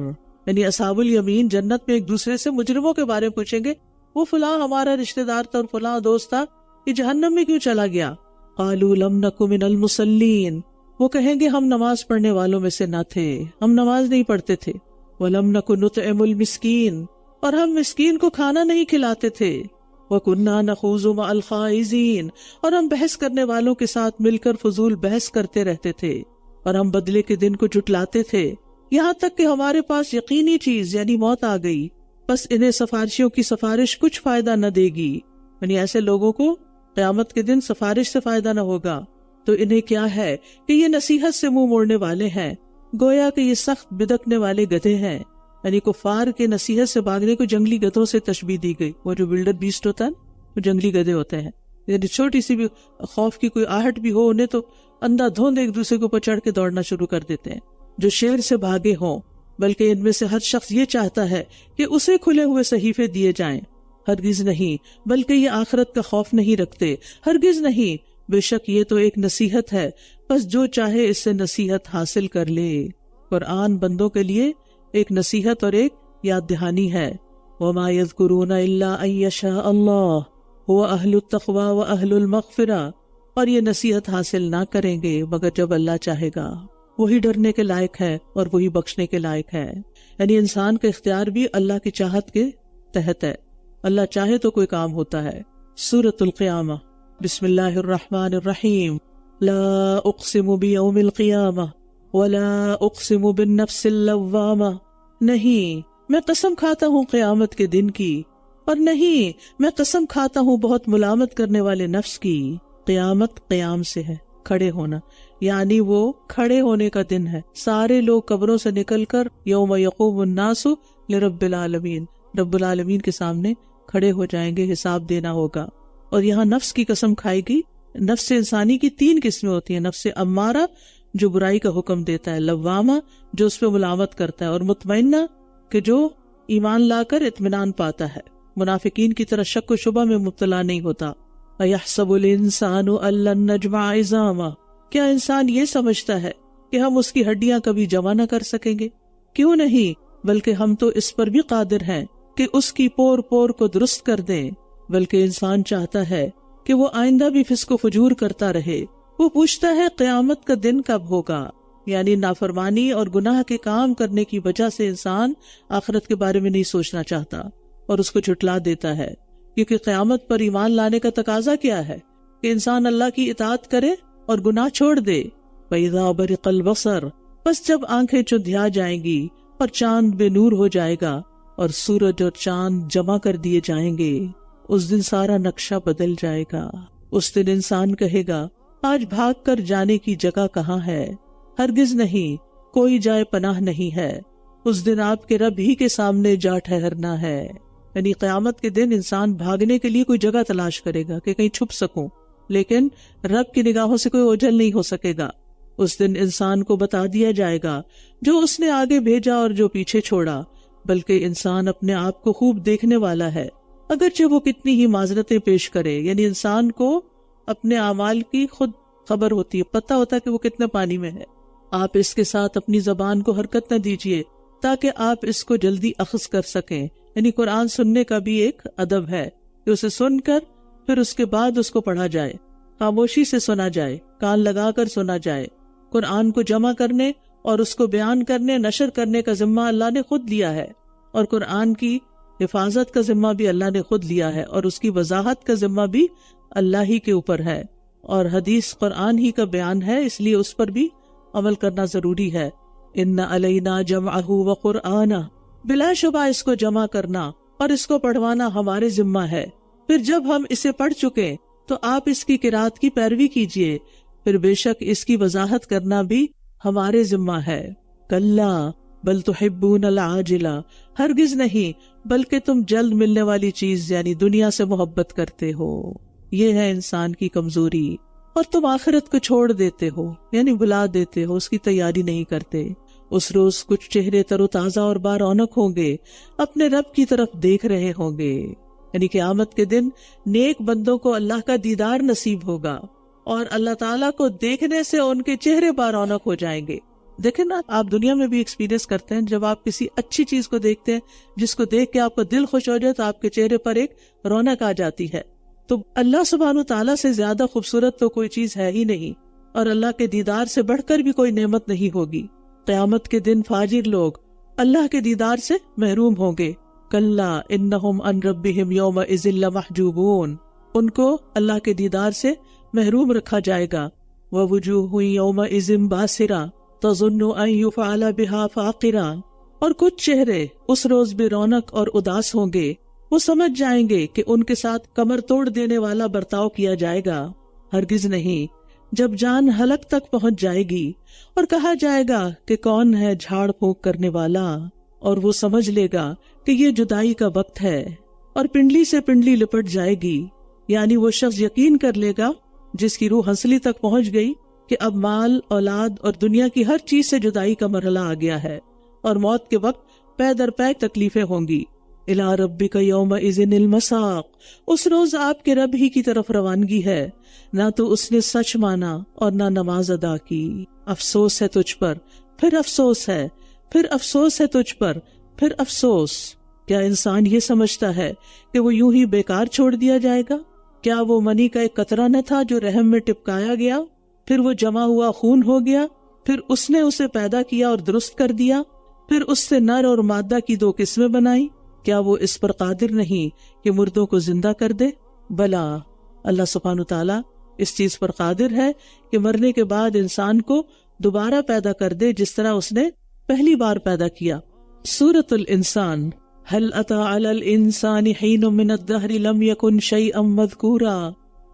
یعنی اصحاب الیمین جنت میں ایک دوسرے سے مجرموں کے بارے میں پوچھیں گے، وہ فلاں ہمارا رشتہ دار تھا اور فلاں دوست تھا، یہ جہنم میں کیوں چلا گیا؟ قالوا لم نک من المصلین، وہ کہیں گے ہم نماز پڑھنے والوں میں سے نہ تھے، ہم نماز نہیں پڑھتے تھے۔ ولم نک نطعم المسکین، اور ہم مسکین کو کھانا نہیں کھلاتے تھے۔ وَكُنَّا نَخُوضُ مَعَ الْخَائِضِينَ، اور ہم بحث کرنے والوں کے ساتھ مل کر فضول بحث کرتے رہتے تھے، اور ہم بدلے کے دن کو جھٹلاتے تھے، یہاں تک کہ ہمارے پاس یقینی چیز یعنی موت آ گئی، بس انہیں سفارشیوں کی سفارش کچھ فائدہ نہ دے گی۔ یعنی ایسے لوگوں کو قیامت کے دن سفارش سے فائدہ نہ ہوگا، تو انہیں کیا ہے کہ یہ نصیحت سے منہ موڑنے والے ہیں، گویا کہ یہ سخت بدکنے والے گدھے ہیں۔ یعنی کفار کے نصیحت سے بھاگنے کو جنگلی گدھوں سے تشبیہ دی گئی، وہ جو بلڈر بیسٹ ہوتا ہے وہ جنگلی گدھے ہوتے ہیں، یعنی چھوٹی سی بھی خوف کی کوئی آہٹ بھی ہو انہیں تو اندھا دھوند ایک دوسرے کے اوپر چڑھ کے دوڑنا شروع کر دیتے ہیں، جو شیر سے بھاگے ہوں۔ بلکہ ان میں سے ہر شخص یہ چاہتا ہے کہ اسے کھلے ہوئے صحیفے دیے جائیں، ہرگز نہیں، بلکہ یہ آخرت کا خوف نہیں رکھتے، ہرگز نہیں، بے شک یہ تو ایک نصیحت ہے، بس جو چاہے اس سے نصیحت حاصل کر لے۔ قرآن بندوں کے لیے ایک نصیحت اور ایک یاد دہانی ہے۔ وَمَا يَذْكُرُونَ إِلَّا أَن يَشَاءَ اللَّهُ هُوَ أَهْلُ التَّقْوَى وَأَهْلُ الْمَغْفِرَةِ، اور یہ نصیحت حاصل نہ کریں گے مگر جب اللہ چاہے گا، وہی ڈرنے کے لائق ہے اور وہی بخشنے کے لائق ہے۔ یعنی انسان کا اختیار بھی اللہ کی چاہت کے تحت ہے، اللہ چاہے تو کوئی کام ہوتا ہے۔ سورۃ القیامہ، بسم اللہ الرحمن الرحیم۔ لا اقسم بیوم القیامہ ولا اقسم بالنفس اللوامہ، نہیں میں قسم کھاتا ہوں قیامت کے دن کی، اور نہیں میں قسم کھاتا ہوں بہت ملامت کرنے والے نفس کی۔ قیامت قیام سے ہے، کھڑے ہونا، یعنی وہ کھڑے ہونے کا دن ہے، سارے لوگ قبروں سے نکل کر یوم یقوم الناس لرب العالمین، رب العالمین کے سامنے کھڑے ہو جائیں گے، حساب دینا ہوگا۔ اور یہاں نفس کی قسم کھائی گئی، نفس انسانی کی 3 قسمیں ہوتی ہیں، نفس امارہ جو برائی کا حکم دیتا ہے، لوامہ جو اس پہ ملامت کرتا ہے، اور مطمئنہ کہ جو ایمان لا کر اطمینان پاتا ہے، منافقین کی طرح شک و شبہ میں مبتلا نہیں ہوتا۔ اَيَحْسَبُ الْإِنسَانُ أَن لَّن نَّجْمَعَ عِظَامَهُ، کیا انسان یہ سمجھتا ہے کہ ہم اس کی ہڈیاں کبھی جمع نہ کر سکیں گے؟ کیوں نہیں، بلکہ ہم تو اس پر بھی قادر ہیں کہ اس کی پور پور کو درست کر دیں۔ بلکہ انسان چاہتا ہے کہ وہ آئندہ بھی فسق و فجور کرتا رہے۔ وہ پوچھتا ہے قیامت کا دن کب ہوگا، یعنی نافرمانی اور گناہ کے کام کرنے کی وجہ سے انسان آخرت کے بارے میں نہیں سوچنا چاہتا اور اس کو جھٹلا دیتا ہے، کیونکہ قیامت پر ایمان لانے کا تقاضا کیا ہے کہ انسان اللہ کی اطاعت کرے اور گناہ چھوڑ دے۔ وَإِذَا بَرِقَ الْبَصَرُ، بس جب آنکھیں چندھیا جائیں گی اور چاند بے نور ہو جائے گا اور سورج اور چاند جمع کر دیے جائیں گے، اس دن سارا نقشہ بدل جائے گا۔ اس دن انسان کہے گا آج بھاگ کر جانے کی جگہ کہاں ہے؟ ہرگز نہیں، کوئی جائے پناہ نہیں ہے۔ اس دن آپ کے رب ہی کے سامنے جا ٹھہرنا ہے۔ یعنی قیامت کے دن انسان بھاگنے کے لیے کوئی جگہ تلاش کرے گا کہ کہیں چھپ سکوں، لیکن رب کی نگاہوں سے کوئی اوجھل نہیں ہو سکے گا۔ اس دن انسان کو بتا دیا جائے گا جو اس نے آگے بھیجا اور جو پیچھے چھوڑا، بلکہ انسان اپنے آپ کو خوب دیکھنے والا ہے، اگرچہ وہ کتنی ہی معذرتیں پیش کرے۔ یعنی انسان کو اپنے اعمال کی خود خبر ہوتی ہے، پتہ ہوتا ہے کہ وہ کتنے پانی میں ہے۔ آپ اس کے ساتھ اپنی زبان کو حرکت نہ دیجیے تاکہ آپ اس کو جلدی اخذ کر سکیں۔ یعنی قرآن سننے کا بھی ایک ادب ہے کہ اسے سن کر پھر اس کے بعد اس کو پڑھا جائے، خاموشی سے سنا جائے، کان لگا کر سنا جائے۔ قرآن کو جمع کرنے اور اس کو بیان کرنے، نشر کرنے کا ذمہ اللہ نے خود لیا ہے، اور قرآن کی حفاظت کا ذمہ بھی اللہ نے خود لیا ہے، اور اس کی وضاحت کا ذمہ بھی اللہ ہی کے اوپر ہے، اور حدیث قرآن ہی کا بیان ہے، اس لیے اس پر بھی عمل کرنا ضروری ہے۔ ان علینا جمعہ وقرآنہ، بلا شبہ اس کو جمع کرنا اور اس کو پڑھوانا ہمارے ذمہ ہے۔ پھر جب ہم اسے پڑھ چکے تو آپ اس کی قرات کی پیروی کیجیے، پھر بے شک اس کی وضاحت کرنا بھی ہمارے ذمہ ہے۔ کلا بل تحبون العاجلہ، ہرگز نہیں بلکہ تم جلد ملنے والی چیز یعنی دنیا سے محبت کرتے ہو، یہ ہے انسان کی کمزوری، اور تم آخرت کو چھوڑ دیتے ہو، یعنی بلا دیتے ہو، اس کی تیاری نہیں کرتے۔ اس روز کچھ چہرے تر و تازہ اور بارونق ہوں گے، اپنے رب کی طرف دیکھ رہے ہوں گے۔ یعنی قیامت کے دن نیک بندوں کو اللہ کا دیدار نصیب ہوگا، اور اللہ تعالیٰ کو دیکھنے سے ان کے چہرے بارونق ہو جائیں گے۔ دیکھیں نا، آپ دنیا میں بھی ایکسپیرینس کرتے ہیں، جب آپ کسی اچھی چیز کو دیکھتے ہیں جس کو دیکھ کے آپ کا دل خوش ہو جائے تو آپ کے چہرے پر ایک رونق آ جاتی ہے۔ تو اللہ سبحانہ تعالیٰ سے زیادہ خوبصورت تو کوئی چیز ہے ہی نہیں، اور اللہ کے دیدار سے بڑھ کر بھی کوئی نعمت نہیں ہوگی۔ قیامت کے دن فاجر لوگ اللہ کے دیدار سے محروم ہوں گے۔ کلا انہم عن ربہم یومئذ لمحجوبون، ان کو اللہ کے دیدار سے محروم رکھا جائے گا۔ ووجوہ یومئذ باسرہ تظن ان یفعل بہا فاقرہ، اور کچھ چہرے اس روز بے رونق اور اداس ہوں گے، وہ سمجھ جائیں گے کہ ان کے ساتھ کمر توڑ دینے والا برتاؤ کیا جائے گا۔ ہرگز نہیں، جب جان حلق تک پہنچ جائے گی اور کہا جائے گا کہ کون ہے جھاڑ پھونک کرنے والا، اور وہ سمجھ لے گا کہ یہ جدائی کا وقت ہے، اور پنڈلی سے پنڈلی لپٹ جائے گی۔ یعنی وہ شخص یقین کر لے گا جس کی روح ہنسلی تک پہنچ گئی کہ اب مال، اولاد اور دنیا کی ہر چیز سے جدائی کا مرحلہ آ گیا ہے، اور موت کے وقت پے در پے تکلیفیں ہوں گی۔ الی ربک یومئذ المساق، اس روز آپ کے رب ہی کی طرف روانگی ہے، نہ تو اس نے سچ مانا اور نہ نماز ادا کی۔ افسوس ہے تجھ پر، پھر افسوس ہے، پھر افسوس ہے تجھ پر، پھر افسوس۔ کیا انسان یہ سمجھتا ہے کہ وہ یوں ہی بیکار چھوڑ دیا جائے گا؟ کیا وہ منی کا ایک قطرہ نہ تھا جو رحم میں ٹپکایا گیا، پھر وہ جمع ہوا خون ہو گیا، پھر اس نے اسے پیدا کیا اور درست کر دیا، پھر اس سے نر اور مادہ کی 2 قسمیں بنائی؟ کیا وہ اس پر قادر نہیں کہ مردوں کو زندہ کر دے؟ بلا، اللہ سبحانہ تعالیٰ اس چیز پر قادر ہے کہ مرنے کے بعد انسان کو دوبارہ پیدا کر دے جس طرح اس نے پہلی بار پیدا کیا۔ سورۃ الانسان، هل اتى على الانسان حين من الدهر لم يكن شيئا مذكورا،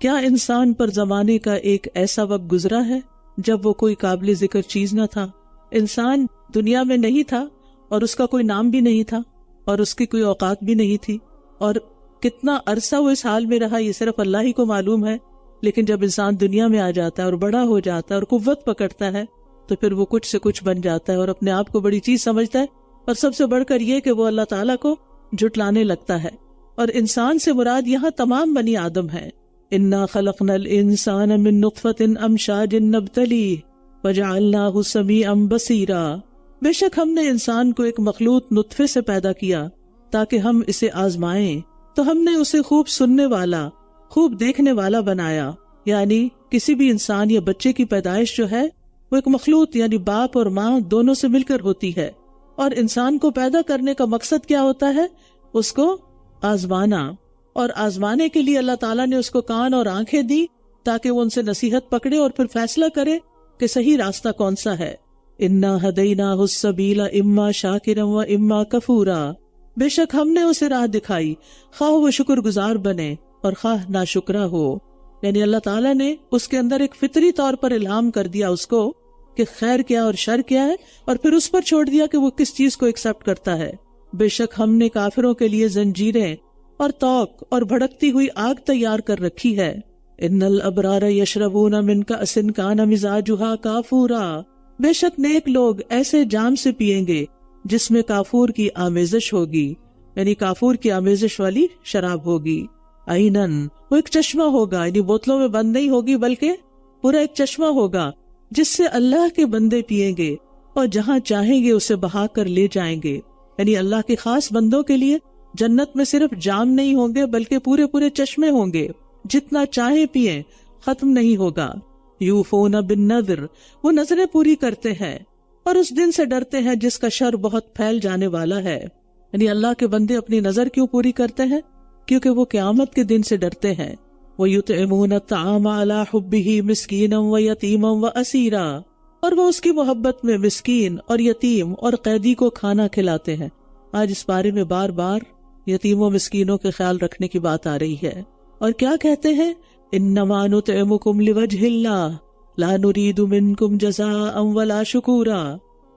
کیا انسان پر زمانے کا ایک ایسا وقت گزرا ہے جب وہ کوئی قابل ذکر چیز نہ تھا؟ انسان دنیا میں نہیں تھا اور اس کا کوئی نام بھی نہیں تھا اور اس کی کوئی اوقات بھی نہیں تھی، اور کتنا عرصہ وہ اس حال میں رہا یہ صرف اللہ ہی کو معلوم ہے۔ لیکن جب انسان دنیا میں آ جاتا ہے اور بڑا ہو جاتا ہے اور قوت پکڑتا ہے تو پھر وہ کچھ سے کچھ بن جاتا ہے اور اپنے آپ کو بڑی چیز سمجھتا ہے، اور سب سے بڑھ کر یہ کہ وہ اللہ تعالیٰ کو جھٹلانے لگتا ہے۔ اور انسان سے مراد یہاں تمام بنی آدم ہیں۔ انا خلقنا الانسان من نطفۃ امشاج نبتلیہ وجعلناہ سمیعا بصیرا، بے شک ہم نے انسان کو ایک مخلوط نطفے سے پیدا کیا تاکہ ہم اسے آزمائیں، تو ہم نے اسے خوب سننے والا، خوب دیکھنے والا بنایا۔ یعنی کسی بھی انسان یا بچے کی پیدائش جو ہے وہ ایک مخلوط یعنی باپ اور ماں دونوں سے مل کر ہوتی ہے، اور انسان کو پیدا کرنے کا مقصد کیا ہوتا ہے؟ اس کو آزمانا، اور آزمانے کے لیے اللہ تعالیٰ نے اس کو کان اور آنکھیں دی تاکہ وہ ان سے نصیحت پکڑے اور پھر فیصلہ کرے کہ صحیح راستہ کون سا ہے۔ انا ہدیناہ السبیل اما شاکرا و اما کفورا، بے شک ہم نے اسے راہ دکھائی، خواہ وہ شکر گزار بنے اور خواہ ناشکرا ہو۔ یعنی اللہ تعالیٰ نے اس کے اندر ایک فطری طور پر الہام کر دیا اس کو کہ خیر کیا اور شر کیا ہے، اور پھر اس پر چھوڑ دیا کہ وہ کس چیز کو ایکسپٹ کرتا ہے۔ بے شک ہم نے کافروں کے لیے زنجیریں اور توق اور بھڑکتی ہوئی آگ تیار کر رکھی ہے۔ ان الابرار یشربون من کأس کان مزاجها کافورا، بے شک نیک لوگ ایسے جام سے پیئیں گے جس میں کافور کی آمیزش ہوگی، یعنی کافور کی آمیزش والی شراب ہوگی۔ عینن، وہ ایک چشمہ ہوگا، یعنی بوتلوں میں بند نہیں ہوگی بلکہ پورا ایک چشمہ ہوگا جس سے اللہ کے بندے پیئیں گے اور جہاں چاہیں گے اسے بہا کر لے جائیں گے۔ یعنی اللہ کے خاص بندوں کے لیے جنت میں صرف جام نہیں ہوں گے بلکہ پورے پورے چشمے ہوں گے، جتنا چاہیں پئیں، ختم نہیں ہوگا۔ یوفون بالنذر، وہ نظریں پوری کرتے ہیں اور اس دن سے ڈرتے ہیں جس کا شر بہت پھیل جانے والا ہے۔ یعنی اللہ کے بندے اپنی نظر کیوں پوری کرتے ہیں؟ کیونکہ وہ قیامت کے دن سے ڈرتے ہیں۔ وَيُطْعِمُونَ الطَّعَامَ عَلَى حُبِّهِ مِسْكِينًا وَيَتِيمًا وَأَسِيرًا، اور وہ اس کی محبت میں مسکین اور یتیم اور قیدی کو کھانا کھلاتے ہیں۔ آج اس بارے میں بار بار یتیموں مسکینوں کے خیال رکھنے کی بات آ رہی ہے۔ اور کیا کہتے ہیں؟ انما نطعمکم لوجہ اللہ لا نرید منکم جزاء ولا شکورا،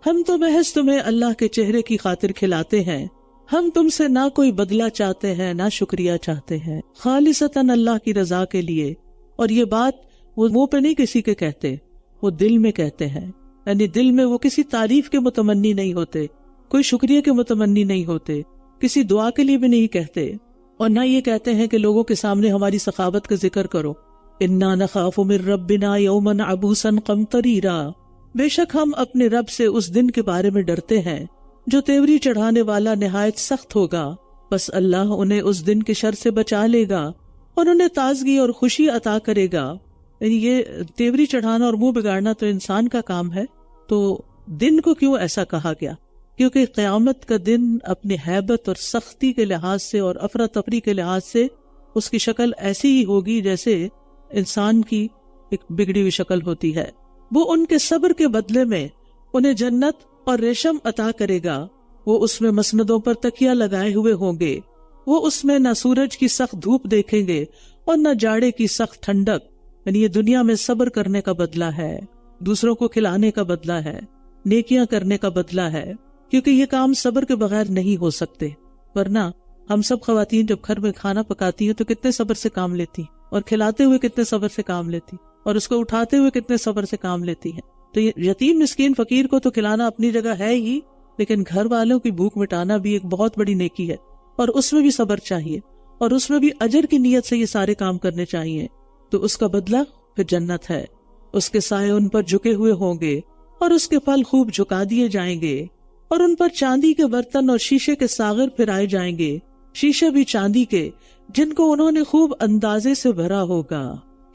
ہم تو محض تمہیں اللہ کے چہرے کی خاطر کھلاتے ہیں، ہم تم سے نہ کوئی بدلہ چاہتے ہیں نہ شکریہ چاہتے ہیں، خالصتاً اللہ کی رضا کے لیے۔ اور یہ بات وہ منہ پہ نہیں کسی کے کہتے، وہ دل میں کہتے ہیں، یعنی دل میں وہ کسی تعریف کے متمنی نہیں ہوتے، کوئی شکریہ کے متمنی نہیں ہوتے، کسی دعا کے لیے بھی نہیں کہتے، اور نہ یہ کہتے ہیں کہ لوگوں کے سامنے ہماری سخاوت کا ذکر کرو۔ انا نخاف من ربنا یوما عبوسا قمطریرا، بے شک ہم اپنے رب سے اس دن کے بارے میں ڈرتے ہیں جو تیوری چڑھانے والا نہایت سخت ہوگا، بس اللہ انہیں اس دن کے شر سے بچا لے گا اور انہیں تازگی اور خوشی عطا کرے گا۔ یعنی یہ تیوری چڑھانا اور منہ بگاڑنا تو انسان کا کام ہے، تو دن کو کیوں ایسا کہا گیا؟ کیونکہ قیامت کا دن اپنی ہیبت اور سختی کے لحاظ سے اور افراتفری کے لحاظ سے اس کی شکل ایسی ہی ہوگی جیسے انسان کی ایک بگڑی ہوئی شکل ہوتی ہے۔ وہ ان کے صبر کے بدلے میں انہیں جنت اور ریشم عطا کرے گا، وہ اس میں مسندوں پر تکیہ لگائے ہوئے ہوں گے، وہ اس میں نہ سورج کی سخت دھوپ دیکھیں گے اور نہ جاڑے کی سخت ٹھنڈک۔ یعنی یہ دنیا میں صبر کرنے کا بدلہ ہے، دوسروں کو کھلانے کا بدلہ ہے، نیکیاں کرنے کا بدلہ ہے، کیونکہ یہ کام صبر کے بغیر نہیں ہو سکتے۔ ورنہ ہم سب خواتین جب گھر میں کھانا پکاتی ہیں تو کتنے صبر سے کام لیتی، اور کھلاتے ہوئے کتنے صبر سے کام لیتی، اور اس کو اٹھاتے ہوئے کتنے صبر سے کام لیتی ہیں۔ تو یہ یتیم مسکین فقیر کو تو کھلانا اپنی جگہ ہے ہی، لیکن گھر والوں کی بھوک مٹانا بھی ایک بہت بڑی نیکی ہے، اور اس میں بھی صبر چاہیے، اور اس میں بھی اجر کی نیت سے یہ سارے کام کرنے چاہیے۔ تو اس کا بدلہ پھر جنت ہے، اس کے سائے ان پر جھکے ہوئے ہوں گے اور اس کے پھل خوب جھکا دیے جائیں گے، اور ان پر چاندی کے برتن اور شیشے کے ساغر پھرائے جائیں گے، شیشے بھی چاندی کے جن کو انہوں نے خوب اندازے سے بھرا ہوگا۔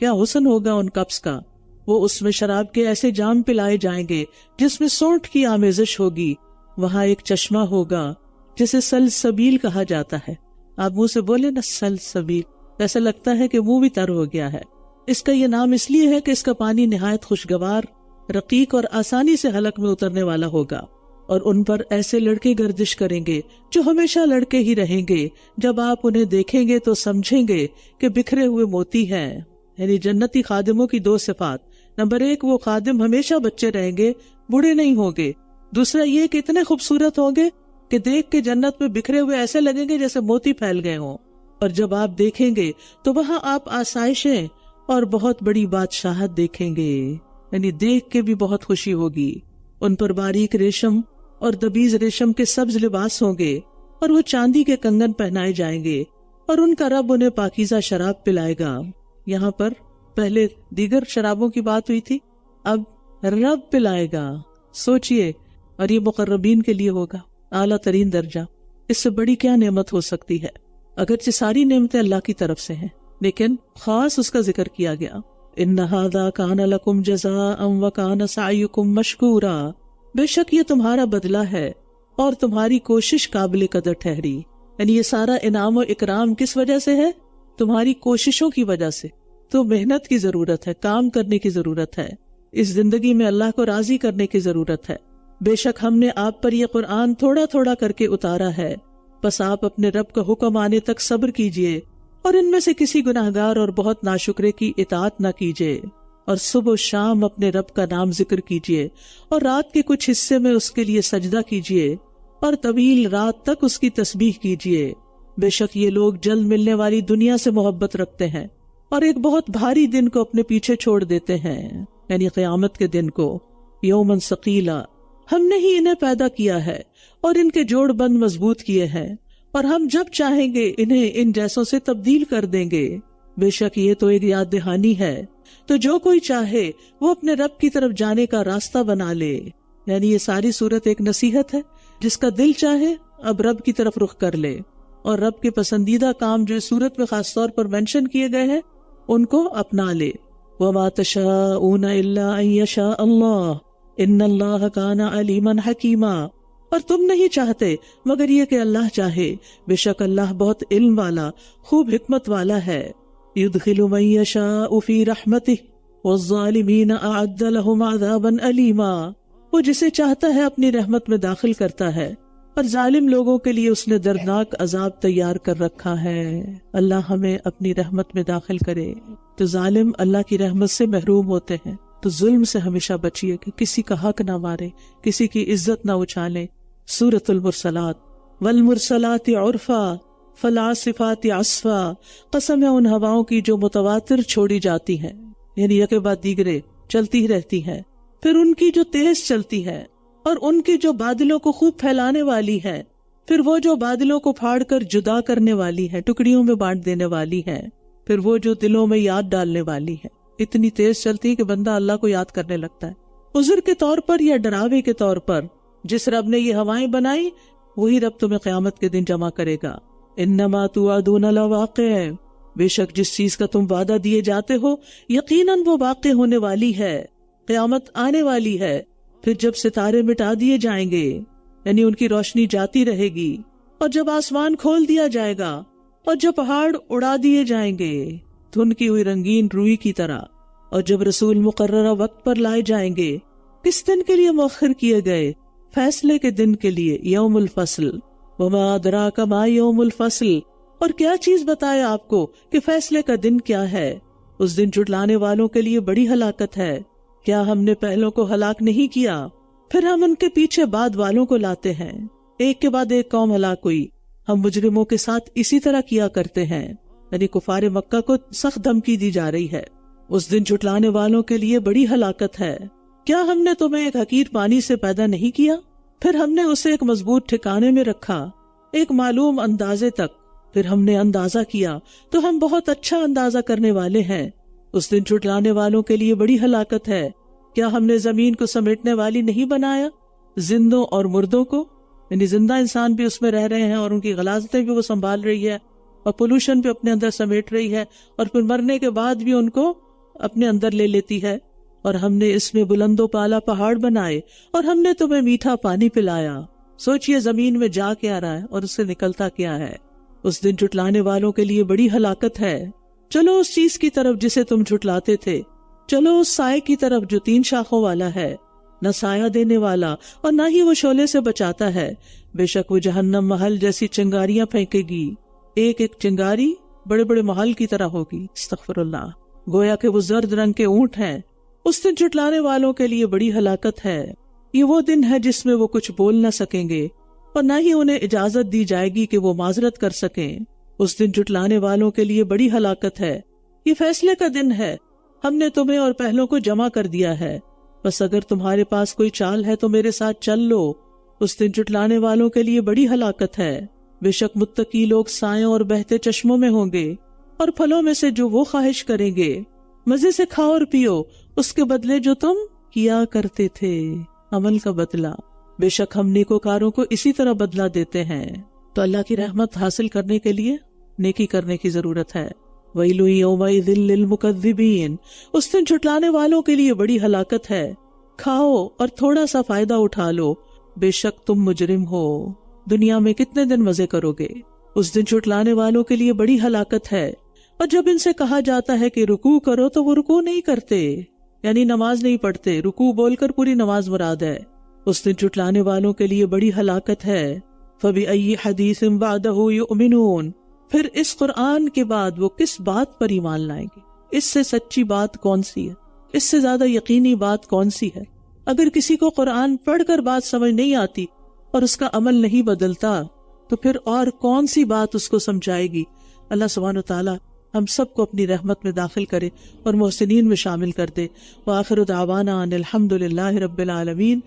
کیا حسن ہوگا ان کپس کا، وہ اس میں شراب کے ایسے جام پلائے جائیں گے جس میں سونٹ کی آمیزش ہوگی، وہاں ایک چشمہ ہوگا جسے سلسبیل کہا جاتا ہے۔ آپ منہ سے بولے نا سلسبیل، ایسا لگتا ہے کہ منہ بھی تر ہو گیا ہے۔ اس کا یہ نام اس لیے ہے کہ اس کا پانی نہایت خوشگوار، رقیق اور آسانی سے حلق میں اترنے والا ہوگا، اور ان پر ایسے لڑکے گردش کریں گے جو ہمیشہ لڑکے ہی رہیں گے، جب آپ انہیں دیکھیں گے تو سمجھیں گے کہ بکھرے ہوئے موتی ہیں۔ یعنی جنتی خادموں کی دو صفات، نمبر 1 وہ خادم ہمیشہ بچے رہیں گے، بوڑھے نہیں ہوں گے، دوسرا یہ کہ اتنے خوبصورت ہوں گے کہ دیکھ کے جنت میں بکھرے ہوئے ایسے لگیں گے جیسے موتی پھیل گئے ہوں، اور جب آپ دیکھیں گے تو وہاں آپ آسائشیں اور بہت بڑی بادشاہت دیکھیں گے، یعنی دیکھ کے بھی بہت خوشی ہوگی۔ ان پر باریک ریشم اور دبیز ریشم کے سبز لباس ہوں گے، اور وہ چاندی کے کنگن پہنائے جائیں گے، اور ان کا رب انہیں پاکیزہ شراب پلائے گا۔ یہاں پر پہلے دیگر شرابوں کی بات ہوئی تھی، اب رب پلائے گا۔ سوچئے، اور یہ مقربین کے لیے ہوگا اعلیٰ ترین درجہ۔ اس سے بڑی کیا نعمت ہو سکتی ہے؟ اگرچہ ساری نعمتیں اللہ کی طرف سے ہیں، لیکن خاص اس کا ذکر کیا گیا، ان ھذا کان لکم جزاء وکان سعیکم مشکورا، بے شک یہ تمہارا بدلہ ہے اور تمہاری کوشش قابل قدر ٹھہری۔ یعنی یہ سارا انعام و اکرام کس وجہ سے ہے؟ تمہاری کوششوں کی وجہ سے۔ تو محنت کی ضرورت ہے، کام کرنے کی ضرورت ہے، اس زندگی میں اللہ کو راضی کرنے کی ضرورت ہے۔ بے شک ہم نے آپ پر یہ قرآن تھوڑا تھوڑا کر کے اتارا ہے، بس آپ اپنے رب کا حکم آنے تک صبر کیجئے، اور ان میں سے کسی گناہگار اور بہت ناشکرے کی اطاعت نہ کیجئے، اور صبح و شام اپنے رب کا نام ذکر کیجئے، اور رات کے کچھ حصے میں اس کے لیے سجدہ کیجئے، اور طویل رات تک اس کی تسبیح کیجئے۔ بے شک یہ لوگ جلد ملنے والی دنیا سے محبت رکھتے ہیں، اور ایک بہت بھاری دن کو اپنے پیچھے چھوڑ دیتے ہیں، یعنی قیامت کے دن کو۔ یومن ثقیلا، ہم نے ہی انہیں پیدا کیا ہے اور ان کے جوڑ بند مضبوط کیے ہیں، اور ہم جب چاہیں گے انہیں ان جیسوں سے تبدیل کر دیں گے۔ بے شک یہ تو ایک یاد دہانی ہے، تو جو کوئی چاہے وہ اپنے رب کی طرف جانے کا راستہ بنا لے۔ یعنی یہ ساری صورت ایک نصیحت ہے، جس کا دل چاہے اب رب کی طرف رخ کر لے، اور رب کے پسندیدہ کام جو اس صورت میں خاص طور پر مینشن کیے گئے ہیں ان کو اپنا لے۔ وَمَا تَشَاءُونَ إِلَّا أَن يَشَاءَ اللَّهُ إِنَّ اللَّهَ كَانَ عَلِيمًا حَكِيمًا، اور تم نہیں چاہتے مگر یہ کہ اللہ چاہے، بے شک اللہ بہت علم والا، خوب حکمت والا ہے۔ يُدْخِلُ مَن يَشَاءُ فِي رَحْمَتِهِ وَالظَّالِمِينَ أَعَدَّ لَهُمْ عَذَابًا أَلِيمًا، وہ جسے چاہتا ہے اپنی رحمت میں داخل کرتا ہے، اور ظالم لوگوں کے لیے اس نے دردناک عذاب تیار کر رکھا ہے۔ اللہ ہمیں اپنی رحمت میں داخل کرے۔ تو ظالم اللہ کی رحمت سے محروم ہوتے ہیں، تو ظلم سے ہمیشہ بچیے کہ کسی کا حق نہ مارے، کسی کی عزت نہ اچھالے۔ سورۃ المرسلات، والمرسلات عرفا فالعاصفات عصفا، قسم ہے ان ہواؤں کی جو متواتر چھوڑی جاتی ہیں، یعنی یکے بعد دیگرے چلتی رہتی ہیں، پھر ان کی جو تیز چلتی ہے، اور ان کی جو بادلوں کو خوب پھیلانے والی ہے، پھر وہ جو بادلوں کو پھاڑ کر جدا کرنے والی ہے، ٹکڑیوں میں بانٹ دینے والی ہے، پھر وہ جو دلوں میں یاد ڈالنے والی ہے۔ اتنی تیز چلتی ہے کہ بندہ اللہ کو یاد کرنے لگتا ہے، عذر کے طور پر یا ڈراوے کے طور پر۔ جس رب نے یہ ہوائیں بنائی وہی رب تمہیں قیامت کے دن جمع کرے گا۔ انما توعدون لواقع، بے شک جس چیز کا تم وعدہ دیے جاتے ہو یقیناً وہ واقع ہونے والی ہے، قیامت آنے والی ہے۔ پھر جب ستارے مٹا دیے جائیں گے، یعنی ان کی روشنی جاتی رہے گی، اور جب آسمان کھول دیا جائے گا، اور جب پہاڑ اڑا دیے جائیں گے دھن کی ہوئی رنگین روئی کی طرح، اور جب رسول مقررہ وقت پر لائے جائیں گے، کس دن کے لیے مؤخر کیے گئے؟ فیصلے کے دن کے لیے، یوم الفصل۔ وما ادراک ما یوم الفصل، اور کیا چیز بتائے آپ کو کہ فیصلے کا دن کیا ہے؟ اس دن جھٹلانے والوں کے لیے بڑی ہلاکت ہے۔ کیا ہم نے پہلوں کو ہلاک نہیں کیا؟ پھر ہم ان کے پیچھے بعد والوں کو لاتے ہیں، ایک کے بعد ایک قوم ہلاک ہوئی۔ ہم مجرموں کے ساتھ اسی طرح کیا کرتے ہیں، یعنی کفار مکہ کو سخت دھمکی دی جا رہی ہے۔ اس دن جھٹلانے والوں کے لیے بڑی ہلاکت ہے۔ کیا ہم نے تمہیں ایک حقیر پانی سے پیدا نہیں کیا؟ پھر ہم نے اسے ایک مضبوط ٹھکانے میں رکھا، ایک معلوم اندازے تک، پھر ہم نے اندازہ کیا تو ہم بہت اچھا اندازہ کرنے والے ہیں۔ اس دن جھٹلانے والوں کے لیے بڑی ہلاکت ہے۔ کیا ہم نے زمین کو سمیٹنے والی نہیں بنایا، زندوں اور مردوں کو؟ یعنی زندہ انسان بھی اس میں رہ رہے ہیں، اور ان کی غلاظتیں بھی وہ سنبھال رہی ہے، اور پولوشن بھی اپنے اندر سمیٹ رہی ہے، اور پھر مرنے کے بعد بھی ان کو اپنے اندر لے لیتی ہے۔ اور ہم نے اس میں بلند و بالا پہاڑ بنائے، اور ہم نے تمہیں میٹھا پانی پلایا۔ سوچئے زمین میں جا کیا رہا ہے اور اس سے نکلتا کیا ہے۔ اس دن جھٹلانے والوں کے لیے بڑی ہلاکت ہے۔ چلو اس چیز کی طرف جسے تم جھٹلاتے تھے، چلو اس سائے کی طرف جو 3 شاخوں والا ہے، نہ سایہ دینے والا اور نہ ہی وہ شعلے سے بچاتا ہے۔ بے شک وہ جہنم محل جیسی چنگاریاں پھینکے گی، ایک ایک چنگاری بڑے بڑے محل کی طرح ہوگی، استغفر اللہ، گویا کہ وہ زرد رنگ کے اونٹ ہیں۔ اس دن جھٹلانے والوں کے لیے بڑی ہلاکت ہے۔ یہ وہ دن ہے جس میں وہ کچھ بول نہ سکیں گے، اور نہ ہی انہیں اجازت دی جائے گی کہ وہ معذرت کر سکیں۔ اس دن جھٹلانے والوں کے لیے بڑی ہلاکت ہے۔ یہ فیصلے کا دن ہے، ہم نے تمہیں اور پہلوں کو جمع کر دیا ہے، بس اگر تمہارے پاس کوئی چال ہے تو میرے ساتھ چل لو۔ اس دن جھٹلانے والوں کے لیے بڑی ہلاکت ہے۔ بے شک متقی لوگ سایوں اور بہتے چشموں میں ہوں گے، اور پھلوں میں سے جو وہ خواہش کریں گے۔ مزے سے کھاؤ اور پیو اس کے بدلے جو تم کیا کرتے تھے، عمل کا بدلہ۔ بے شک ہم نیکوکاروں کو اسی طرح بدلہ دیتے ہیں۔ تو اللہ کی رحمت حاصل کرنے کے لیے نیکی کرنے کی ضرورت ہے۔ وَيْلٌ يَوْمَئِذٍ لِّلْمُكَذِّبِينَ، اس دن جھٹلانے والوں کے لیے بڑی ہلاکت ہے۔ کھاؤ اور تھوڑا سا فائدہ اٹھا لو، بے شک تم مجرم ہو۔ دنیا میں کتنے دن مزے کرو گے؟ اس دن جھٹلانے والوں کے لیے بڑی ہلاکت ہے۔ اور جب ان سے کہا جاتا ہے کہ رکوع کرو تو وہ رکوع نہیں کرتے، یعنی نماز نہیں پڑھتے۔ رکوع بول کر پوری نماز مراد ہے۔ اس دن جھٹلانے والوں کے لیے بڑی ہلاکت ہے۔ فَبِأَيِّ حَدِيثٍ بَعْدَهُ يُؤْمِنُونَ، پھر اس قرآن کے بعد وہ کس بات پر ایمان لائیں گے؟ اس سے سچی بات کون سی ہے؟ اس سے زیادہ یقینی بات کون سی ہے؟ اگر کسی کو قرآن پڑھ کر بات سمجھ نہیں آتی اور اس کا عمل نہیں بدلتا تو پھر اور کون سی بات اس کو سمجھائے گی؟ اللہ سبحانہ و تعالی ہم سب کو اپنی رحمت میں داخل کرے اور محسنین میں شامل کر دے۔ وآخر دعوانا ان الحمد للہ رب العالمین۔